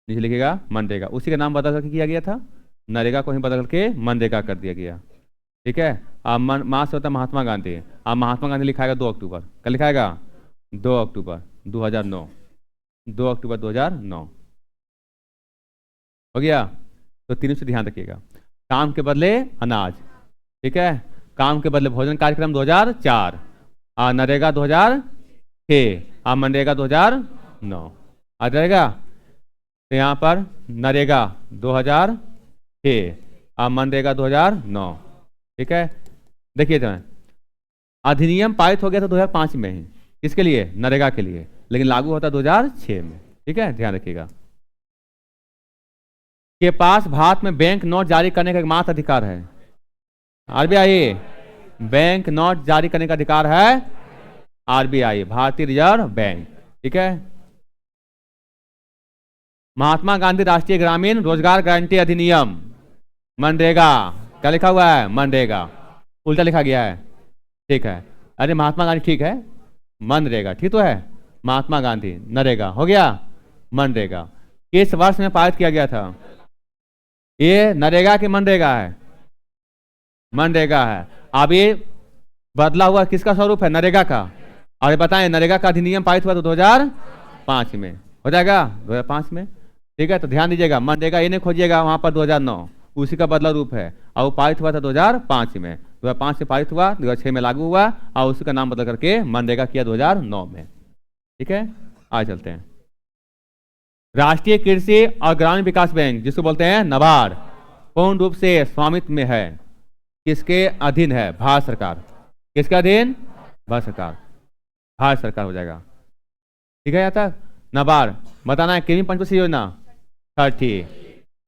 नीचे लिखिएगा मनरेगा। उसी का नाम बदल करके किया गया था, नरेगा को ही बदल करके मनरेगा कर दिया गया। ठीक है, अब माँ से होता महात्मा गांधी, अब महात्मा गांधी लिखाएगा 2 अक्टूबर, कल लिखाएगा 2 अक्टूबर 2009, 2 अक्टूबर 2009 हो गया। तो तीनों से ध्यान रखिएगा, काम के बदले अनाज, ठीक है, काम के बदले भोजन कार्यक्रम 2004, और नरेगा 2006, और मनरेगा 2009 आ जाएगा। तो यहाँ पर नरेगा 2006 और मनरेगा 2009। ठीक है, देखिए तो अधिनियम पारित हो गया था 2005 में ही, किसके लिए, नरेगा के लिए, लेकिन लागू होता 2006 में। ठीक है, ध्यान रखिएगा। के पास भारत में बैंक नोट जारी करने का एकमात्र अधिकार है, आरबीआई, बैंक नोट जारी करने का अधिकार है आरबीआई, भारतीय रिजर्व बैंक। ठीक है, महात्मा गांधी राष्ट्रीय ग्रामीण रोजगार गारंटी अधिनियम, मनरेगा। क्या लिखा हुआ है? मनरेगा, उल्टा लिखा गया है। ठीक है, अरे महात्मा गांधी ठीक है, मनरेगा ठीक तो है। महात्मा गांधी नरेगा हो गया, मनरेगा किस वर्ष में पारित किया गया था? ये नरेगा की मनरेगा है? मनरेगा है। अब ये बदला हुआ किसका स्वरूप है? नरेगा का। और ये बताएं, नरेगा का अधिनियम पारित हुआ तो 2005 में हो जाएगा, 2005 में। ठीक है, तो ध्यान दीजिएगा, मनरेगा ये नहीं खोजिएगा वहां पर 2009, उसी का बदला रूप है। और वो पारित हुआ था 2005 में, 2005 से पारित हुआ, 2006 में लागू हुआ, और उसी का नाम बदल करके मनरेगा किया 2009 में। ठीक है, आगे चलते हैं। राष्ट्रीय कृषि और ग्रामीण विकास बैंक, जिसको बोलते हैं नाबार्ड, पूर्ण रूप से स्वामित्व में है, किसके अधीन है? भारत सरकार। किसके अधीन? भारत सरकार, भारत सरकार हो जाएगा। ठीक है, यहाँ तक नाबार्ड बताना है। कृषि पंचवर्षीय योजना 30,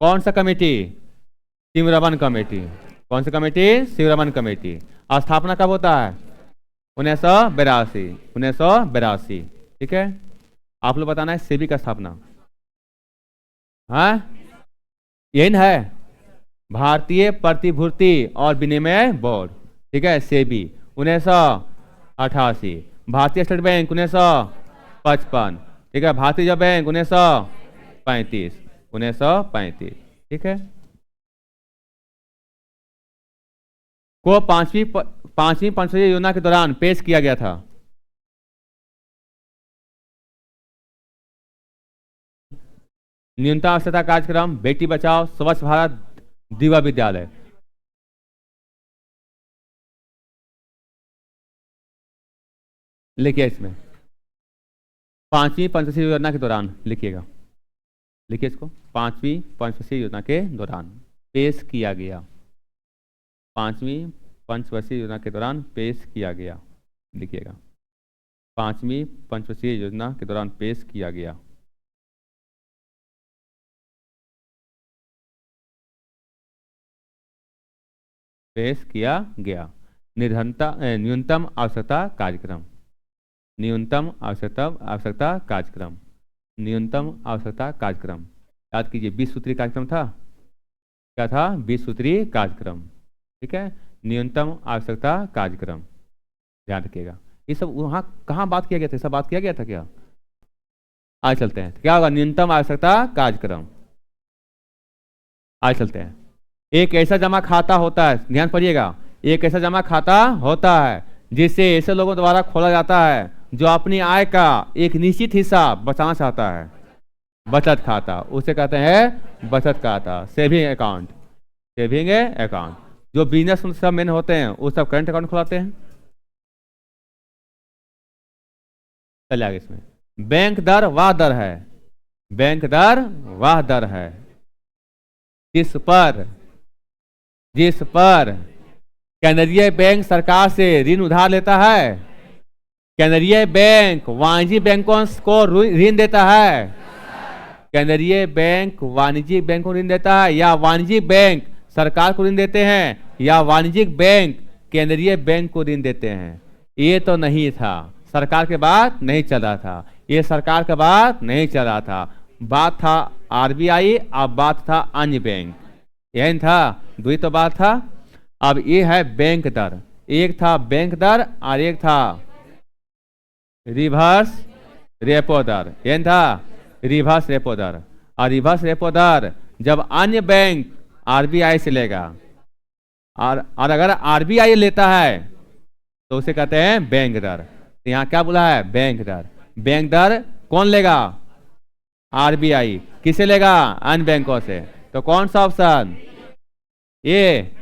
कौन सा कमेटी? सिमरन कमेटी। कौन सी कमेटी? सिमरन कमेटी। स्थापना कब होता है? 1982, 1982। ठीक है, आप लोग बताना है सेबी का स्थापना। हाँ, यही ना है, भारतीय प्रतिभूति और विनिमय बोर्ड। ठीक है, सेबी 1988। भारतीय स्टेट बैंक 1955। ठीक है, भारतीय रिजर्व बैंक 1935, 1935। ठीक है, को पांचवी पंचवर्षीय योजना के दौरान पेश किया गया था। न्यूनतम आवश्यकता कार्यक्रम, बेटी बचाओ, स्वच्छ भारत, दिवा विद्यालय। लिखिए इसमें, पांचवी पंचवर्षीय योजना के दौरान लिखिएगा, लिखिए इसको, पांचवी पंचवर्षीय योजना के दौरान पेश किया गया। पांचवी पंचवर्षीय योजना के दौरान पेश किया गया, लिखिएगा, पांचवी पंचवर्षीय योजना के दौरान पेश किया गया। पेश किया गया। न्यूनतम आवश्यकता कार्यक्रम, न्यूनतम आवश्यकता कार्यक्रम, न्यूनतम आवश्यकता कार्यक्रम। याद कीजिए, 20 सूत्री कार्यक्रम था। क्या था? 20 सूत्री कार्यक्रम। ठीक है, न्यूनतम आवश्यकता कार्यक्रम, ध्यान रखिएगा। ये सब वहां कहाँ बात किया गया था? सब बात किया गया था क्या? आज चलते हैं, क्या होगा? न्यूनतम आवश्यकता कार्यक्रम। आज चलते हैं। एक ऐसा जमा खाता होता है, ध्यान पड़िएगा, एक ऐसा जमा खाता होता है जिसे ऐसे लोगों द्वारा खोला जाता है जो अपनी आय का एक निश्चित हिस्सा बचाना चाहता है। बचत खाता, उसे कहते हैं बचत खाता, सेविंग अकाउंट, सेविंग अकाउंट। जो बिजनेस सब मैन होते हैं वो सब करंट अकाउंट खुलाते हैं। चलिए आगे, इसमें बैंक दर वह दर है, बैंक दर वह दर है जिस पर केंद्रीय बैंक सरकार से ऋण उधार लेता है। केंद्रीय बैंक वाणिज्यिक बैंकों को ऋण देता है। केंद्रीय बैंक वाणिज्यिक बैंक को ऋण देता है, या वाणिज्यिक बैंक सरकार को ऋण देते हैं, या वाणिज्यिक बैंक केंद्रीय बैंक को ऋण देते हैं। ये तो नहीं था, सरकार के बात नहीं चल रहा था, ये सरकार का बात नहीं चल रहा था, बात था आरबीआई, अब बात था अन्य बैंक। यही था, दुई तो बात था। अब ये है बैंक दर, एक था बैंक दर और एक था रिवर्स रेपो दर। यही था रिवर्स रेपो दर। और रिवर्स रेपो दर जब अन्य बैंक आरबीआई से लेगा, और अगर आरबीआई लेता है तो उसे कहते हैं बैंक दर। तो यहाँ क्या बोला है? बैंक दर। बैंक दर कौन लेगा? आरबीआई। किसे लेगा? अन्य बैंकों से। तो कौन सा ऑप्शन? ये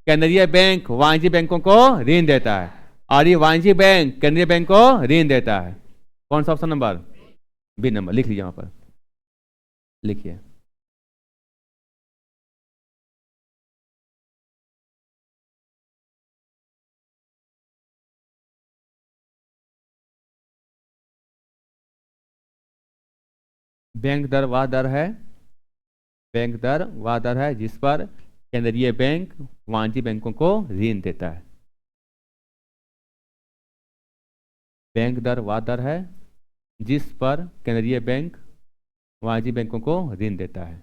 केंद्रीय बैंक वाणिज्यिक बैंकों को ऋण देता है, और ये वाणिज्यिक बैंक केंद्रीय बैंक को ऋण देता है। कौन सा ऑप्शन नंबर? B number. लिख लीजिए, वहां पर लिखिए। बैंक दर वह दर है, बैंक दर वह दर है जिस पर केंद्रीय बैंक वाणिज्यिक बैंकों को ऋण देता है। बैंक दर वह दर है जिस पर केंद्रीय बैंक वाणिज्यिक बैंकों को ऋण देता है।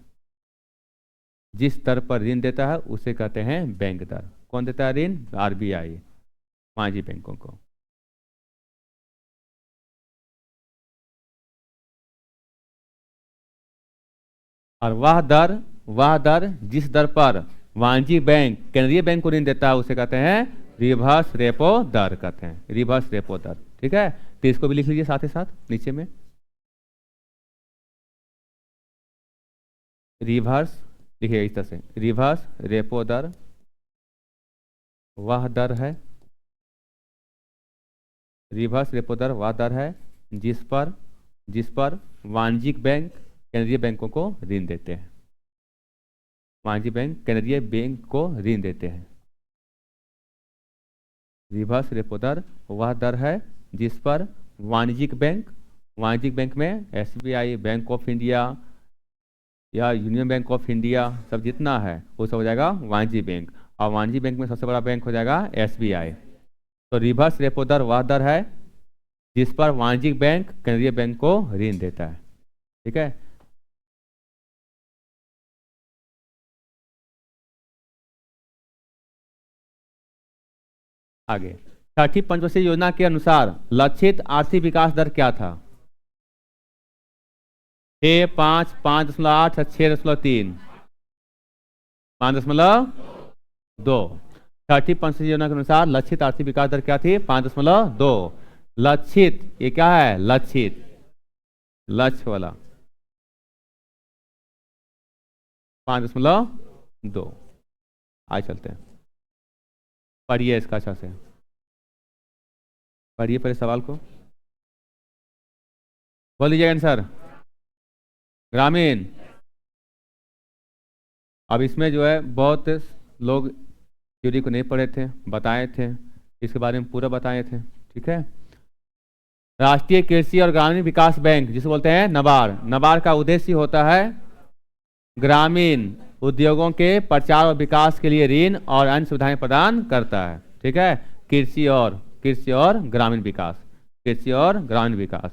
जिस दर पर ऋण देता है उसे कहते हैं बैंक दर। कौन देता है ऋण? आरबीआई, वाणिज्यिक बैंकों को। और वह दर जिस दर पर वाणिज्यिक बैंक केंद्रीय बैंक को ऋण देता है उसे कहते हैं रिवर्स रेपो दर, कहते हैं रिवर्स रेपो दर। ठीक है, तो इसको भी लिख लीजिए साथ ही साथ नीचे में। रिवर्स लिखिए इस तरह से, रिवर्स रेपो दर वह दर है, रिवर्स रेपो दर वह दर है जिस पर वाणिज्यिक बैंक केंद्रीय बैंकों को ऋण देते हैं। वाणिज्यिक बैंक केंद्रीय बैंक को ऋण देते हैं। रिवर्स रेपो दर वह दर है जिस पर वाणिज्यिक बैंक में एसबीआई, बैंक ऑफ इंडिया या यूनियन बैंक ऑफ इंडिया सब जितना है वो सब हो जाएगा वाणिज्यिक बैंक, और वाणिज्यिक बैंक में सबसे बड़ा बैंक हो जाएगा एसबीआई। तो रिवर्स रेपो दर वह दर है जिस पर वाणिज्यिक बैंक केंद्रीय बैंक को ऋण देता है। ठीक है, आगे छठी पंचवर्षीय योजना के अनुसार लक्षित आर्थिक विकास दर क्या था? 6, 5, 5.8, 6.3, 5.2। छठी पंचवर्षीय योजना के अनुसार लक्षित आर्थिक विकास दर क्या थी? 5.2। लक्षित, ये क्या है? लक्षित, लक्ष्य वाला 5.2। आज चलते हैं, पढ़िए इसका अच्छा से, पढ़िए पहले सवाल को, बोल लीजिएगा आंसर। ग्रामीण। अब इसमें जो है बहुत लोग थ्योरी को नहीं पढ़े थे, बताए थे, इसके बारे में पूरा बताए थे। ठीक है, राष्ट्रीय कृषि और ग्रामीण विकास बैंक जिसे बोलते हैं नबार्ड, नबार्ड का उद्देश्य होता है ग्रामीण उद्योगों के प्रचार और विकास के लिए ऋण और अन्य सुविधाएं प्रदान करता है। ठीक है, कृषि और ग्रामीण विकास, कृषि और ग्रामीण विकास।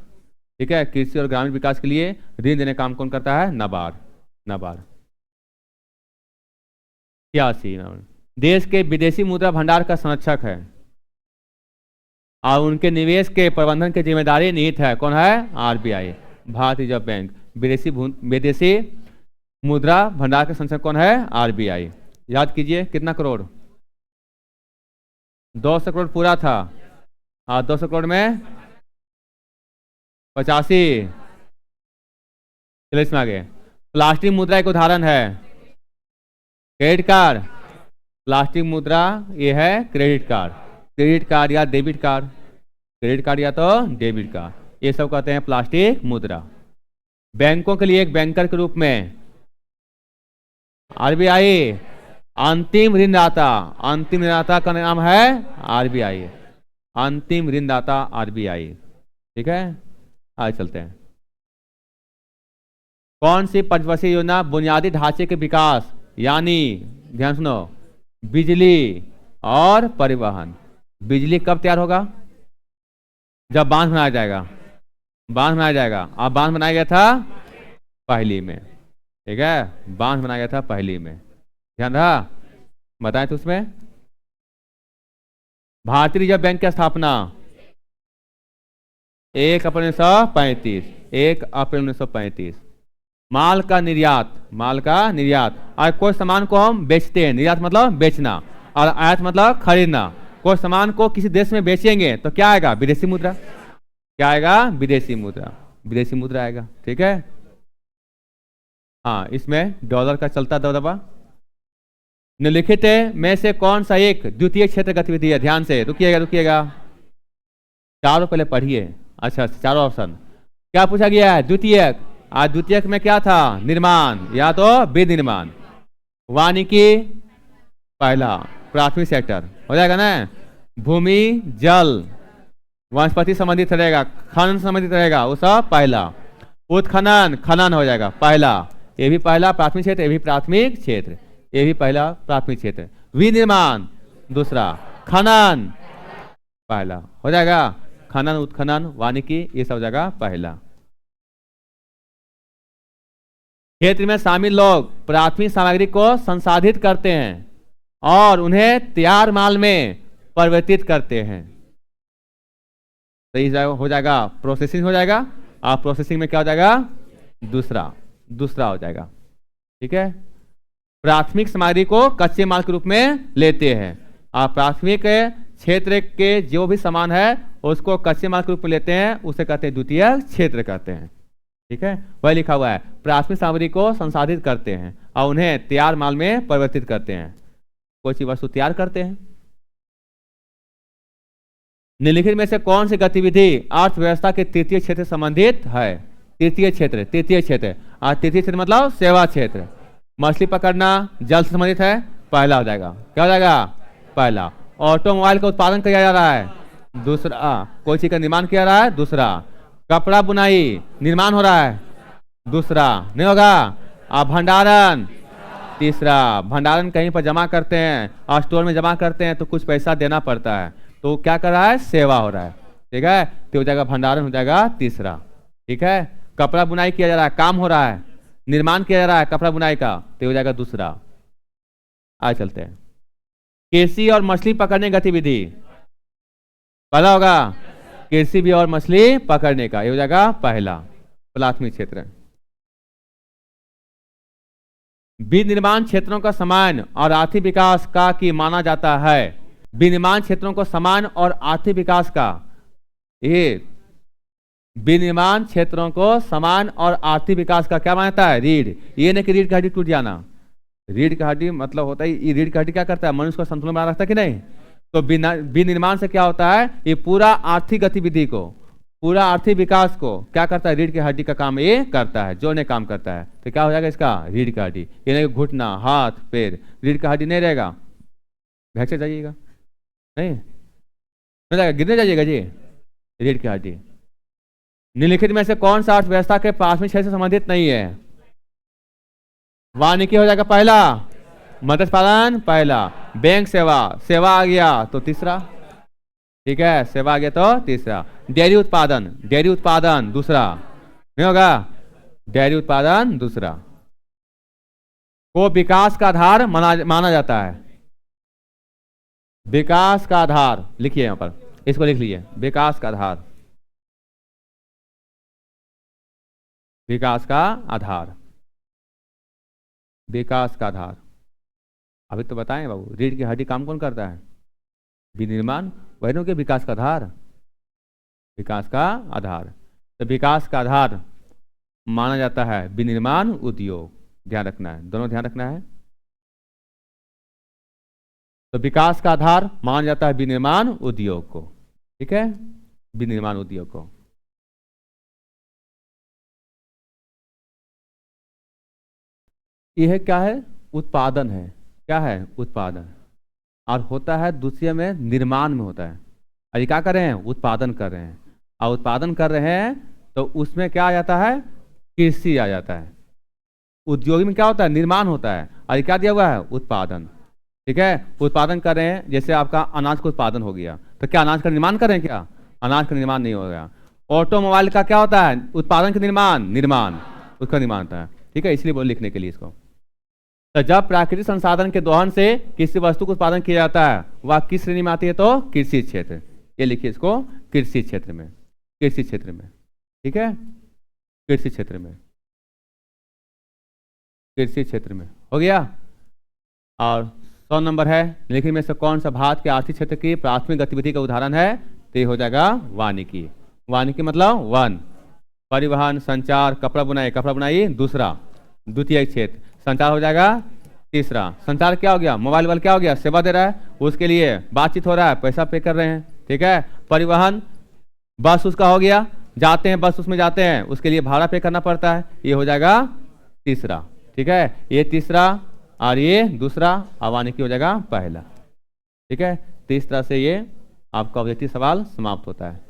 ठीक है, कृषि और ग्रामीण विकास के लिए ऋण देने का काम कौन करता है? नबार्ड। 86 देश के विदेशी मुद्रा भंडार का संरक्षक है और उनके निवेश के प्रबंधन की जिम्मेदारी निहित है। कौन है? आरबीआई, भारतीय रिजर्व बैंक। विदेशी मुद्रा भंडार का संरक्षक कौन है? आरबीआई। याद कीजिए कितना करोड़? 200 करोड़ पूरा था। हाँ, 200 करोड़ में 85। चलिए इसमें आगे, प्लास्टिक मुद्रा एक उदाहरण है। क्रेडिट कार्ड, प्लास्टिक मुद्रा ये है क्रेडिट कार्ड, क्रेडिट कार्ड या डेबिट कार्ड, क्रेडिट कार्ड या तो डेबिट कार्ड, ये सब कहते हैं प्लास्टिक मुद्रा। बैंकों के लिए एक बैंकर के रूप में आरबीआई अंतिम ऋणदाता का नाम है आरबीआई, अंतिम ऋणदाता आरबीआई। ठीक है, आगे चलते हैं। कौन सी पंचवर्षीय योजना बुनियादी ढांचे के विकास यानी, ध्यान सुनो, बिजली और परिवहन। बिजली कब तैयार होगा? जब बांध बनाया जाएगा, बांध बनाया जाएगा। अब बांध बनाया गया था पहली में। ठीक है, बांध बनाया गया था पहली में, ध्यान रहा? बताएं तो उसमें भारतीय रिजर्व बैंक की स्थापना 1 अप्रैल 1935, 1 अप्रैल 1935। माल का निर्यात, और कोई सामान को हम बेचते हैं, निर्यात मतलब बेचना और आयात मतलब खरीदना। कोई सामान को किसी देश में बेचेंगे तो क्या आएगा? विदेशी मुद्रा। क्या आएगा? विदेशी मुद्रा आएगा। ठीक है, हाँ, इसमें डॉलर का चलता दबदबा। निम्नलिखित में से कौन सा एक द्वितीय क्षेत्र गतिविधि है? ध्यान से रुकिएगा, चारों पहले पढ़िए। अच्छा, चारों ऑप्शन क्या पूछा गया है? द्वितीयक। आज द्वितीयक में क्या था? निर्माण या तो विनिर्माण। वानिकी पहला, प्राथमिक सेक्टर हो जाएगा ना। भूमि जल वनस्पति संबंधित रहेगा, खनन संबंधित रहेगा, वो सब पहला। खनन हो जाएगा पहला, ये भी पहला प्राथमिक क्षेत्र, ये भी प्राथमिक क्षेत्र, ये भी पहला प्राथमिक क्षेत्र। विनिर्माण दूसरा, खनन पहला हो जाएगा। खनन उत्खनन वानिकी ये सब हो जाएगा पहला। क्षेत्र में शामिल लोग प्राथमिक सामग्री को संसाधित करते हैं और उन्हें तैयार माल में परिवर्तित करते हैं। सही हो जाएगा, प्रोसेसिंग हो जाएगा। और प्रोसेसिंग में क्या हो जाएगा? दूसरा हो जाएगा। ठीक है, प्राथमिक सामग्री को कच्चे माल के रूप में लेते हैं और प्राथमिक क्षेत्र के जो भी सामान है उसको कच्चे माल के रूप में लेते हैं, उसे कहते हैं द्वितीय क्षेत्र कहते हैं। ठीक है, वही लिखा हुआ है, प्राथमिक सामग्री को संसाधित करते हैं और उन्हें तैयार माल में परिवर्तित करते हैं। कोई सी वस्तु तैयार करते हैं। निम्नलिखित में से कौन सी गतिविधि अर्थव्यवस्था के तृतीय क्षेत्र से संबंधित है? तृतीय क्षेत्र और तृतीय क्षेत्र मतलब सेवा क्षेत्र। मछली पकड़ना जल से संबंधित है, पहला हो जाएगा। क्या हो जाएगा? पहला। ऑटोमोबाइल का उत्पादन किया जा रहा है, दूसरा। कोई चीज का निर्माण किया जा रहा है, दूसरा। कपड़ा बुनाई निर्माण हो रहा है, दूसरा। नहीं होगा। अब भंडारण, तीसरा। भंडारण कहीं पर जमा करते हैं और स्टोर में जमा करते हैं तो कुछ पैसा देना पड़ता है, तो क्या कर रहा है? सेवा हो रहा है। ठीक है, तो हो जाएगा भंडारण, हो जाएगा तीसरा। ठीक है, कपड़ा बुनाई किया जा रहा है, काम हो रहा है, निर्माण किया जा रहा है कपड़ा बुनाई का, तो हो जाएगा दूसरा। आगे चलते हैं। कृषि और मछली पकड़ने गतिविधि पहला होगा, कृषि भी और मछली पकड़ने का, ये हो जाएगा पहला, प्राथमिक क्षेत्र। विनिर्माण क्षेत्रों का समान और आर्थिक विकास का की माना जाता है। विनिर्माण क्षेत्रों को समान और आर्थिक विकास का, ये विनिर्माण क्षेत्रों को समान और आर्थिक विकास का क्या मानता है? रीढ़। ये नहीं कि रीढ़ की हड्डी टूट जाना। रीढ़ की हड्डी मतलब होता है, ये रीढ़ की हड्डी क्या करता है? मनुष्य को संतुलन बना रखता है कि नहीं? तो विनिर्माण से क्या होता है? ये पूरा आर्थिक गतिविधि को, पूरा आर्थिक विकास को क्या करता है? रीढ़ की हड्डी का काम ये करता है, जोड़ने काम करता है। तो क्या हो जाएगा इसका? रीढ़ की हड्डी। ये नहीं घुटना, हाथ, पैर, रीढ़ की हड्डी नहीं रहेगा, भैंसे जाइएगा नहीं जाएगा, गिरने जाइएगा जी, रीढ़ की हड्डी। निम्नलिखित में से कौन सा अर्थव्यवस्था के प्राथमिक क्षेत्र से संबंधित नहीं है? वानिकी हो जाएगा पहला, मत्स्य पालन पहला, बैंक सेवा, सेवा आ गया तो तीसरा। ठीक है, सेवा आ गया तो तीसरा। डेयरी उत्पादन दूसरा। नहीं होगा, डेयरी उत्पादन दूसरा। को विकास का आधार माना जाता है। विकास का आधार लिखिए, यहां पर इसको लिख लीजिए, विकास का आधार, विकास का आधार, विकास का आधार। अभी तो बताएं बाबू, रीढ़ की हड्डी काम कौन करता है? विनिर्माण, वही के विकास का आधार, विकास का आधार। तो विकास का आधार माना जाता है विनिर्माण उद्योग, ध्यान रखना है, दोनों ध्यान रखना है। तो विकास का आधार माना जाता है विनिर्माण उद्योग को। ठीक है, विनिर्माण उद्योग को। यह क्या है? उत्पादन है। क्या है? उत्पादन। और होता है दूसरे में निर्माण में होता है। और ये क्या कर रहे हैं? उत्पादन कर रहे हैं। और उत्पादन कर रहे हैं तो उसमें क्या आ जाता है? कृषि आ जाता है। उद्योग में क्या होता है? निर्माण होता है। और ये क्या दिया हुआ है? उत्पादन। ठीक है, उत्पादन कर रहे हैं, जैसे आपका अनाज का उत्पादन हो गया, तो क्या अनाज का निर्माण कर रहे हैं? क्या अनाज का निर्माण नहीं हो गया। ऑटोमोबाइल का क्या होता है? उत्पादन का निर्माण उसका निर्माण होता है। ठीक है, इसलिए बोल लिखने के लिए इसको। तो जब प्राकृतिक संसाधन के दोहन से किसी वस्तु का उत्पादन किया जाता है, वह किस श्रेणी में आती है? तो कृषि क्षेत्र। ये लिखिए इसको, कृषि क्षेत्र में, कृषि क्षेत्र में। ठीक है, कृषि क्षेत्र में, कृषि क्षेत्र में हो गया। और 100 नंबर है, निम्नलिखित में से कौन सा भारत के आर्थिक क्षेत्र की प्राथमिक गतिविधि का उदाहरण है? तो ये हो जाएगा वानिकी। वानिकी मतलब वन, परिवहन, संचार, कपड़ा बुनाई दूसरा, द्वितीय क्षेत्र। संचार हो जाएगा तीसरा। संचार क्या हो गया? मोबाइल वाल क्या हो गया? सेवा दे रहा है, उसके लिए बातचीत हो रहा है, पैसा पे कर रहे हैं। ठीक है, परिवहन, बस उसका हो गया, जाते हैं बस उसमें जाते हैं, उसके लिए भाड़ा पे करना पड़ता है, ये हो जाएगा तीसरा। ठीक है, ये तीसरा और ये दूसरा, वानिकी हो जाएगा पहला। ठीक है, तो इस तरह से ये आपका ऑब्जेक्टिव सवाल समाप्त होता है।